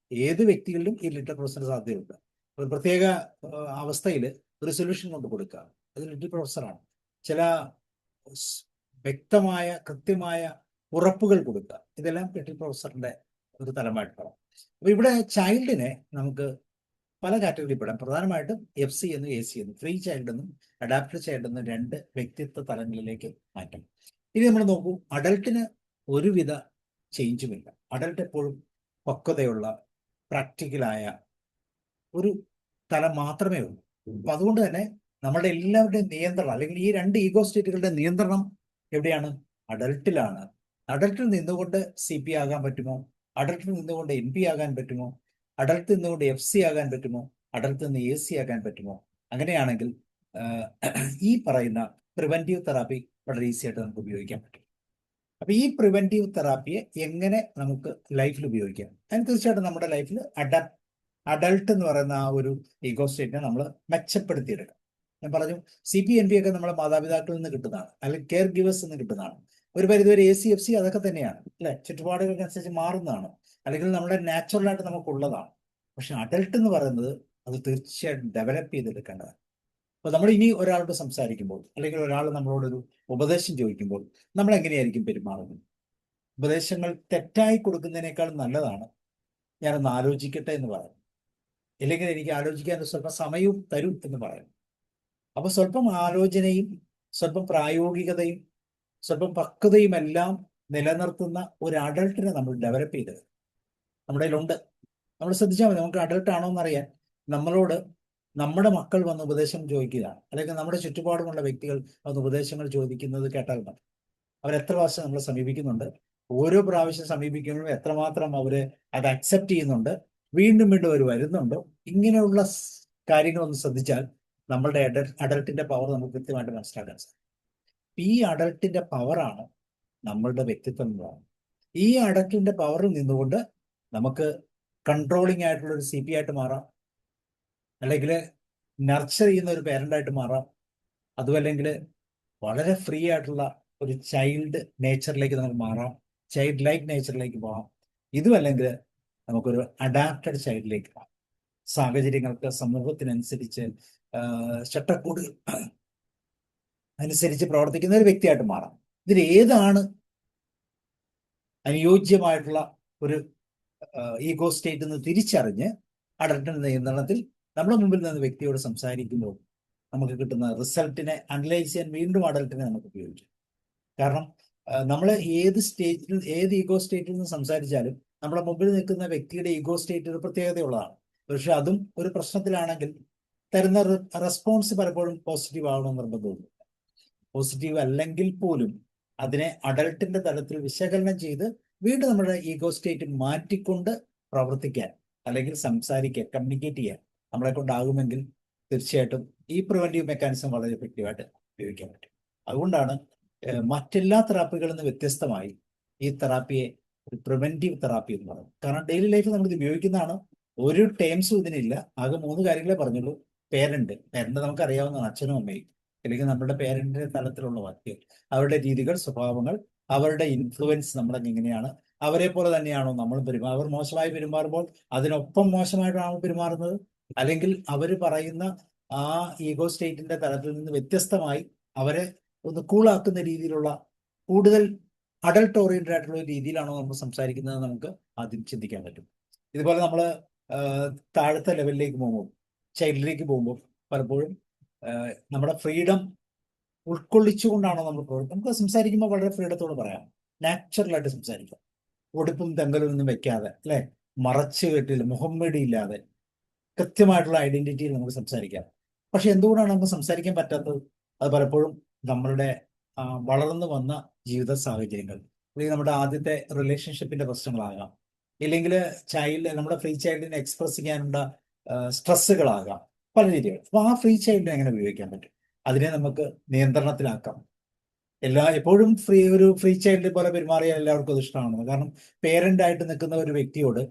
ഏത് വ്യക്തികളിലും ഈ ലിറ്റിൽ പ്രൊഫസറിന്റെ സാധ്യതയുണ്ട്. ഒരു പ്രത്യേക അവസ്ഥയിൽ ഒരു സൊല്യൂഷൻ കൊണ്ട് കൊടുക്കുക, അത് ലിറ്റിൽ പ്രൊഫസറാണ്. ചില വ്യക്തമായ കൃത്യമായ ഉറപ്പുകൾ കൊടുക്കുക, ഇതെല്ലാം ലിറ്റിൽ പ്രൊഫസറിന്റെ ഒരു തലമായിട്ട് പറയാം. അപ്പൊ ഇവിടെ ചൈൽഡിനെ നമുക്ക് പല കാറ്റഗറി പെടാം. പ്രധാനമായിട്ടും FC എന്നും AC എന്നും, ഫ്രീ ചൈൽഡ് എന്നും അഡാപ്റ്റഡ് ചൈൽഡ് എന്നും രണ്ട് വ്യക്തിത്വ തലങ്ങളിലേക്ക് മാറ്റും. ഇനി നമ്മൾ നോക്കൂ, അഡൽട്ടിന് ഒരുവിധ ചേഞ്ചുമില്ല. അഡൽട്ട് എപ്പോഴും പക്വതയുള്ള പ്രാക്ടിക്കലായ ഒരു തലം മാത്രമേ ഉള്ളൂ. അപ്പൊ അതുകൊണ്ട് തന്നെ നമ്മുടെ എല്ലാവരുടെയും നിയന്ത്രണം, അല്ലെങ്കിൽ ഈ രണ്ട് ഈഗോ സ്റ്റേറ്റുകളുടെ നിയന്ത്രണം എവിടെയാണ്? അഡൽട്ടിലാണ്. അഡൽട്ടിൽ നിന്നുകൊണ്ട് CP ആകാൻ പറ്റുമോ? അഡൽട്ടിൽ നിന്നുകൊണ്ട് MP ആകാൻ പറ്റുമോ? അഡൽട്ട് നിന്നുകൊണ്ട് FC ആകാൻ പറ്റുമോ? അഡൽട്ട് നിന്ന് AC ആകാൻ പറ്റുമോ? അങ്ങനെയാണെങ്കിൽ ഈ പറയുന്ന പ്രിവെന്റീവ് തെറാപ്പി വളരെ ഈസി ആയിട്ട് നമുക്ക് ഉപയോഗിക്കാൻ പറ്റും. അപ്പൊ ഈ പ്രിവെന്റീവ് തെറാപ്പിയെ എങ്ങനെ നമുക്ക് ലൈഫിൽ ഉപയോഗിക്കാം? അതിന് തീർച്ചയായിട്ടും നമ്മുടെ ലൈഫിൽ അഡൽട്ട് എന്ന് പറയുന്ന ആ ഒരു ഈഗോ സ്റ്റേറ്റിനെ നമ്മൾ മെച്ചപ്പെടുത്തിയെടുക്കാം. ഞാൻ പറഞ്ഞു, CP NP ഒക്കെ നമ്മളെ മാതാപിതാക്കളിൽ നിന്ന് കിട്ടുന്നതാണ്, അല്ലെങ്കിൽ കെയർ ഗിവേഴ്സ് നിന്ന് കിട്ടുന്നതാണ്. ഒരു പരിധിവരെ AC FC അതൊക്കെ തന്നെയാണ്, അല്ലെ? ചുറ്റുപാടുകൾക്കനുസരിച്ച് മാറുന്നതാണ്, അല്ലെങ്കിൽ നമ്മുടെ നാച്ചുറലായിട്ട് നമുക്കുള്ളതാണ്. പക്ഷെ അഡൽട്ട് എന്ന് പറയുന്നത് അത് തീർച്ചയായിട്ടും ഡെവലപ്പ് ചെയ്തെടുക്കേണ്ടതാണ്. അപ്പൊ നമ്മൾ ഇനി ഒരാളോട് സംസാരിക്കുമ്പോൾ, അല്ലെങ്കിൽ ഒരാൾ നമ്മളോടൊരു ഉപദേശം ചോദിക്കുമ്പോൾ നമ്മൾ എങ്ങനെയായിരിക്കും പെരുമാറുന്നത്? ഉപദേശങ്ങൾ തെറ്റായി കൊടുക്കുന്നതിനേക്കാൾ നല്ലതാണ് ഞാനൊന്ന് ആലോചിക്കട്ടെ എന്ന് പറയും, ഇല്ലെങ്കിൽ എനിക്ക് ആലോചിക്കാൻ സ്വല്പം സമയവും തരൂ എന്ന് പറയും. അപ്പൊ സ്വല്പം ആലോചനയും സ്വല്പം പ്രായോഗികതയും സ്വല്പം പക്വതയും എല്ലാം നിലനിർത്തുന്ന ഒരു അഡൽട്ടിനെ നമ്മൾ ഡെവലപ്പ് ചെയ്തത് നമ്മുടെ കയ്യിലുണ്ട്. നമ്മൾ ശ്രദ്ധിച്ചാൽ മതി. നമുക്ക് അഡൽട്ട് ആണോ എന്നറിയാൻ നമ്മളോട് നമ്മുടെ മക്കൾ വന്ന് ഉപദേശം ചോദിക്കുകയാണ്, അല്ലെങ്കിൽ നമ്മുടെ ചുറ്റുപാടുമുള്ള വ്യക്തികൾ വന്ന് ഉപദേശങ്ങൾ ചോദിക്കുന്നത് കേട്ടാൽ മതി. അവരെത്ര പ്രാവശ്യം നമ്മളെ സമീപിക്കുന്നുണ്ട്, ഓരോ പ്രാവശ്യം സമീപിക്കുമ്പോഴും എത്രമാത്രം അവര് അത് അക്സെപ്റ്റ് ചെയ്യുന്നുണ്ട്, വീണ്ടും വീണ്ടും അവർ വരുന്നുണ്ടോ, ഇങ്ങനെയുള്ള കാര്യങ്ങളൊന്ന് ശ്രദ്ധിച്ചാൽ നമ്മളുടെ അഡൽട്ടിന്റെ പവർ നമുക്ക് കൃത്യമായിട്ട് മനസ്സിലാക്കാൻ സാധിക്കും. ഈ അഡൽട്ടിന്റെ പവറാണ് നമ്മളുടെ വ്യക്തിത്വം എന്ന് പറയുന്നത്. ഈ അഡൽട്ടിന്റെ പവറിൽ നിന്നുകൊണ്ട് നമുക്ക് കൺട്രോളിംഗ് ആയിട്ടുള്ള ഒരു CP ആയിട്ട് മാറാം, അല്ലെങ്കിൽ നർച്ചർ ചെയ്യുന്ന ഒരു പേരൻ്റായിട്ട് മാറാം, അതുമല്ലെങ്കിൽ വളരെ ഫ്രീ ആയിട്ടുള്ള ഒരു ചൈൽഡ് നേച്ചറിലേക്ക് നമുക്ക് മാറാം, ചൈൽഡ് ലൈക്ക് നേച്ചറിലേക്ക് പോകാം. ഇതുമല്ലെങ്കിൽ നമുക്കൊരു അഡാപ്റ്റഡ് ചൈൽഡിലേക്ക് പോകാം. സാഹചര്യങ്ങൾക്ക്, സമൂഹത്തിനനുസരിച്ച്, ചട്ടക്കൂട് അനുസരിച്ച് പ്രവർത്തിക്കുന്ന ഒരു വ്യക്തിയായിട്ട് മാറാം. ഇതിൽ ഏതാണ് അനുയോജ്യമായിട്ടുള്ള ഒരു ഈഗോ സ്റ്റേറ്റ് എന്ന് തിരിച്ചറിഞ്ഞ് അഡൽട്ടിന്റെ നിയന്ത്രണത്തിൽ നമ്മുടെ മുമ്പിൽ നിന്ന് വ്യക്തിയോട് സംസാരിക്കുമ്പോൾ നമുക്ക് കിട്ടുന്ന റിസൾട്ടിനെ അനലൈസ് ചെയ്യാൻ വീണ്ടും അഡൽട്ടിനെ നമുക്ക് ഉപയോഗിക്കാം. കാരണം നമ്മൾ ഏത് സ്റ്റേറ്റിൽ, ഏത് ഈഗോ സ്റ്റേറ്റിൽ നിന്ന് സംസാരിച്ചാലും നമ്മുടെ മുമ്പിൽ നിൽക്കുന്ന വ്യക്തിയുടെ ഈഗോ സ്റ്റേറ്റ് ഒരു പ്രത്യേകതയുള്ളതാണ്. പക്ഷെ അതും ഒരു പ്രശ്നത്തിലാണെങ്കിൽ തരുന്ന റെസ്പോൺസ് പലപ്പോഴും പോസിറ്റീവ് ആവണമെന്ന് നിർബന്ധമില്ല. പോസിറ്റീവ് അല്ലെങ്കിൽ പോലും അതിനെ അഡൾട്ടിന്റെ തലത്തിൽ വിശകലനം ചെയ്ത് വീണ്ടും നമ്മുടെ ഈഗോ സ്റ്റേറ്റ് മാറ്റിക്കൊണ്ട് പ്രവർത്തിക്കാൻ അല്ലെങ്കിൽ സംസാരിക്കാൻ കമ്മ്യൂണിക്കേറ്റ് ചെയ്യാൻ നമ്മളെ കൊണ്ടാകുമെങ്കിൽ തീർച്ചയായിട്ടും ഈ പ്രിവെന്റീവ് മെക്കാനിസം വളരെ എഫക്റ്റീവായിട്ട് ഉപയോഗിക്കാൻ പറ്റും. അതുകൊണ്ടാണ് മറ്റെല്ലാ തെറാപ്പികളിൽ നിന്ന് വ്യത്യസ്തമായി ഈ തെറാപ്പിയെ ഒരു പ്രിവെന്റീവ് തെറാപ്പി എന്ന് പറയുന്നത്. കാരണം ഡെയിലി ലൈഫിൽ നമ്മൾ ഇത് ഉപയോഗിക്കുന്നതാണ്. ഒരു ടേംസും ഇതിനില്ല. ആകെ 3 കാര്യങ്ങളെ പറഞ്ഞുള്ളൂ. പേരന്റ് നമുക്ക് അറിയാവുന്നതാണ്, അച്ഛനും അമ്മയും, അല്ലെങ്കിൽ നമ്മുടെ പേരന്റിന്റെ തലത്തിലുള്ള വ്യക്തികൾ, അവരുടെ രീതികൾ, സ്വഭാവങ്ങൾ, അവരുടെ ഇൻഫ്ലുവൻസ് നമ്മളെ എങ്ങനെയാണ്, അവരെ പോലെ തന്നെയാണോ നമ്മൾ അവർ മോശമായി പെരുമാറുമ്പോൾ അതിനൊപ്പം മോശമായിട്ടാണോ പെരുമാറുന്നത്, അല്ലെങ്കിൽ അവർ പറയുന്ന ആ ഈഗോ സ്റ്റേറ്റിന്റെ തലത്തിൽ നിന്ന് വ്യത്യസ്തമായി അവരെ ഒന്ന് കൂളാക്കുന്ന രീതിയിലുള്ള കൂടുതൽ അഡൾട്ട് ഓറിയന്റഡ് ആയിട്ടുള്ള ഒരു രീതിയിലാണോ നമ്മൾ സംസാരിക്കുന്നത് നമുക്ക് ആദ്യം ചിന്തിക്കാൻ പറ്റും. ഇതുപോലെ നമ്മൾ താഴത്തെ ലെവലിലേക്ക് പോകുമ്പോൾ, ചൈൽഡിലേക്ക് പോകുമ്പോൾ പലപ്പോഴും നമ്മുടെ ഫ്രീഡം ഉൾക്കൊള്ളിച്ചുകൊണ്ടാണോ നമ്മൾ നമുക്ക് സംസാരിക്കുമ്പോൾ വളരെ ഫ്രീഡത്തോട് പറയാം, നാച്ചുറലായിട്ട് സംസാരിക്കാം, ഉടുപ്പും തെങ്കലും ഒന്നും വെക്കാതെ, അല്ലെ, മറച്ചു കെട്ടില്ല, മുഖംമൂടി ഇല്ലാതെ കൃത്യമായിട്ടുള്ള ഐഡന്റിറ്റിയിൽ നമുക്ക് സംസാരിക്കാം. പക്ഷെ എന്തുകൊണ്ടാണ് നമുക്ക് സംസാരിക്കാൻ പറ്റാത്തത്? അത് പലപ്പോഴും നമ്മളുടെ വളർന്നു വന്ന ജീവിത സാഹചര്യങ്ങൾ, അല്ലെങ്കിൽ നമ്മുടെ ആദ്യത്തെ റിലേഷൻഷിപ്പിന്റെ പ്രശ്നങ്ങളാകാം, ഇല്ലെങ്കിൽ നമ്മുടെ ഫ്രീ ചൈൽഡിനെ എക്സ്പ്രസ് ചെയ്യാനുള്ള സ്ട്രെസ്സുകളാകാം, പല രീതികൾ. അപ്പൊ ആ ഫ്രീ ചൈൽഡിനെ എങ്ങനെ ഉപയോഗിക്കാൻ പറ്റും? അതിനെ നമുക്ക് നിയന്ത്രണത്തിലാക്കാം. എപ്പോഴും ഒരു ഫ്രീ ചൈൽഡ് പോലെ പെരുമാറിയാൽ എല്ലാവർക്കും അത് ഇഷ്ടമാണ്. കാരണം പേരന്റ് ആയിട്ട് നിൽക്കുന്ന ഒരു വ്യക്തിയോട്,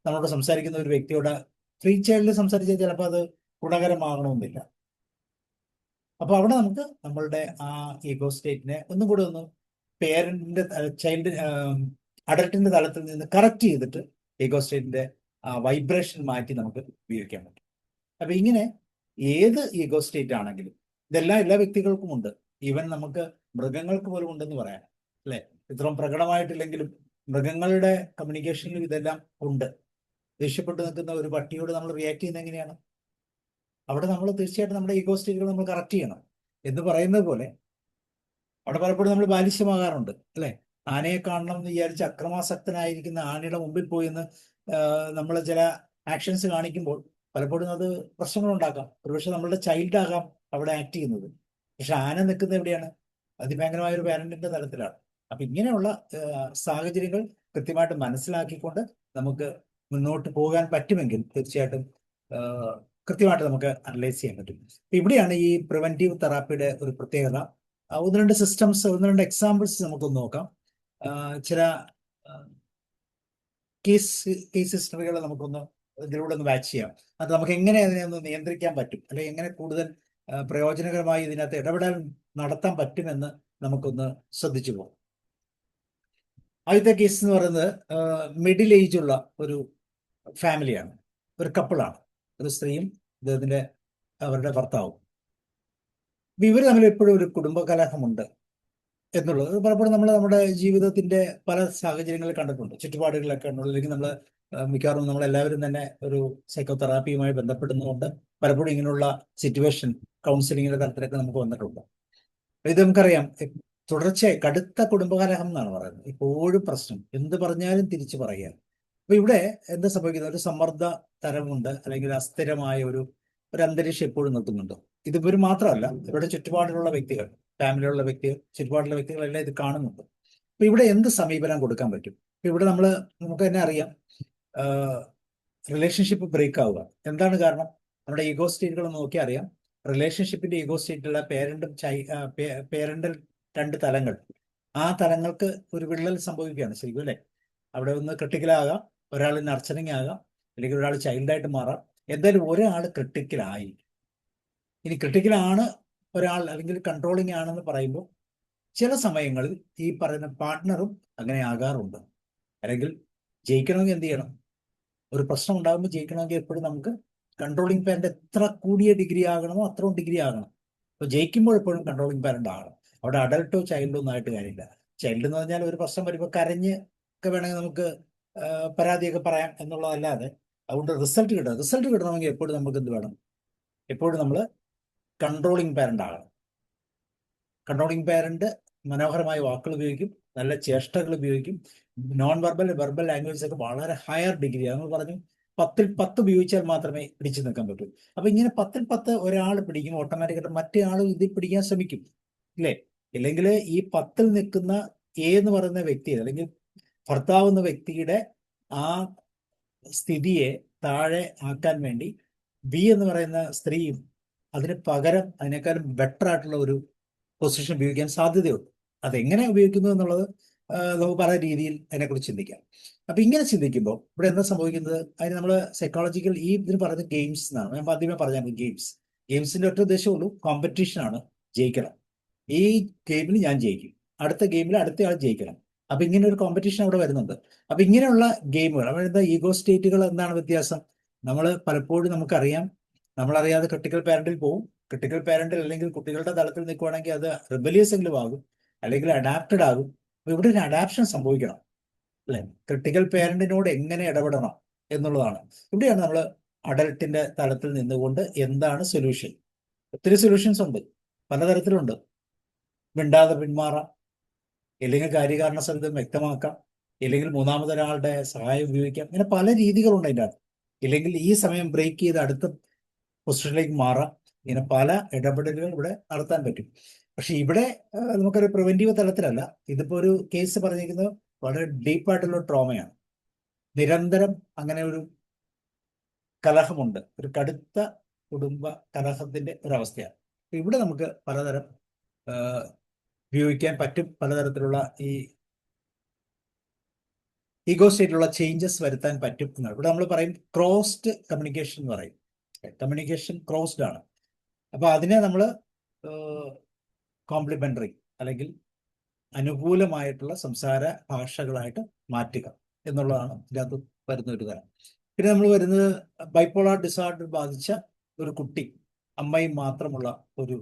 നമ്മളോട് സംസാരിക്കുന്ന ഒരു വ്യക്തിയോട് ഫ്രീ ചൈൽഡ് സംസാരിച്ചാൽ ചിലപ്പോൾ അത് ഗുണകരമാകണമെന്നില്ല. അപ്പൊ അവിടെ നമുക്ക് നമ്മളുടെ ആ ഈഗോ സ്റ്റേറ്റിനെ ഒന്നും കൂടെ ഒന്ന് പേരന്റിന്റെ അഡൽട്ടിന്റെ തലത്തിൽ നിന്ന് കറക്റ്റ് ചെയ്തിട്ട് ഈഗോ സ്റ്റേറ്റിന്റെ വൈബ്രേഷൻ മാറ്റി നമുക്ക് ഉപയോഗിക്കാൻ പറ്റും. അപ്പൊ ഇങ്ങനെ ഏത് ഈഗോ സ്റ്റേറ്റ് ആണെങ്കിലും ഇതെല്ലാം എല്ലാ വ്യക്തികൾക്കും ഉണ്ട്. ഈവൻ നമുക്ക് മൃഗങ്ങൾക്ക് പോലും ഉണ്ടെന്ന് പറയാം, അല്ലെ? ഇത്രയും പ്രകടമായിട്ടില്ലെങ്കിലും മൃഗങ്ങളുടെ കമ്മ്യൂണിക്കേഷനിലും ഇതെല്ലാം ഉണ്ട്. ദേഷ്യപ്പെട്ട് നിൽക്കുന്ന ഒരു പട്ടിയോട് നമ്മൾ റിയാക്ട് ചെയ്യുന്നത് എങ്ങനെയാണ്? അവിടെ നമ്മൾ തീർച്ചയായിട്ടും നമ്മുടെ ഈഗോ സ്റ്റേറ്റുകൾ നമ്മൾ കറക്റ്റ് ചെയ്യണം. എന്ന് പറയുന്നത് പോലെ അവിടെ പലപ്പോഴും നമ്മൾ ബാലിശ്യമാകാറുണ്ട്, അല്ലെ? ആനയെ കാണണം എന്ന് വിചാരിച്ച് അക്രമാസക്തനായിരിക്കുന്ന ആനയുടെ മുമ്പിൽ പോയി എന്ന് നമ്മൾ ചില ആക്ഷൻസ് കാണിക്കുമ്പോൾ പലപ്പോഴും അത് പ്രശ്നങ്ങളുണ്ടാക്കാം. ഒരുപക്ഷെ നമ്മളുടെ ചൈൽഡ് ആകാം അവിടെ ആക്ട് ചെയ്യുന്നത്. പക്ഷെ ആന നിൽക്കുന്നത് എവിടെയാണ്? അതിഭയങ്കരമായ ഒരു പാരന്റിന്റെ തലത്തിലാണ്. അപ്പൊ ഇങ്ങനെയുള്ള സാഹചര്യങ്ങൾ കൃത്യമായിട്ട് മനസ്സിലാക്കിക്കൊണ്ട് നമുക്ക് മുന്നോട്ട് പോകാൻ പറ്റുമെങ്കിൽ തീർച്ചയായിട്ടും കൃത്യമായിട്ട് നമുക്ക് അനലൈസ് ചെയ്യാൻ പറ്റും. ഇവിടെയാണ് ഈ പ്രിവെന്റീവ് തെറാപ്പിയുടെ ഒരു പ്രത്യേകത. ഒന്ന് രണ്ട് സിസ്റ്റംസ്, ഒന്ന് രണ്ട് എക്സാമ്പിൾസ് നമുക്കൊന്ന് നോക്കാം. ചില കേസ് ഹിസ്റ്ററികൾ നമുക്കൊന്ന് ഇതിലൂടെ ഒന്ന് വാച്ച് ചെയ്യാം. അത് നമുക്ക് എങ്ങനെ അതിനെ ഒന്ന് നിയന്ത്രിക്കാൻ പറ്റും, അല്ലെങ്കിൽ എങ്ങനെ കൂടുതൽ പ്രയോജനകരമായി ഇതിനകത്ത് ഇടപെടൽ നടത്താൻ പറ്റുമെന്ന് നമുക്കൊന്ന് ശ്രദ്ധിച്ചു പോകും. ആദ്യത്തെ കേസ് എന്ന് പറയുന്നത് മിഡിൽ ഏജ് ഉള്ള ഒരു ഫാമിലിയാണ്, ഒരു കപ്പിളാണ്, ഒരു സ്ത്രീയും അവരുടെ ഭർത്താവും. ഇവർ തമ്മിൽ എപ്പോഴും ഒരു കുടുംബകലഹമുണ്ട് എന്നുള്ളത് പലപ്പോഴും നമ്മൾ നമ്മുടെ ജീവിതത്തിന്റെ പല സാഹചര്യങ്ങളിൽ കണ്ടിട്ടുണ്ട്, ചുറ്റുപാടുകളിലൊക്കെ ഉള്ളത്. അല്ലെങ്കിൽ നമ്മൾ മിക്കവാറും നമ്മളെല്ലാവരും തന്നെ ഒരു സൈക്കോ തെറാപ്പിയുമായി ബന്ധപ്പെടുന്നതുകൊണ്ട് പലപ്പോഴും ഇങ്ങനെയുള്ള സിറ്റുവേഷൻ കൗൺസിലിങ്ങിന്റെ തലത്തിലൊക്കെ നമുക്ക് വന്നിട്ടുണ്ട്. ഇത് നമുക്കറിയാം, തുടർച്ചയായി കടുത്ത കുടുംബകലഹം എന്നാണ് പറയുന്നത്. ഇപ്പോഴും പ്രശ്നം, എന്ത് പറഞ്ഞാലും തിരിച്ചു പറയുക. അപ്പൊ ഇവിടെ എന്താ സംഭവിക്കുന്നത്? ഒരു സമ്മർദ്ദ തരമുണ്ട്, അല്ലെങ്കിൽ അസ്ഥിരമായ ഒരു അന്തരീക്ഷം എപ്പോഴും നിൽക്കുന്നുണ്ട്. ഇതിവർ മാത്രമല്ല, ഇവരുടെ ചുറ്റുപാടിലുള്ള വ്യക്തികൾ, ഫാമിലിയിലുള്ള വ്യക്തികൾ, ചുറ്റുപാടിലുള്ള വ്യക്തികളെല്ലാം ഇത് കാണുന്നുണ്ട്. അപ്പൊ ഇവിടെ എന്ത് സമീപനം കൊടുക്കാൻ പറ്റും? ഇവിടെ നമുക്ക് തന്നെ അറിയാം, റിലേഷൻഷിപ്പ് ബ്രേക്ക് ആവുക എന്താണ് കാരണം? നമ്മുടെ ഈഗോ സ്റ്റേറ്റുകൾ നോക്കിയാൽ അറിയാം. റിലേഷൻഷിപ്പിന്റെ ഈഗോ സ്റ്റേറ്റുള്ള പേരന്റൽ 2 തലങ്ങൾ, ആ തലങ്ങൾക്ക് ഒരു വിള്ളൽ സംഭവിക്കുകയാണ് ശരിക്കും, അല്ലെ? അവിടെ ഒന്ന് ക്രിട്ടിക്കലാകാം, ഒരാൾ നർച്ചറിങ് ആകാം, അല്ലെങ്കിൽ ഒരാൾ ചൈൽഡായിട്ട് മാറാം. എന്തായാലും ഒരാൾ ക്രിട്ടിക്കലായി. ഇനി ക്രിട്ടിക്കലാണ് ഒരാൾ, അല്ലെങ്കിൽ കൺട്രോളിങ് ആണെന്ന് പറയുമ്പോൾ ചില സമയങ്ങളിൽ ഈ പറയുന്ന പാർട്ട്ണറും അങ്ങനെ ആകാറുണ്ട്. അല്ലെങ്കിൽ ജയിക്കണമെങ്കിൽ എന്ത് ചെയ്യണം? ഒരു പ്രശ്നം ഉണ്ടാകുമ്പോൾ ജയിക്കണമെങ്കിൽ എപ്പോഴും നമുക്ക് കൺട്രോളിങ് പാരന്റ് എത്ര കൂടിയ ഡിഗ്രി ആകണമോ അത്രയും ഡിഗ്രി ആകണം. അപ്പൊ ജയിക്കുമ്പോൾ എപ്പോഴും കൺട്രോളിങ് പാരന്റ് ആകണം. അവിടെ അഡൽട്ടോ ചൈൽഡോ ഒന്നും ആയിട്ട് കാര്യമില്ല. ചൈൽഡ് എന്ന് പറഞ്ഞാൽ ഒരു പ്രശ്നം വരുമ്പോൾ കരഞ്ഞ് ഒക്കെ വേണമെങ്കിൽ നമുക്ക് പരാതിയൊക്കെ പറയാം എന്നുള്ളതല്ലാതെ അതുകൊണ്ട് റിസൾട്ട് കിട്ടണമെങ്കിൽ എപ്പോഴും നമുക്ക് എന്ത് വേണം? എപ്പോഴും നമ്മൾ കൺട്രോളിങ് പാരന്റ് ആകണം. കൺട്രോളിങ് പാരന്റ് മനോഹരമായ വാക്കുകൾ ഉപയോഗിക്കും, നല്ല ചേഷ്ടകൾ ഉപയോഗിക്കും, നോൺ വെർബൽ ലാംഗ്വേജസ് ഒക്കെ വളരെ ഹയർ ഡിഗ്രി. നമ്മൾ പറഞ്ഞു 10ൽ 10 ഉപയോഗിച്ചാൽ മാത്രമേ പിടിച്ചു നിൽക്കാൻ പറ്റൂ. അപ്പൊ ഇങ്ങനെ 10ൽ 10 ഒരാൾ പിടിക്കും, ഓട്ടോമാറ്റിക്കായിട്ട് മറ്റേ ആളും ഇതിൽ പിടിക്കാൻ ശ്രമിക്കും, ഇല്ലേ? ഇല്ലെങ്കിൽ ഈ 10ൽ നിൽക്കുന്ന എ എന്ന് പറയുന്ന വ്യക്തി അല്ലെങ്കിൽ ഭർത്താവ് എന്ന വ്യക്തിയുടെ ആ സ്ഥിതിയെ താഴെ ആക്കാൻ വേണ്ടി ബി എന്ന് പറയുന്ന സ്ത്രീയും അതിന് പകരം അതിനേക്കാളും ബെറ്റർ ആയിട്ടുള്ള ഒരു പൊസിഷൻ ഉപയോഗിക്കാൻ സാധ്യതയുണ്ട്. അതെങ്ങനെ ഉപയോഗിക്കുന്നു എന്നുള്ളത് നമുക്ക് പല രീതിയിൽ അതിനെക്കുറിച്ച് ചിന്തിക്കാം. അപ്പൊ ഇങ്ങനെ ചിന്തിക്കുമ്പോൾ ഇവിടെ എന്താ സംഭവിക്കുന്നത്, അതിന് നമ്മൾ സൈക്കോളജിക്കൽ ഈ ഇതിന് പറയുന്നത് ഗെയിംസ് എന്നാണ്. ഞാൻ ആദ്യമേ പറഞ്ഞാൽ ഗെയിംസിന്റെ ഒറ്റ ഉദ്ദേശമുള്ളൂ, കോമ്പറ്റീഷനാണ്, ജയിക്കണം. ഈ ഗെയിമിൽ ഞാൻ ജയിക്കും, അടുത്ത ഗെയിമിൽ അടുത്ത ആൾ ജയിക്കണം. അപ്പൊ ഇങ്ങനെ ഒരു കോമ്പറ്റീഷൻ അവിടെ വരുന്നുണ്ട്. അപ്പൊ ഇങ്ങനെയുള്ള ഗെയിമുകൾ, അതായത് ഈഗോ സ്റ്റേറ്റുകൾ എന്താണ് വ്യത്യാസം? നമ്മൾ പലപ്പോഴും നമുക്കറിയാം, നമ്മളറിയാതെ ക്രിട്ടിക്കൽ പാരന്റിൽ പോകും. ക്രിട്ടിക്കൽ പാരന്റിൽ അല്ലെങ്കിൽ കുട്ടികളുടെ തലത്തിൽ നിൽക്കുവാണെങ്കിൽ അത് റിബലിയസ് എങ്കിലും ആകും, അല്ലെങ്കിൽ അഡാപ്റ്റഡ് ആകും. അപ്പൊ ഇവിടെ ഒരു അഡാപ്ഷൻ സംഭവിക്കണം, അല്ലെ? ക്രിട്ടിക്കൽ പാരന്റിനോട് എങ്ങനെ ഇടപെടണം എന്നുള്ളതാണ്. ഇവിടെയാണ് നമ്മൾ അഡൽട്ടിന്റെ തലത്തിൽ നിന്നുകൊണ്ട് എന്താണ് സൊല്യൂഷൻ. ഒത്തിരി സൊല്യൂഷൻസ് ഉണ്ട്, പലതരത്തിലുണ്ട്. മിണ്ടാതെ പിന്മാറാം, ഇല്ലെങ്കിൽ കാര്യകാരണ സഹിതം വ്യക്തമാക്കാം, ഇല്ലെങ്കിൽ മൂന്നാമതൊരാളുടെ സഹായം ഉപയോഗിക്കാം. ഇങ്ങനെ പല രീതികളുണ്ട് അതിൻ്റെ അകത്ത്. ഇല്ലെങ്കിൽ ഈ സമയം ബ്രേക്ക് ചെയ്ത് അടുത്ത പൊസിഷനിലേക്ക് മാറാം. ഇങ്ങനെ പല ഇടപെടലുകൾ ഇവിടെ നടത്താൻ പറ്റും. പക്ഷെ ഇവിടെ നമുക്കൊരു പ്രിവെന്റീവ് തലത്തിലല്ല. ഇതിപ്പോ ഒരു കേസ് പറഞ്ഞിരിക്കുന്നത് വളരെ ഡീപ്പായിട്ടുള്ള ട്രോമയാണ്. നിരന്തരം അങ്ങനെ ഒരു കലഹമുണ്ട്, ഒരു കടുത്ത കുടുംബ കലഹത്തിന്റെ ഒരവസ്ഥയാണ്. ഇവിടെ നമുക്ക് പലതരം ഉപയോഗിക്കാൻ പറ്റും, പലതരത്തിലുള്ള ഈ ഈഗോ സ്റ്റേറ്റിലുള്ള ചേഞ്ചസ് വരുത്താൻ പറ്റും എന്നാണ്. ഇവിടെ നമ്മൾ പറയും ക്രോസ്ഡ് കമ്മ്യൂണിക്കേഷൻ എന്ന് പറയും. കമ്മ്യൂണിക്കേഷൻ ക്രോസ്ഡ് ആണ്. അപ്പൊ അതിനെ നമ്മൾ കോംപ്ലിമെന്ററി അല്ലെങ്കിൽ അനുകൂലമായിട്ടുള്ള സംസാര ഭാഷകളായിട്ട് മാറ്റുക എന്നുള്ളതാണ് ഇതിനകത്ത് വരുന്ന ഒരു തരം. പിന്നെ നമ്മൾ വരുന്നത് ബൈപ്പോളാർ ഡിസോർഡർ ബാധിച്ച ഒരു കുട്ടി, അമ്മയും മാത്രമുള്ള ഒരു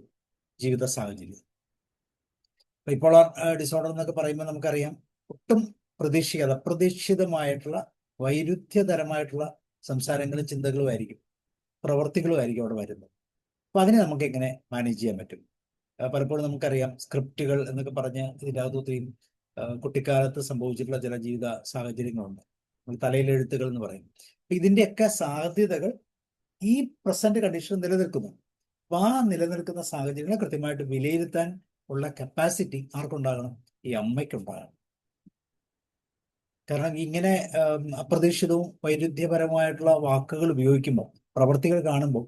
ജീവിത സാഹചര്യം. ബൈപ്പോളാർ ഡിസോർഡർ എന്നൊക്കെ പറയുമ്പോൾ നമുക്കറിയാം, ഒട്ടും പ്രതീക്ഷിക്കാതെ അപ്രതീക്ഷിതമായിട്ടുള്ള വൈരുദ്ധ്യതരമായിട്ടുള്ള സംസാരങ്ങളും ചിന്തകളും ആയിരിക്കും, പ്രവർത്തികളും ആയിരിക്കും അവിടെ വരുന്നത്. അപ്പൊ അതിനെ നമുക്ക് എങ്ങനെ മാനേജ് ചെയ്യാൻ പറ്റും? പലപ്പോഴും നമുക്കറിയാം, സ്ക്രിപ്റ്റുകൾ എന്നൊക്കെ പറഞ്ഞ് ഇതിൻ്റെ അകത്തൊത്തിരി കുട്ടിക്കാലത്ത് സംഭവിച്ചിട്ടുള്ള ചില ജീവിത സാഹചര്യങ്ങളുണ്ട്, തലയിലെഴുത്തുകൾ എന്ന് പറയും. അപ്പൊ ഇതിൻ്റെയൊക്കെ സാധ്യതകൾ ഈ പ്രസന്റ് കണ്ടീഷൻ നിലനിൽക്കുന്നു. അപ്പൊ ആ നിലനിൽക്കുന്ന സാഹചര്യങ്ങളെ കൃത്യമായിട്ട് വിലയിരുത്താൻ ഉള്ള കപ്പാസിറ്റി ആർക്കുണ്ടാകണം? ഈ അമ്മയ്ക്കുണ്ടാകണം. കാരണം ഇങ്ങനെ അപ്രതീക്ഷിതവും വൈരുദ്ധ്യപരമായിട്ടുള്ള വാക്കുകൾ ഉപയോഗിക്കുമ്പോൾ, പ്രവർത്തികൾ കാണുമ്പോൾ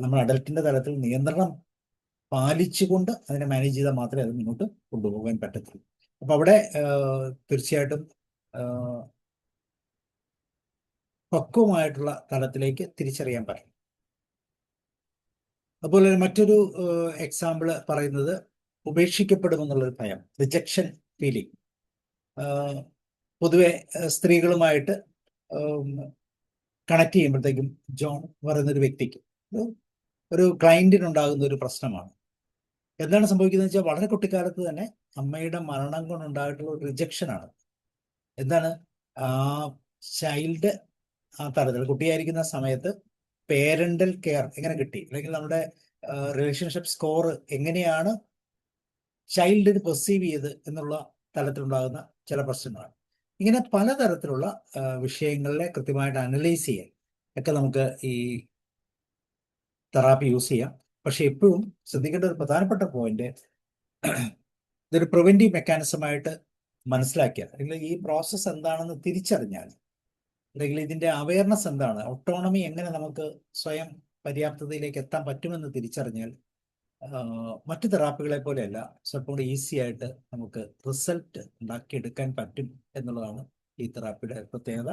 നമ്മൾ അഡൽട്ടിന്റെ തലത്തിൽ നിയന്ത്രണം പാലിച്ചുകൊണ്ട് അതിനെ മാനേജ് ചെയ്താൽ മാത്രമേ അത് മുന്നോട്ട് കൊണ്ടുപോകാൻ പറ്റത്തുള്ളൂ. അപ്പൊ അവിടെ തീർച്ചയായിട്ടും പക്വമായിട്ടുള്ള തലത്തിലേക്ക് തിരിച്ചറിയാൻ പറ്റും. അതുപോലെ മറ്റൊരു എക്സാമ്പിൾ പറയുന്നത് ഉപേക്ഷിക്കപ്പെടുമെന്നുള്ളൊരു ഭയം, റിജക്ഷൻ ഫീലിംഗ്. പൊതുവെ സ്ത്രീകളുമായിട്ട് കണക്ട് ചെയ്യുമ്പോഴത്തേക്കും ജോൺ പറയുന്നൊരു വ്യക്തിക്ക് ഒരു ക്ലയന്റിനുണ്ടാകുന്ന ഒരു പ്രശ്നമാണ്. എന്താണ് സംഭവിക്കുന്നത് വെച്ചാൽ, വളരെ കുട്ടിക്കാലത്ത് തന്നെ അമ്മയുടെ മരണം കൊണ്ടുണ്ടായിട്ടുള്ള ഒരു റിജക്ഷനാണ്. എന്താണ് ആ ചൈൽഡ് ആ തലത്തിൽ കുട്ടിയായിരിക്കുന്ന സമയത്ത് പേരന്റൽ കെയർ എങ്ങനെ കിട്ടി, അല്ലെങ്കിൽ നമ്മുടെ റിലേഷൻഷിപ്പ് സ്കോർ എങ്ങനെയാണ് ചൈൽഡിന് പെർസീവ് ചെയ്ത് എന്നുള്ള തലത്തിലുണ്ടാകുന്ന ചില പ്രശ്നങ്ങളാണ്. ഇങ്ങനെ പലതരത്തിലുള്ള വിഷയങ്ങളെ കൃത്യമായിട്ട് അനലൈസ് ചെയ്യാൻ ഒക്കെ നമുക്ക് ഈ തെറാപ്പി യൂസ് ചെയ്യാം. പക്ഷെ എപ്പോഴും ശ്രദ്ധിക്കേണ്ട ഒരു പ്രധാനപ്പെട്ട പോയിന്റ്, ഇതൊരു പ്രിവെന്റീവ് മെക്കാനിസമായിട്ട് മനസ്സിലാക്കിയാൽ, അല്ലെങ്കിൽ ഈ പ്രോസസ്സ് എന്താണെന്ന് തിരിച്ചറിഞ്ഞാൽ, അല്ലെങ്കിൽ ഇതിന്റെ അവയർനെസ് എന്താണ്, ഓട്ടോണമി എങ്ങനെ നമുക്ക് സ്വയം പര്യാപ്തതയിലേക്ക് എത്താൻ പറ്റുമെന്ന് തിരിച്ചറിഞ്ഞാൽ മറ്റു തെറാപ്പികളെ പോലെയല്ല, സ്വല്പം കൂടി ഈസി ആയിട്ട് നമുക്ക് റിസൾട്ട് ഉണ്ടാക്കിയെടുക്കാൻ പറ്റും എന്നുള്ളതാണ് ഈ തെറാപ്പിയുടെ പ്രത്യേകത.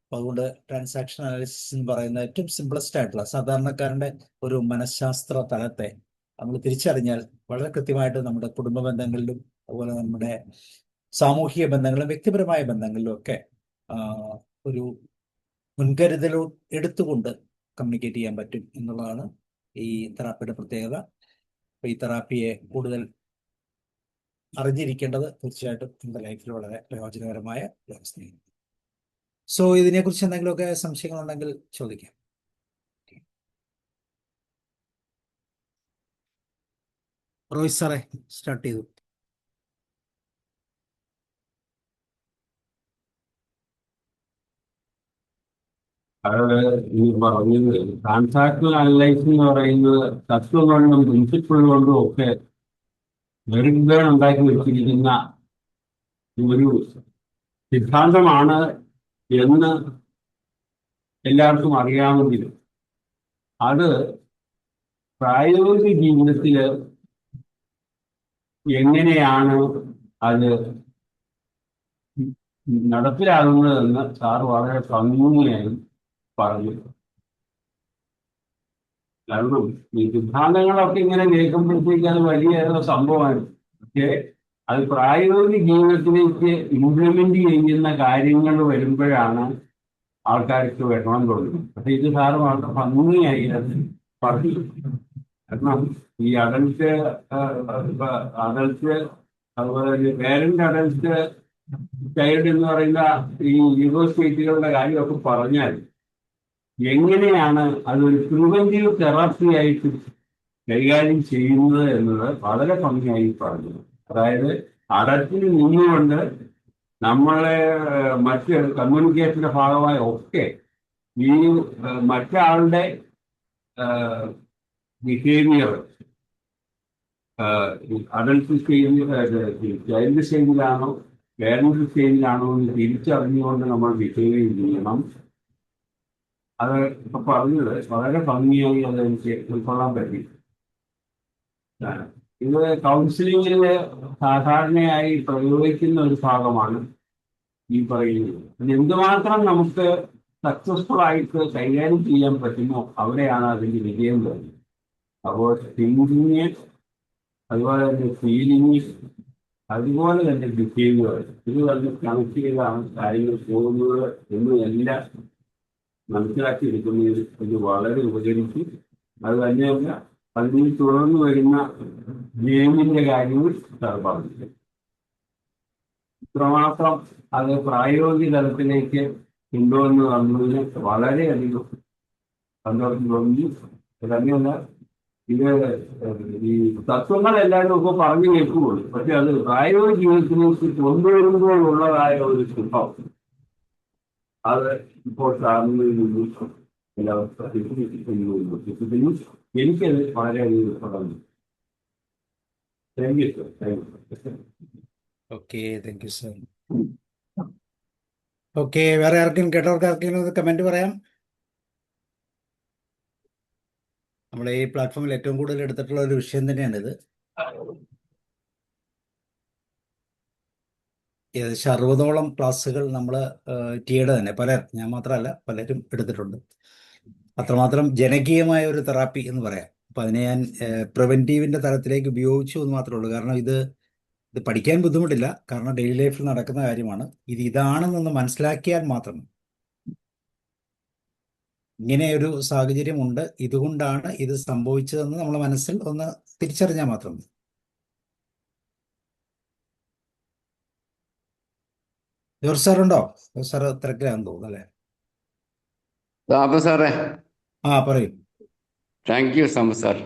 അപ്പോൾ അതുകൊണ്ട് ട്രാൻസാക്ഷൻ അനാലിസിസ് എന്ന് പറയുന്ന ഏറ്റവും സിംപ്ലസ്റ്റ് ആയിട്ടുള്ള സാധാരണക്കാരന്റെ ഒരു മനഃശാസ്ത്ര തലത്തെ നമ്മൾ തിരിച്ചറിഞ്ഞാൽ വളരെ കൃത്യമായിട്ട് നമ്മുടെ കുടുംബ ബന്ധങ്ങളിലും അതുപോലെ നമ്മുടെ സാമൂഹിക ബന്ധങ്ങളിലും വ്യക്തിപരമായ ബന്ധങ്ങളിലും ഒക്കെ ഒരു മുൻകരുതലോ എടുത്തുകൊണ്ട് കമ്മ്യൂണിക്കേറ്റ് ചെയ്യാൻ പറ്റും എന്നുള്ളതാണ് ഈ തെറാപ്പിയുടെ പ്രത്യേകത. അപ്പോൾ ഈ തെറാപ്പിയെ കൂടുതൽ അറിഞ്ഞിരിക്കേണ്ടത് തീർച്ചയായിട്ടും നമ്മുടെ ലൈഫിൽ വളരെ പ്രയോജനകരമായ അവസ്ഥയാണ്. സോ ഇതിനെക്കുറിച്ച് എന്തെങ്കിലുമൊക്കെ സംശയങ്ങളുണ്ടെങ്കിൽ ചോദിക്കാം. റോഹിത് സാറേ സ്റ്റാർട്ട് ചെയ്തു. അത് ഈ പറഞ്ഞത് ട്രാൻസാക്ഷണൽ അനലൈസിംഗ് എന്ന് പറയുന്നത് തത്വം കൊണ്ടും പ്രിൻസിപ്പിൾ കൊണ്ടും ഒക്കെ വെറുതെ ഉണ്ടാക്കി വെച്ചിരിക്കുന്ന ഒരു സിദ്ധാന്തമാണ് എന്ന് എല്ലാവർക്കും അറിയാമെങ്കിലും അത് പ്രായോഗിക ജീവിതത്തിൽ എങ്ങനെയാണ് അത് നടപ്പിലാകുന്നതെന്ന് സാർ വളരെ ഭംഗിയായി പറഞ്ഞു. കാരണം ഈ സിദ്ധാന്തങ്ങളൊക്കെ ഇങ്ങനെ കേൾക്കുമ്പോഴത്തേക്ക് അത് വലിയ സംഭവമാണ്. പക്ഷേ അത് പ്രായോഗിക ജീവിതത്തിലേക്ക് ഇംപ്ലിമെന്റ് ചെയ്യുന്ന കാര്യങ്ങൾ വരുമ്പോഴാണ് ആൾക്കാർക്ക് വിഷമം തോന്നുന്നത്. പക്ഷെ ഇത് സാറ് വളരെ ഭംഗിയായി അത് പറഞ്ഞു. കാരണം ഈ അഡൽട്ട് അതുപോലെ പേരന്റ് അഡൽട്ട് ചൈൽഡ് എന്ന് പറയുന്ന ഈ ഈഗോ സ്റ്റേറ്റുകളുടെ കാര്യമൊക്കെ പറഞ്ഞാൽ എങ്ങനെയാണ് അതൊരു പ്രിവെന്റീവ് തെറാപ്പി ആയിട്ട് കൈകാര്യം ചെയ്യുന്നത് എന്നത് വളരെ ഭംഗിയായി പറഞ്ഞു. അതായത് അടത്തിൽ നിന്നുകൊണ്ട് നമ്മളെ മറ്റ് കമ്മ്യൂണിക്കേഷന്റെ ഭാഗമായി ഒക്കെ ഈ മറ്റാളുടെ ബിഹേവിയർ അഡൽട്ട് സ്റ്റേജിൽ ചൈൽഡ് സ്റ്റേജിലാണോ പേരന്റ് സ്റ്റേജിലാണോ എന്ന് തിരിച്ചറിഞ്ഞുകൊണ്ട് നമ്മൾ ബിഹേവ് ചെയ്യണം. അത് ഇപ്പൊ പറഞ്ഞത് വളരെ ഭംഗിയായി അതെനിക്ക് ഉൾക്കൊള്ളാൻ പറ്റി. ഇത് കൗൺസിലിംഗിൽ സാധാരണയായി പ്രയോഗിക്കുന്ന ഒരു ഭാഗമാണ് ഈ പറയുന്നത്. അത് എന്തുമാത്രം നമുക്ക് സക്സസ്ഫുൾ ആയിട്ട് കൈകാര്യം ചെയ്യാൻ പറ്റുമോ അവിടെയാണ് അതിൻ്റെ വിജയം വരുന്നത്. അപ്പോൾ തിങ്കിങ്, അതുപോലെ തന്നെ ഫീലിംഗ്, അതുപോലെ തന്നെ ബിഹേവിയർ, ഇത് തന്നെ കണക്ട് ചെയ്താണ് കാര്യങ്ങൾ പോകുന്നത് എന്ന് എല്ലാം മനസ്സിലാക്കിയെടുക്കുന്നതിൽ ഇത് വളരെ ഉപകരിച്ചു. അത് തന്നെയല്ല, അതിൽ തുടർന്ന് വരുന്ന ഗെയിമിന്റെ കാര്യങ്ങൾ പറഞ്ഞു. ഇത്രമാത്രം അത് പ്രായോഗിക തലത്തിലേക്ക് കൊണ്ടുവന്ന് വന്നതിന് വളരെയധികം സന്തോഷം തോന്നി. തന്നെയല്ല, ഇത് ഈ തത്വങ്ങളെല്ലാവരും ഒക്കെ പറഞ്ഞു കേൾക്കുള്ളൂ, പക്ഷെ അത് പ്രായോഗിക ജീവിതത്തിലേക്ക് കൊണ്ടുവരുമ്പോഴുള്ളതായ ഒരു സുഖം അത് ഇപ്പോൾ സാറിനിൽ നിന്നും എല്ലാവർക്കും എനിക്കത് വളരെയധികം ഇഷ്ടപ്പെടുന്നു. Thank you sir. Thank you. Okay, thank you sir. Okay, വേറെ ആർക്കെങ്കിലും കേട്ടവർക്ക് ആർക്കെങ്കിലും ഒന്ന് കമന്റ് പറയാം. നമ്മളെ ഈ പ്ലാറ്റ്ഫോമിൽ ഏറ്റവും കൂടുതൽ എടുത്തിട്ടുള്ള ഒരു വിഷയം തന്നെയാണിത്. ഏകദേശം 60ഓളം ക്ലാസ്സുകൾ നമ്മൾ ടിയുടെ തന്നെ ഞാൻ മാത്രമല്ല പലരും എടുത്തിട്ടുണ്ട്. അത്രമാത്രം ജനകീയമായ ഒരു തെറാപ്പി എന്ന് പറയാം. അപ്പം അതിനെ ഞാൻ പ്രിവെന്റീവിന്റെ തലത്തിലേക്ക് ഉപയോഗിച്ചു എന്ന് മാത്രമേ ഉള്ളൂ. കാരണം ഇത് പഠിക്കാൻ ബുദ്ധിമുട്ടില്ല, കാരണം ഡെയിലി ലൈഫിൽ നടക്കുന്ന കാര്യമാണ്. ഇതാണെന്നൊന്ന് മനസ്സിലാക്കിയാൽ മാത്രം, ഇങ്ങനെ ഒരു സാഹചര്യമുണ്ട്, ഇതുകൊണ്ടാണ് ഇത് സംഭവിച്ചതെന്ന് നമ്മളെ മനസ്സിൽ ഒന്ന് തിരിച്ചറിഞ്ഞാൽ മാത്രം. ജോർജ് സാറുണ്ടോ? ജോർജ് സാറ് തിരക്കിലാണെന്ന് തോന്നുന്നു അല്ലേ? സാറേ, പറയൂ. Thank you sir.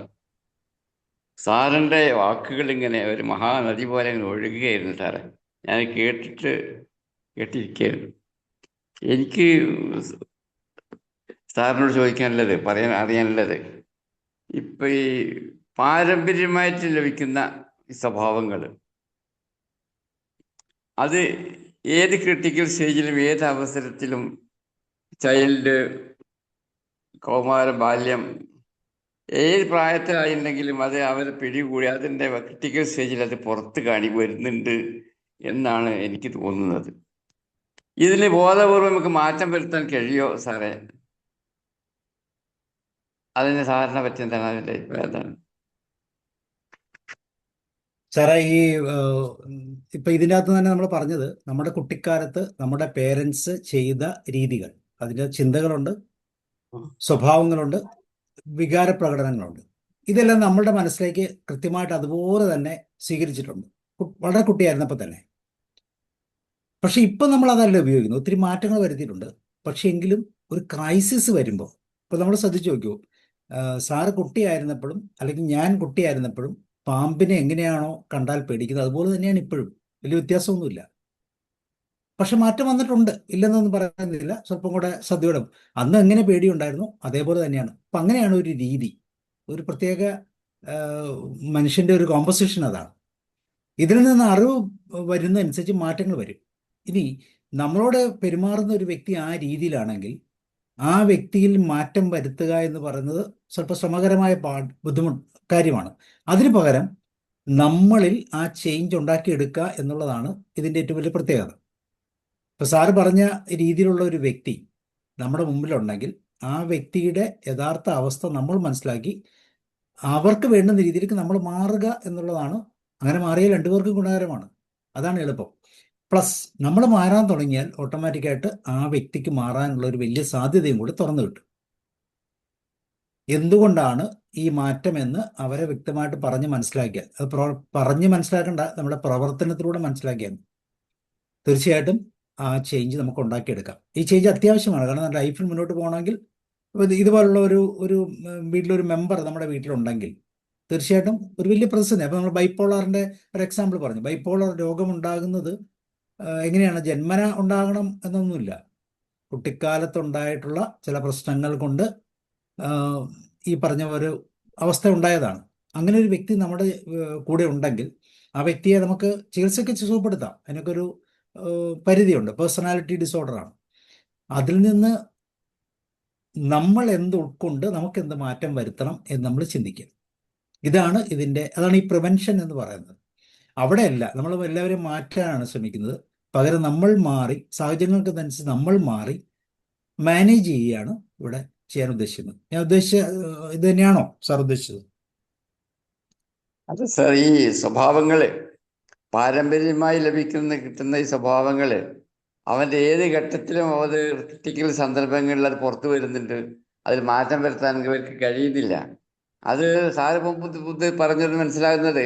സാറിൻ്റെ വാക്കുകൾ ഇങ്ങനെ ഒരു മഹാനദി പോലെ ഇങ്ങനെ ഒഴുകുകയായിരുന്നു സാറേ. ഞാൻ കേട്ടിരിക്കുകയായിരുന്നു. എനിക്ക് സാറിനോട് ചോദിക്കാനുള്ളത്, അറിയാനുള്ളത്, ഇപ്പം ഈ പാരമ്പര്യമായിട്ട് ലഭിക്കുന്ന ഈ സ്വഭാവങ്ങൾ അത് ഏത് ക്രിട്ടിക്കൽ സ്റ്റേജിലും ഏത് അവസരത്തിലും ചൈൽഡ്, കൗമാരം, ബാല്യം, ഏത് പ്രായത്തിലായിട്ടുണ്ടെങ്കിലും അത് അവരെ പിടികൂടി അതിൻ്റെ ക്രിട്ടിക്കൽ സ്റ്റേജിൽ അത് പുറത്ത് വരുന്നുണ്ട് എന്നാണ് എനിക്ക് തോന്നുന്നത്. ഇതിന് ബോധപൂർവം നമുക്ക് മാറ്റം വരുത്താൻ കഴിയോ സാറേ? അതിന് സാറിനെ പറ്റി എന്താണ് അതിൻ്റെ അഭിപ്രായം? എന്താണ് സാറേ, ഇപ്പൊ ഇതിനകത്ത് തന്നെ നമ്മൾ പറഞ്ഞത്, നമ്മുടെ കുട്ടിക്കാലത്ത് നമ്മുടെ പേരൻസ് ചെയ്ത രീതികൾ, അതിൻ്റെ ചിന്തകളുണ്ട്, സ്വഭാവങ്ങളുണ്ട്, വികാര പ്രകടനങ്ങളുണ്ട്. ഇതെല്ലാം നമ്മളുടെ മനസ്സിലേക്ക് കൃത്യമായിട്ട് അതുപോലെ തന്നെ സ്വീകരിച്ചിട്ടുണ്ട് വളരെ കുട്ടിയായിരുന്നപ്പോൾ തന്നെ. പക്ഷെ ഇപ്പം നമ്മൾ അതല്ല ഉപയോഗിക്കുന്നത്, ഒത്തിരി മാറ്റങ്ങൾ വരുത്തിയിട്ടുണ്ട്. പക്ഷെ എങ്കിലും ഒരു ക്രൈസിസ് വരുമ്പോൾ, ഇപ്പൊ നമ്മൾ ശ്രദ്ധിച്ചു നോക്കൂ, സാറ് കുട്ടിയായിരുന്നപ്പോഴും അല്ലെങ്കിൽ ഞാൻ കുട്ടിയായിരുന്നപ്പോഴും പാമ്പിനെ എങ്ങനെയാണോ കണ്ടാൽ പേടിക്കുന്നത്, അതുപോലെ തന്നെയാണ് ഇപ്പോഴും. വലിയ വ്യത്യാസമൊന്നുമില്ല. പക്ഷെ മാറ്റം വന്നിട്ടുണ്ട്, ഇല്ലെന്നൊന്നും പറയുന്നില്ല. സ്വല്പം കൂടെ ശ്രദ്ധയോടെ, അന്ന് എങ്ങനെ പേടിയുണ്ടായിരുന്നു അതേപോലെ തന്നെയാണ്. അപ്പം അങ്ങനെയാണ് ഒരു രീതി, ഒരു പ്രത്യേക മനുഷ്യന്റെ ഒരു കോമ്പസിഷൻ അതാണ്. ഇതിൽ നിന്ന് അറിവ് വരുന്നതനുസരിച്ച് മാറ്റങ്ങൾ വരും. ഇനി നമ്മളോട് പെരുമാറുന്ന ഒരു വ്യക്തി ആ രീതിയിലാണെങ്കിൽ ആ വ്യക്തിയിൽ മാറ്റം വരുത്തുക എന്ന് പറയുന്നത് സ്വല്പം ശ്രമകരമായ ബുദ്ധിമുട്ട് കാര്യമാണ്. അതിന് പകരം നമ്മളിൽ ആ ചേഞ്ച് ഉണ്ടാക്കിയെടുക്കുക എന്നുള്ളതാണ് ഇതിൻ്റെ ഏറ്റവും വലിയ പ്രത്യേകത. ഇപ്പൊ സാറ് പറഞ്ഞ രീതിയിലുള്ള ഒരു വ്യക്തി നമ്മുടെ മുമ്പിലുണ്ടെങ്കിൽ ആ വ്യക്തിയുടെ യഥാർത്ഥ അവസ്ഥ നമ്മൾ മനസ്സിലാക്കി അവർക്ക് വേണ്ടുന്ന രീതിയിലേക്ക് നമ്മൾ മാറുക എന്നുള്ളതാണ്. അങ്ങനെ മാറിയാൽ രണ്ടുപേർക്കും ഗുണകരമാണ്. അതാണ് എളുപ്പം. പ്ലസ് നമ്മൾ മാറാൻ തുടങ്ങിയാൽ ഓട്ടോമാറ്റിക്കായിട്ട് ആ വ്യക്തിക്ക് മാറാനുള്ള ഒരു വലിയ സാധ്യതയും കൂടി തുറന്നു കിട്ടും. എന്തുകൊണ്ടാണ് ഈ മാറ്റം എന്ന് അവരെ വ്യക്തമായിട്ട് പറഞ്ഞ് മനസ്സിലാക്കിയാൽ, അത് പറഞ്ഞ് മനസ്സിലാക്കേണ്ട, നമ്മുടെ പ്രവർത്തനത്തിലൂടെ മനസ്സിലാക്കിയാൽ തീർച്ചയായിട്ടും ആ ചേഞ്ച് നമുക്ക് ഉണ്ടാക്കിയെടുക്കാം. ഈ ചേഞ്ച് അത്യാവശ്യമാണ്. കാരണം ലൈഫിൽ മുന്നോട്ട് പോകണമെങ്കിൽ ഇതുപോലുള്ള ഒരു വീട്ടിലൊരു മെമ്പർ നമ്മുടെ വീട്ടിലുണ്ടെങ്കിൽ തീർച്ചയായിട്ടും ഒരു വലിയ പ്രതിസന്ധി. അപ്പോൾ നമ്മൾ ബൈപ്പോളറിൻ്റെ ഒരു എക്സാമ്പിൾ പറഞ്ഞു. ബൈപ്പോളർ രോഗമുണ്ടാകുന്നത് എങ്ങനെയാണ്? ജന്മന ഉണ്ടാകണം എന്നൊന്നുമില്ല. കുട്ടിക്കാലത്തുണ്ടായിട്ടുള്ള ചില പ്രശ്നങ്ങൾ കൊണ്ട് ഈ പറഞ്ഞ ഒരു അവസ്ഥ ഉണ്ടായതാണ്. അങ്ങനെ ഒരു വ്യക്തി നമ്മുടെ കൂടെ ഉണ്ടെങ്കിൽ ആ വ്യക്തിയെ നമുക്ക് ചികിത്സയ്ക്ക് സുഖപ്പെടുത്താം. അതിനൊക്കെ ഒരു പരിധിയുണ്ട്. പേഴ്സണാലിറ്റി ഡിസോർഡറാണ്. അതിൽ നിന്ന് നമ്മൾ എന്ത് ഉൾക്കൊണ്ട് നമുക്ക് എന്ത് മാറ്റം വരുത്തണം എന്ന് നമ്മൾ ചിന്തിക്കുക. അതാണ് ഈ പ്രിവെൻഷൻ എന്ന് പറയുന്നത്. അവിടെയല്ല നമ്മൾ എല്ലാവരെയും മാറ്റാനാണ് ശ്രമിക്കുന്നത്. പകരം നമ്മൾ മാറി, സാഹചര്യങ്ങൾക്കനുസരിച്ച് നമ്മൾ മാറി മാനേജ് ചെയ്യുകയാണ് ഇവിടെ ചെയ്യാൻ ഉദ്ദേശിക്കുന്നത്. ഞാൻ ഉദ്ദേശിച്ച ഇത് തന്നെയാണോ സാർ ഉദ്ദേശിച്ചത്? അതെ സാർ, ഈ സ്വഭാവങ്ങള് പാരമ്പര്യമായി കിട്ടുന്ന ഈ സ്വഭാവങ്ങള് അവന്റെ ഏത് ഘട്ടത്തിലും അത് ക്രിട്ടിക്കൽ സന്ദർഭങ്ങളിൽ അത് പുറത്തു വരുന്നുണ്ട്. അതിൽ മാറ്റം വരുത്താൻ ഇവർക്ക് കഴിയുന്നില്ല. അത് സാറ് മുമ്പ് പറഞ്ഞത് മനസ്സിലാകുന്നത്,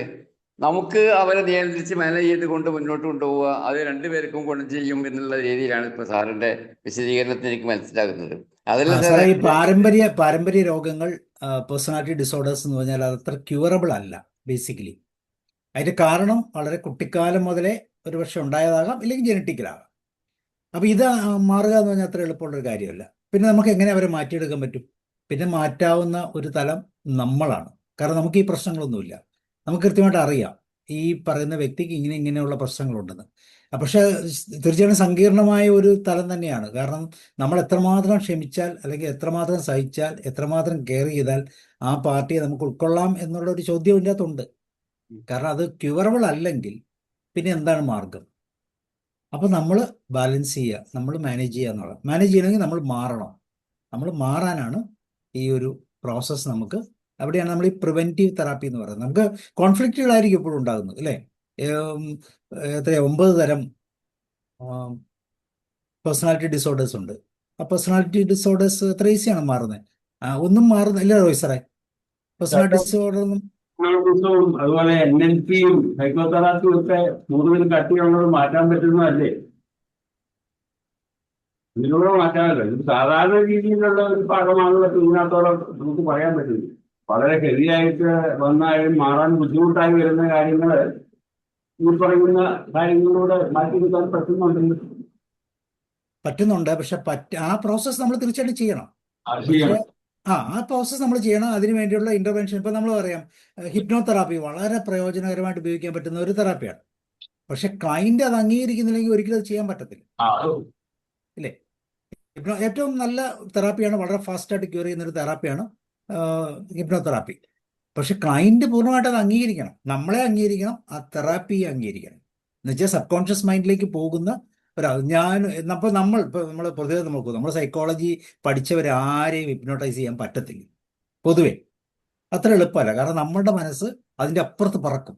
നമുക്ക് അവരെ നിയന്ത്രിച്ച് മാനേജ് ചെയ്ത് കൊണ്ട് മുന്നോട്ട് കൊണ്ടുപോവുക, അത് രണ്ടുപേർക്കും ഗുണം ചെയ്യും എന്നുള്ള രീതിയിലാണ് ഇപ്പൊ സാറിന്റെ വിശദീകരണത്തിൽ എനിക്ക് മനസ്സിലാകുന്നത്. ഈ പാരമ്പര്യ രോഗങ്ങൾ, പേഴ്സണാലിറ്റി ഡിസോർഡേഴ്സ് എന്ന് പറഞ്ഞാൽ അത് അത്ര ക്യൂറബിൾ അല്ല ബേസിക്കലി. അതിന്റെ കാരണം വളരെ കുട്ടിക്കാലം മുതലേ ഒരുപക്ഷെ ഉണ്ടായതാകാം, ഇല്ലെങ്കിൽ ജനറ്റിക്കലാകാം. അപ്പോൾ ഇത് മാറുക എന്ന് പറഞ്ഞാൽ അത്ര എളുപ്പമുള്ളൊരു കാര്യമല്ല. പിന്നെ നമുക്ക് എങ്ങനെ അവരെ മാറ്റിയെടുക്കാൻ പറ്റും? പിന്നെ മാറ്റാവുന്ന ഒരു തലം നമ്മളാണ്. കാരണം നമുക്ക് ഈ പ്രശ്നങ്ങളൊന്നുമില്ല. നമുക്ക് കൃത്യമായിട്ട് അറിയാം ഈ പറയുന്ന വ്യക്തിക്ക് ഇങ്ങനെയുള്ള പ്രശ്നങ്ങളുണ്ടെന്ന്. പക്ഷെ തീർച്ചയായും സങ്കീർണമായ ഒരു തലം തന്നെയാണ്. കാരണം നമ്മൾ എത്രമാത്രം ക്ഷമിച്ചാൽ, അല്ലെങ്കിൽ എത്രമാത്രം സഹിച്ചാൽ, എത്രമാത്രം കെയർ ചെയ്താൽ ആ പാർട്ടിയെ നമുക്ക് ഉൾക്കൊള്ളാം എന്നുള്ള ഒരു ചോദ്യം ഇതിൻ്റെ അകത്തുണ്ട്. കാരണം അത് ക്യൂറബിൾ അല്ലെങ്കിൽ പിന്നെ എന്താണ് മാർഗം? അപ്പോൾ നമ്മൾ ബാലൻസ് ചെയ്യുക, നമ്മൾ മാനേജ് ചെയ്യുക എന്നുള്ളത്. മാനേജ് ചെയ്യണമെങ്കിൽ നമ്മൾ മാറണം. നമ്മൾ മാറാനാണ് ഈ ഒരു പ്രോസസ്സ്. നമുക്ക് അവിടെയാണ് നമ്മൾ ഈ പ്രിവെൻറ്റീവ് തെറാപ്പി എന്ന് പറയുന്നത്. നമുക്ക് കോൺഫ്ലിക്റ്റുകളായിരിക്കും എപ്പോഴും ഉണ്ടാകുന്നത്, അല്ലേ? 9 തരം പേഴ്സണാലിറ്റി ഡിസോർഡേഴ്സ് ഉണ്ട്. ആ പേഴ്സണാലിറ്റി ഡിസോർഡേഴ്സ് എത്ര ഈസിയാണ് മാറുന്നത്? ഒന്നും മാറുന്നില്ല റോയ്സറെ. പേഴ്സണാലിറ്റി ഡിസോർഡർ ഒന്നും അതുപോലെ NLPയും സൈക്കോതെറാപ്പിയും ഒക്കെ കൂടുതൽ കട്ടിയുള്ളത് മാറ്റാൻ പറ്റുന്നതല്ലേ? ഇതിലൂടെ മാറ്റാമല്ലോ. ഇത് സാധാരണ രീതിയിലുള്ള ഒരു ഭാഗമാണല്ലോ ഇതിനകത്തോളം നമുക്ക് പറയാൻ പറ്റുന്നത്. വളരെ ഹെവിയായിട്ട് വന്നാലും മാറാൻ ബുദ്ധിമുട്ടായി വരുന്ന കാര്യങ്ങൾ ഈ പറയുന്ന കാര്യങ്ങളിലൂടെ മാറ്റിയെടുക്കാൻ പറ്റുന്നുണ്ട്. പക്ഷെ ആ പ്രോസസ്സ് നമ്മൾ തീർച്ചയായിട്ടും ചെയ്യണം. ആ പ്രോസസ്സ് നമ്മൾ ചെയ്യണം. അതിനു വേണ്ടിയുള്ള ഇന്റർവെൻഷൻ. ഇപ്പം നമ്മൾ പറയാം, ഹിപ്നോതെറാപ്പി വളരെ പ്രയോജനകരമായിട്ട് ഉപയോഗിക്കാൻ പറ്റുന്ന ഒരു തെറാപ്പിയാണ്. പക്ഷെ ക്ലൈന്റ് അത് അംഗീകരിക്കുന്നില്ലെങ്കിൽ ഒരിക്കലും അത് ചെയ്യാൻ പറ്റത്തില്ല, ഇല്ലേ? ഏറ്റവും നല്ല തെറാപ്പിയാണ്, വളരെ ഫാസ്റ്റായിട്ട് ക്യൂർ ചെയ്യുന്ന ഒരു തെറാപ്പിയാണ് ഹിപ്നോതെറാപ്പി. പക്ഷെ ക്ലൈന്റ് പൂർണ്ണമായിട്ട് അത് അംഗീകരിക്കണം. നമ്മളെ അംഗീകരിക്കണം, ആ തെറാപ്പിയെ അംഗീകരിക്കണം. എന്നുവെച്ചാൽ സബ് കോൺഷ്യസ് മൈൻഡിലേക്ക് പോകുന്ന നമ്മൾ പൊതുവെ നോക്കൂ, നമ്മൾ സൈക്കോളജി പഠിച്ചവരാരെയും ഹിപ്നോട്ടൈസ് ചെയ്യാൻ പറ്റത്തില്ല പൊതുവെ. അത്ര എളുപ്പമല്ല. കാരണം നമ്മളുടെ മനസ്സ് അതിൻ്റെ അപ്പുറത്ത് പറക്കും.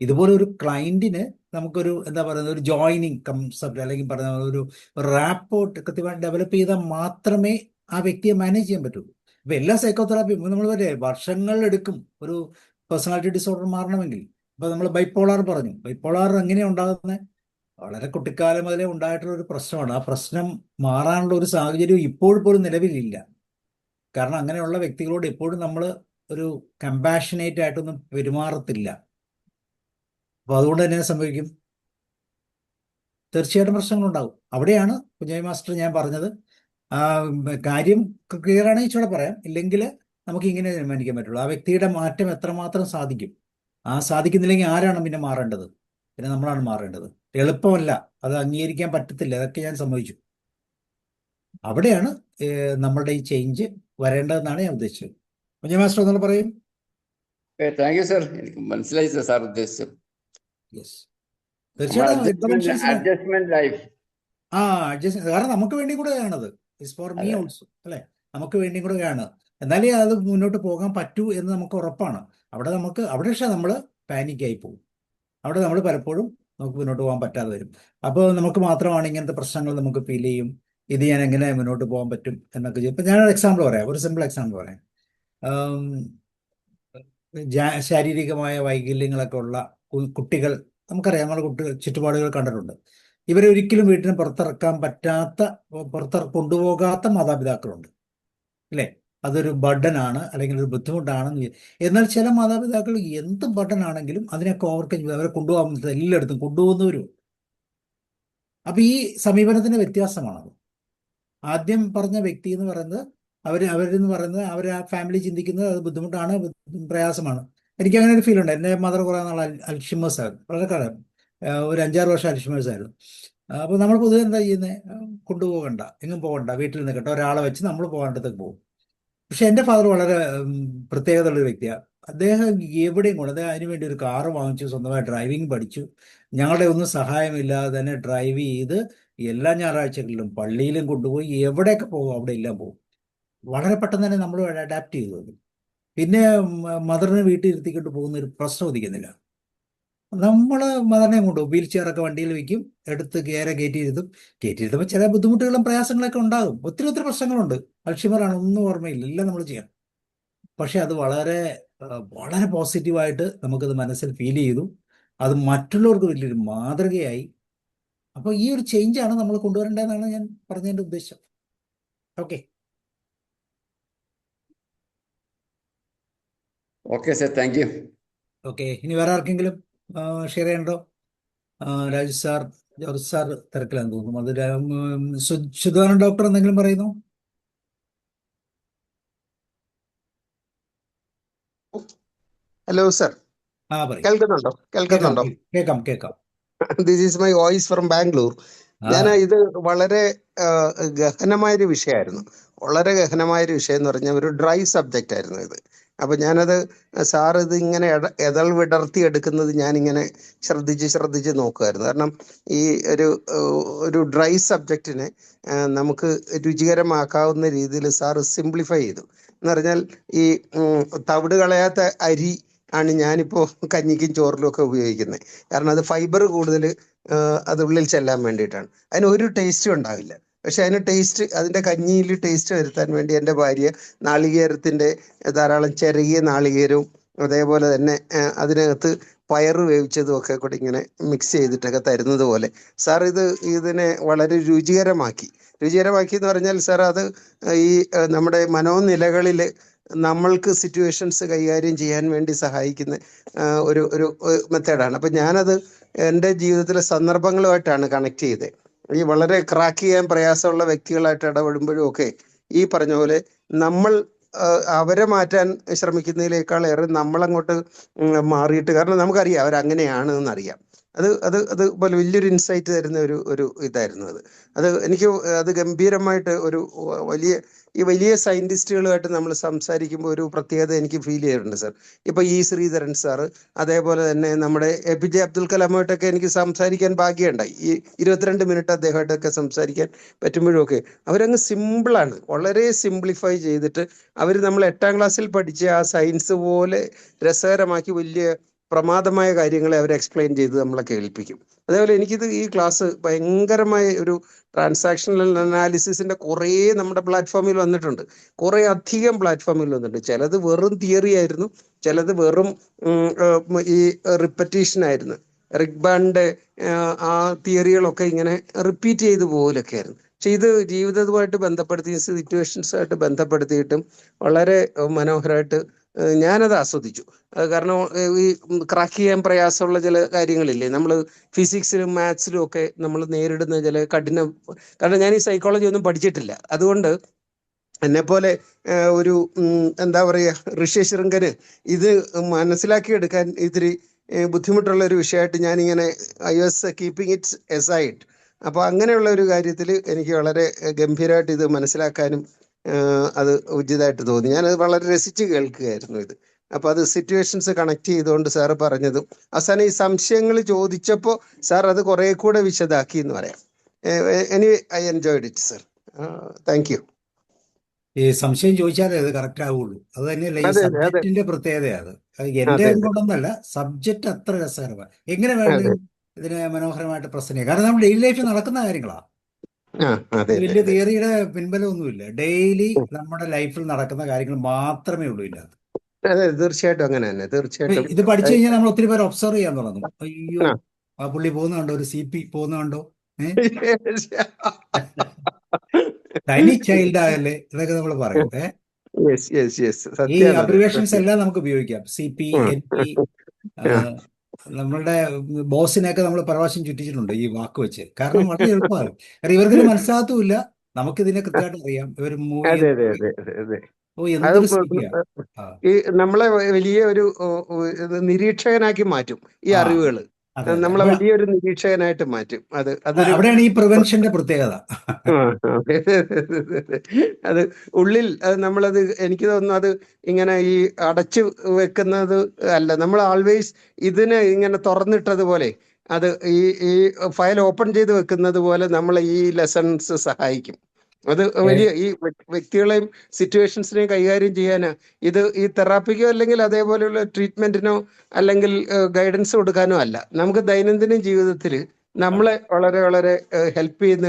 ഇതുപോലെ ഒരു ക്ലയന്റിന് നമുക്കൊരു എന്താ പറയുന്നത്, ഒരു ജോയിനിങ് കൺസെപ്റ്റ് അല്ലെങ്കിൽ പറയുന്ന ഒരു റാപ്പോർട്ട് കൃത്യമായിട്ട് ഡെവലപ്പ് ചെയ്താൽ മാത്രമേ ആ വ്യക്തിയെ മാനേജ് ചെയ്യാൻ പറ്റുള്ളൂ. ഇപ്പം എല്ലാ സൈക്കോതെറാപ്പിയും നമ്മൾ വർഷങ്ങൾ എടുക്കും ഒരു പേഴ്സണാലിറ്റി ഡിസോർഡർ മാറണമെങ്കിൽ. ഇപ്പം നമ്മൾ ബൈപ്പോളാർ പറഞ്ഞു. ബൈപ്പോളാർ എങ്ങനെയാണ് ഉണ്ടാകുന്നത്? വളരെ കുട്ടിക്കാലം മുതലേ ഉണ്ടായിട്ടുള്ള ഒരു പ്രശ്നമാണ്. ആ പ്രശ്നം മാറാനുള്ള ഒരു സാഹചര്യം ഇപ്പോൾ പോലും നിലവിലില്ല. കാരണം അങ്ങനെയുള്ള വ്യക്തികളോട് എപ്പോഴും നമ്മൾ ഒരു കമ്പാഷനേറ്റ് ആയിട്ടൊന്നും പെരുമാറത്തില്ല. അപ്പോൾ അതുകൊണ്ട് തന്നെ സംഭവിക്കും, തീർച്ചയായിട്ടും പ്രശ്നങ്ങളുണ്ടാവും. അവിടെയാണ് കുഞ്ഞായി മാസ്റ്റർ ഞാൻ പറഞ്ഞത്, കാര്യം ക്ലിയർ ആണെങ്കിൽ ഇച്ചിടെ പറയാം, ഇല്ലെങ്കിൽ നമുക്ക് ഇങ്ങനെ തീരുമാനിക്കാൻ പറ്റുള്ളൂ ആ വ്യക്തിയുടെ മാറ്റം എത്രമാത്രം സാധിക്കും. ആ സാധിക്കുന്നില്ലെങ്കിൽ ആരാണ് പിന്നെ മാറേണ്ടത്? പിന്നെ നമ്മളാണ് മാറേണ്ടത്. എളുപ്പമല്ല, അത് അംഗീകരിക്കാൻ പറ്റത്തില്ല, അതൊക്കെ ഞാൻ സമ്മതിച്ചു. അവിടെയാണ് നമ്മളുടെ ഈ ചേഞ്ച് വരേണ്ടതെന്നാണ് ഞാൻ ഉദ്ദേശിച്ചത്. കുഞ്ഞു മാസ്റ്റർ ഒന്നുകൂടെ പറയും. Thank you sir. എനിക്ക് മനസ്സിലായി സർ, സാർ ഉദ്ദേശിച്ചത്. യെസ്, തീർച്ചയായിട്ടും ഇന്റർവെൻഷൻസിന് അഡ്ജസ്റ്റ്മെന്റ് ലൈഫ്. അഡ്ജസ്റ്റ്, കാരണം നമുക്ക് വേണ്ടി കൂടെയാണത്. ഇറ്റ്സ് ഫോർ മീ അതെ. ഓൾസോ, അല്ലെ? നമുക്ക് വേണ്ടി കൂടെയാണ്. എന്നാലേ അത് മുന്നോട്ട് പോകാൻ പറ്റൂ എന്ന് നമുക്ക് ഉറപ്പാണ്. അവിടെ പക്ഷേ നമ്മൾ പാനിക്കായി പോകും. അവിടെ നമ്മൾ പലപ്പോഴും നമുക്ക് മുന്നോട്ട് പോകാൻ പറ്റാതെ വരും. അപ്പോൾ നമുക്ക് മാത്രമാണ് ഇങ്ങനത്തെ പ്രശ്നങ്ങൾ നമുക്ക് ഫീൽ ചെയ്യും. ഇത് ഞാൻ എങ്ങനെ മുന്നോട്ട് പോകാൻ പറ്റും എന്നൊക്കെ ചെയ്യും. ഇപ്പം ഞാനൊരു എക്സാമ്പിൾ പറയാം, ഒരു സിമ്പിൾ എക്സാമ്പിൾ പറയാം. ശാരീരികമായ വൈകല്യങ്ങളൊക്കെ ഉള്ള കുട്ടികൾ, നമുക്കറിയാം, നമ്മുടെ കുട്ടികൾ ചുറ്റുപാടുകൾ കണ്ടിട്ടുണ്ട്. ഇവരെ ഒരിക്കലും വീട്ടിന് പുറത്ത് കൊണ്ടുപോകാത്ത മാതാപിതാക്കളുണ്ട്, അല്ലേ? അതൊരു ബർഡനാണ്, അല്ലെങ്കിൽ ഒരു ബുദ്ധിമുട്ടാണെന്ന്. എന്നാൽ ചില മാതാപിതാക്കൾ എന്ത് ബർഡൻ ആണെങ്കിലും അതിനൊക്കെ ഓവർകം ചെയ്ത് അവരെ കൊണ്ടുപോകാൻ എല്ലായിടത്തും കൊണ്ടുപോകുന്നവരും. അപ്പൊ ഈ സമീപനത്തിന്റെ വ്യത്യാസമാണത്. ആദ്യം പറഞ്ഞ വ്യക്തി എന്ന് പറയുന്നത്, അവരെന്ന് പറയുന്നത്, അവർ ആ ഫാമിലി ചിന്തിക്കുന്നത് അത് ബുദ്ധിമുട്ടാണ്, പ്രയാസമാണ്. എനിക്ക് അങ്ങനെ ഒരു ഫീൽ ഉണ്ട്. എൻ്റെ മദർ കുറേ നാൾ അൽഷിമേഴ്സ് ആയിരുന്നു, വളരെ കാലം, ഒരു 5-6 വർഷം അൽഷിമേഴ്സ് ആയിരുന്നു. അപ്പോൾ നമ്മൾ പൊതുവെ എന്താ ചെയ്യുന്നത്? കൊണ്ടുപോകണ്ട, എങ്ങും പോകണ്ട, വീട്ടിൽ നിൽക്കട്ടെ, ഒരാളെ വെച്ച് നമ്മൾ പോകേണ്ടതൊക്കെ പോകും. പക്ഷെ എൻ്റെ ഫാദർ വളരെ പ്രത്യേകതയുള്ള വ്യക്തിയാണ്. അദ്ദേഹം എവിടെയും കൊണ്ട്, അദ്ദേഹം അതിനുവേണ്ടി ഒരു കാറ് വാങ്ങിച്ചു, സ്വന്തമായി ഡ്രൈവിംഗ് പഠിച്ചു. ഞങ്ങളുടെ ഒന്നും സഹായമില്ലാതെ തന്നെ ഡ്രൈവ് ചെയ്ത് എല്ലാ ഞായറാഴ്ചകളിലും പള്ളിയിലും കൊണ്ടുപോയി, എവിടെയൊക്കെ പോകും അവിടെ എല്ലാം പോകും. വളരെ പെട്ടെന്ന് തന്നെ നമ്മൾ അഡാപ്റ്റ് ചെയ്തു അത്. പിന്നെ മദറിനെ വീട്ടിൽ ഇരുത്തിക്കൊണ്ട് പോകുന്ന ഒരു പ്രശ്നം ഉദിക്കുന്നില്ല. നമ്മൾ മദറിനെ കൊണ്ടുപോകും, വീൽ ചെയറൊക്കെ വണ്ടിയിൽ വയ്ക്കും, എടുത്ത് കയറ്റിയിരുത്തുമ്പോൾ ചില ബുദ്ധിമുട്ടുകളും പ്രയാസങ്ങളൊക്കെ ഉണ്ടാകും. ഒത്തിരി പ്രശ്നങ്ങളുണ്ട്. അൽഷിമറാണ്, ഒന്നും ഓർമ്മയില്ല, എല്ലാം നമ്മൾ ചെയ്യാം. പക്ഷെ അത് വളരെ വളരെ പോസിറ്റീവായിട്ട് നമുക്കത് മനസ്സിൽ ഫീൽ ചെയ്തു. അത് മറ്റുള്ളവർക്ക് വലിയൊരു മാതൃകയായി. അപ്പോൾ ഈ ഒരു ചേഞ്ചാണ് നമ്മൾ കൊണ്ടുവരേണ്ടതെന്നാണ് ഞാൻ പറഞ്ഞതിൻ്റെ ഉദ്ദേശം. Okay okay sir, thank you. Okay, ഇനി വേറെ ആർക്കെങ്കിലും ഷെയർ ചെയ്യണ്ടോ? രാജു സാർ, ജോർജ് സാർ തിരക്കിലാന്ന് തോന്നുന്നു. അത് സുധാകരൻ ഡോക്ടർ എന്തെങ്കിലും പറയുന്നു? ഹലോ സർ, പറയും. കേൾക്കുന്നുണ്ടോ? കേൾക്കാം. This is my voice from Bangalore. ഞാൻ ഇത് വളരെ ഗഹനമായൊരു വിഷയമായിരുന്നു. വളരെ ഗഹനമായൊരു വിഷയം എന്ന് പറഞ്ഞാൽ ഒരു ഡ്രൈ സബ്ജക്റ്റ് ആയിരുന്നു ഇത്. അപ്പൊ ഞാനത് സാർ ഇത് ഇങ്ങനെ എതൾ വിടർത്തി എടുക്കുന്നത് ഞാനിങ്ങനെ ശ്രദ്ധിച്ച് നോക്കുമായിരുന്നു. കാരണം ഈ ഒരു ഡ്രൈ സബ്ജക്റ്റിനെ നമുക്ക് രുചികരമാക്കാവുന്ന രീതിയിൽ സാർ സിംപ്ലിഫൈ ചെയ്തു. എന്ന് പറഞ്ഞാൽ ഈ തവിട് കളയാത്ത അരി ആണ് ഞാനിപ്പോൾ കഞ്ഞിക്കും ചോറിലും ഒക്കെ ഉപയോഗിക്കുന്നത്. കാരണം അത് ഫൈബർ കൂടുതൽ അത് ഉള്ളിൽ ചെല്ലാൻ വേണ്ടിയിട്ടാണ്. അതിന് ഒരു ടേസ്റ്റും ഉണ്ടാവില്ല. പക്ഷെ അതിൻ്റെ കഞ്ഞിയിൽ ടേസ്റ്റ് വരുത്താൻ വേണ്ടി എൻ്റെ ഭാര്യ നാളികേരത്തിൻ്റെ ധാരാളം ചെറിയ നാളികേരവും അതേപോലെ തന്നെ അതിനകത്ത് പയറ് വേവിച്ചതും ഒക്കെ കൂടി ഇങ്ങനെ മിക്സ് ചെയ്തിട്ടൊക്കെ തരുന്നത് പോലെ സാർ ഇതിനെ വളരെ രുചികരമാക്കി എന്ന് പറഞ്ഞാൽ സാർ അത് ഈ നമ്മുടെ മനോനിലകളിൽ നമ്മൾക്ക് സിറ്റുവേഷൻസ് കൈകാര്യം ചെയ്യാൻ വേണ്ടി സഹായിക്കുന്ന ഒരു മെത്തേഡാണ്. അപ്പം ഞാനത് എൻ്റെ ജീവിതത്തിലെ സന്ദർഭങ്ങളുമായിട്ടാണ് കണക്ട് ചെയ്തത്. ഈ വളരെ ക്രാക്ക് ചെയ്യാൻ പ്രയാസമുള്ള വ്യക്തികളായിട്ട് ഇടപെടുമ്പോഴും ഒക്കെ ഈ പറഞ്ഞ പോലെ നമ്മൾ അവരെ മാറ്റാൻ ശ്രമിക്കുന്നതിനേക്കാൾ ഏറെ നമ്മളങ്ങോട്ട് മാറിയിട്ട്, കാരണം നമുക്കറിയാം അവരങ്ങനെയാണ് എന്നറിയാം. അത് പോലെ വലിയൊരു ഇൻസൈറ്റ് തരുന്ന ഒരു ഇതായിരുന്നു അത് എനിക്ക് അത് ഗംഭീരമായിട്ട് വലിയ സയന്റിസ്റ്റുകളുമായിട്ട് നമ്മൾ സംസാരിക്കുമ്പോൾ ഒരു പ്രത്യേകത എനിക്ക് ഫീൽ ചെയ്തിട്ടുണ്ട് സാർ. ഇപ്പൊ ശ്രീധരൻ സാറ്, അതേപോലെ തന്നെ നമ്മുടെ APJ അബ്ദുൽ കലാമുമായിട്ടൊക്കെ എനിക്ക് സംസാരിക്കാൻ ഭാഗ്യമുണ്ടായി. ഈ 22 മിനിറ്റ് അദ്ദേഹമായിട്ടൊക്കെ സംസാരിക്കാൻ പറ്റുമ്പോഴൊക്കെ അവരങ്ങ് സിമ്പിളാണ്, വളരെ സിംപ്ലിഫൈ ചെയ്തിട്ട് അവർ നമ്മൾ 8ാം ക്ലാസ്സിൽ പഠിച്ച ആ സയൻസ് പോലെ രസകരമാക്കി വലിയ പ്രമാദമായ കാര്യങ്ങളെ അവർ എക്സ്പ്ലെയിൻ ചെയ്ത് നമ്മളെ കേൾപ്പിക്കും. അതേപോലെ എനിക്കിത് ഈ ക്ലാസ് ഭയങ്കരമായ ഒരു ട്രാൻസാക്ഷണൽ അനാലിസിസിന്റെ കുറേ നമ്മുടെ പ്ലാറ്റ്ഫോമിൽ വന്നിട്ടുണ്ട്. കുറേ അധികം പ്ലാറ്റ്ഫോമിൽ വന്നിട്ടുണ്ട്. ചിലത് വെറും തിയറി ആയിരുന്നു, ചിലത് വെറും ഈ റിപ്പറ്റീഷൻ ആയിരുന്നു. റിഗ്ബാന്റെ ആ തിയറികളൊക്കെ ഇങ്ങനെ റിപ്പീറ്റ് ചെയ്ത് പോലൊക്കെ ആയിരുന്നു. പക്ഷെ ഇത് ജീവിതവുമായിട്ട് ബന്ധപ്പെടുത്തി, സിറ്റുവേഷൻസുമായിട്ട് ബന്ധപ്പെടുത്തിയിട്ടും വളരെ മനോഹരമായിട്ട് ഞാനത് ആസ്വദിച്ചു. കാരണം ഈ ക്രാക്ക് ചെയ്യാൻ പ്രയാസമുള്ള ചില കാര്യങ്ങളില്ലേ, നമ്മൾ ഫിസിക്സിലും മാത്സിലും ഒക്കെ നമ്മൾ നേരിടുന്ന ചില കാരണം ഞാൻ ഈ സൈക്കോളജി ഒന്നും പഠിച്ചിട്ടില്ല. അതുകൊണ്ട് എന്നെപ്പോലെ ഒരു എന്താ പറയുക ഋഷ്യശൃംഖന് ഇത് മനസ്സിലാക്കിയെടുക്കാൻ ഇത്തിരി ബുദ്ധിമുട്ടുള്ള ഒരു വിഷയമായിട്ട് ഞാനിങ്ങനെ I was keeping it's aside. അപ്പോൾ അങ്ങനെയുള്ള ഒരു കാര്യത്തിൽ എനിക്ക് വളരെ ഗംഭീരമായിട്ട് ഇത് മനസ്സിലാക്കാനും അത് ഉചിതമായിട്ട് തോന്നി. ഞാനത് വളരെ രസിച്ച് കേൾക്കുകയായിരുന്നു ഇത്. അപ്പോൾ അത് സിറ്റുവേഷൻസ് കണക്ട് ചെയ്തുകൊണ്ട് സാറ് പറഞ്ഞതും അവസാനം ഈ സംശയങ്ങൾ ചോദിച്ചപ്പോൾ സാർ അത് കുറേ കൂടെ വിശദാക്കി എന്ന് പറയാം. Anyway I enjoyed it sir. Thank you. ഈ സംശയം ചോദിച്ചാലേ അത് കറക്റ്റ് ആവുള്ളൂ. അത് തന്നെയല്ല ഈ അതെ അതെ അതെ സബ്ജക്റ്റിന്റെ പ്രത്യേകത. അത് എന്റെ അതെ കൊണ്ടൊന്നല്ല, സബ്ജക്റ്റ് അത്ര രസകരമാണ്. എങ്ങനെ അതെ വേണമെങ്കിലും ഇതിനെ മനോഹരമായിട്ട് പ്രസന്റ് ചെയ്യാം. കാരണം നമ്മുടെ ഡെയിലി ലൈഫിൽ നടക്കുന്ന കാര്യങ്ങളാണ്. അതെ വലിയ അതെ തിയറിയുടെ പിൻബലമൊന്നുമില്ല. ഡെയിലി നമ്മുടെ ലൈഫിൽ നടക്കുന്ന കാര്യങ്ങൾ മാത്രമേ ഉള്ളൂ ഇതിനകത്ത്. അതെ തീർച്ചയായിട്ടും അങ്ങനെ തന്നെ തീർച്ചയായിട്ടും. ഇത് പഠിച്ചു കഴിഞ്ഞാൽ നമ്മൾ ഒത്തിരി പേര് ഒബ്സർവ് ചെയ്യാൻ തുടങ്ങും. അയ്യോ, ആ. ആ പുള്ളി പോകുന്ന കണ്ടോ, ഒരു CP പോകുന്ന കണ്ടോ, തനി ചൈൽഡ് ആയല്ലേ എന്നൊക്കെ നമ്മൾ പറയും. യെസ് യെസ് യെസ് ഈ സത്യമാണത്. അബ്രിവേഷൻസ് എല്ലാം നമുക്ക് ഉപയോഗിക്കാം. CP, NP. നമ്മളുടെ ബോസിനെയൊക്കെ നമ്മൾ പ്രാവശ്യം ചുറ്റിച്ചിട്ടുണ്ട് ഈ വാക്ക് വെച്ച്. കാരണം വളരെ എളുപ്പമാണ്. കാരണം ഇവർക്കിത് മനസ്സിലാകത്തുമില്ല. നമുക്കിതിനെ കൃത്യമായിട്ട് അറിയാം. ഇവർ മൂവ് അതെ ചെയ്യുന്ന അതെ അതെ അതെ. ഓ അത് എന്തൊരു CP-യാ. ഈ നമ്മളെ വലിയ ഒരു നിരീക്ഷകനാക്കി മാറ്റും ഈ അറിവുകൾ. അതെ അതെ. നമ്മളെ വലിയൊരു നിരീക്ഷകനായിട്ട് മാറ്റും. അതൊരു അവിടെയാണ് ഈ പ്രിവെൻഷന്റെ പ്രത്യേകത. അത് ഉള്ളിൽ നമ്മളത് എനിക്ക് തോന്നുന്നു അത് ഇങ്ങനെ ഈ അടച്ചു വെക്കുന്നത് അല്ല, നമ്മൾ ആൾവേസ് ഇതിനെ ഇങ്ങനെ തുറന്നിട്ടതുപോലെ അത് ഈ ഫയൽ ഓപ്പൺ ചെയ്ത് വെക്കുന്നത് പോലെ നമ്മളെ ഈ ലെസൺസ് സഹായിക്കും. അത് വലിയ ഈ വ്യക്തികളെയും സിറ്റുവേഷൻസിനെയും കൈകാര്യം ചെയ്യാനാ ഇത്. ഈ തെറാപ്പിക്കോ അല്ലെങ്കിൽ അതേപോലെയുള്ള ട്രീറ്റ്മെന്റിനോ അല്ലെങ്കിൽ ഗൈഡൻസ് കൊടുക്കാനോ അല്ല, നമുക്ക് ദൈനംദിന ജീവിതത്തിൽ നമ്മളെ വളരെ വളരെ ഹെൽപ്പ് ചെയ്യുന്ന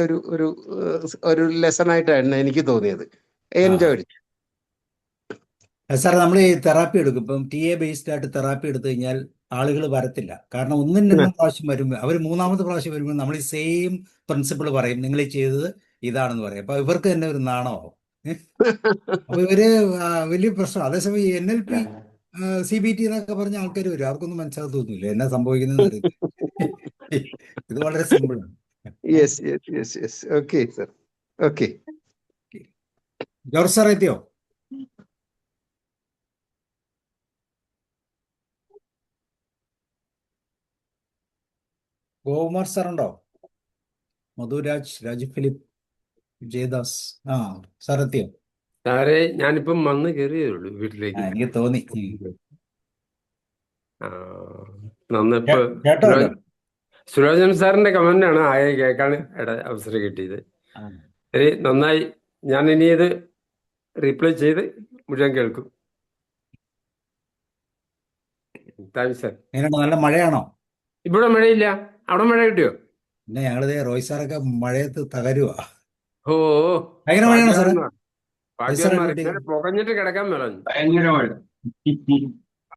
ഒരു ലെസൺ ആയിട്ടാണ് എനിക്ക് തോന്നിയത്. എൻജോയ്ഡ്. സാർ, നമ്മൾ ഈ തെറാപ്പി എടുക്കും. ഇപ്പം TA ബേസ്ഡ് ആയിട്ട് തെറാപ്പി എടുത്തു കഴിഞ്ഞാൽ ആളുകൾ വരത്തില്ല. കാരണം ഒന്നും രണ്ടും പ്രാവശ്യം വരുമ്പോൾ, അവർ മൂന്നാമത്തെ പ്രാവശ്യം വരുമ്പോൾ നമ്മൾ ഈ സെയിം പ്രിൻസിപ്പിൾ പറയും, നിങ്ങൾ ഈ ചെയ്തത് ഇതാണെന്ന് പറയും. അപ്പൊ ഇവർക്ക് തന്നെ ഒരു നാണമാവും. അപ്പൊ ഇവര് വലിയ പ്രശ്നം. അതേസമയം ഈ NLP, CBT എന്നൊക്കെ പറഞ്ഞ ആൾക്കാർ വരും, അവർക്കൊന്നും മനസ്സിലാകത്തൊന്നുമില്ല എന്നാ സംഭവിക്കുന്നത് അറിയില്ല. ഇത് വളരെ സിമ്പിൾ ആണ്. Yes yes yes yes. Okay sir. Okay. George sir എത്തിയോ? ഗോകുമാർ സാർ ഉണ്ടോ? മധുരാജ്, രാജു ഫിലിപ്പ്, ജയദാസ്. സാർ എത്തിയോ? സാറേ, ഞാനിപ്പം വന്ന് കയറിയേ ഉള്ളൂ വീട്ടിലേക്ക്. എനിക്ക് തോന്നി. നന്നിപ്പോ കേട്ടോല്ലോ. സുലോചൻ സാറിന്റെ കമന്റ് ആണ് ആകെ കേൾക്കാൻ അവസരം കിട്ടിയത്. ശരി, നന്നായി. ഞാൻ ഇനി ഇത് റീപ്ലൈ ചെയ്ത് മുഴുവൻ കേൾക്കും. Thanks sir. എങ്ങനെയുണ്ട്? നല്ല മഴയാണോ? ഇവിടെ മഴയില്ല. അവിടെ മഴ കിട്ടിയോ? പിന്നെ ഞങ്ങളിതേ റോയ് സാറൊക്കെ മഴയത്ത് തകരുവാ. ഓ, ഭയങ്കര മഴയാണോ സാറേ? ഭാഗ്യവാന്മാർ. ഇങ്ങനെ പുകഞ്ഞിട്ട് കിടക്കാൻ മേളഞ്ഞു. ഭയങ്കര മഴ.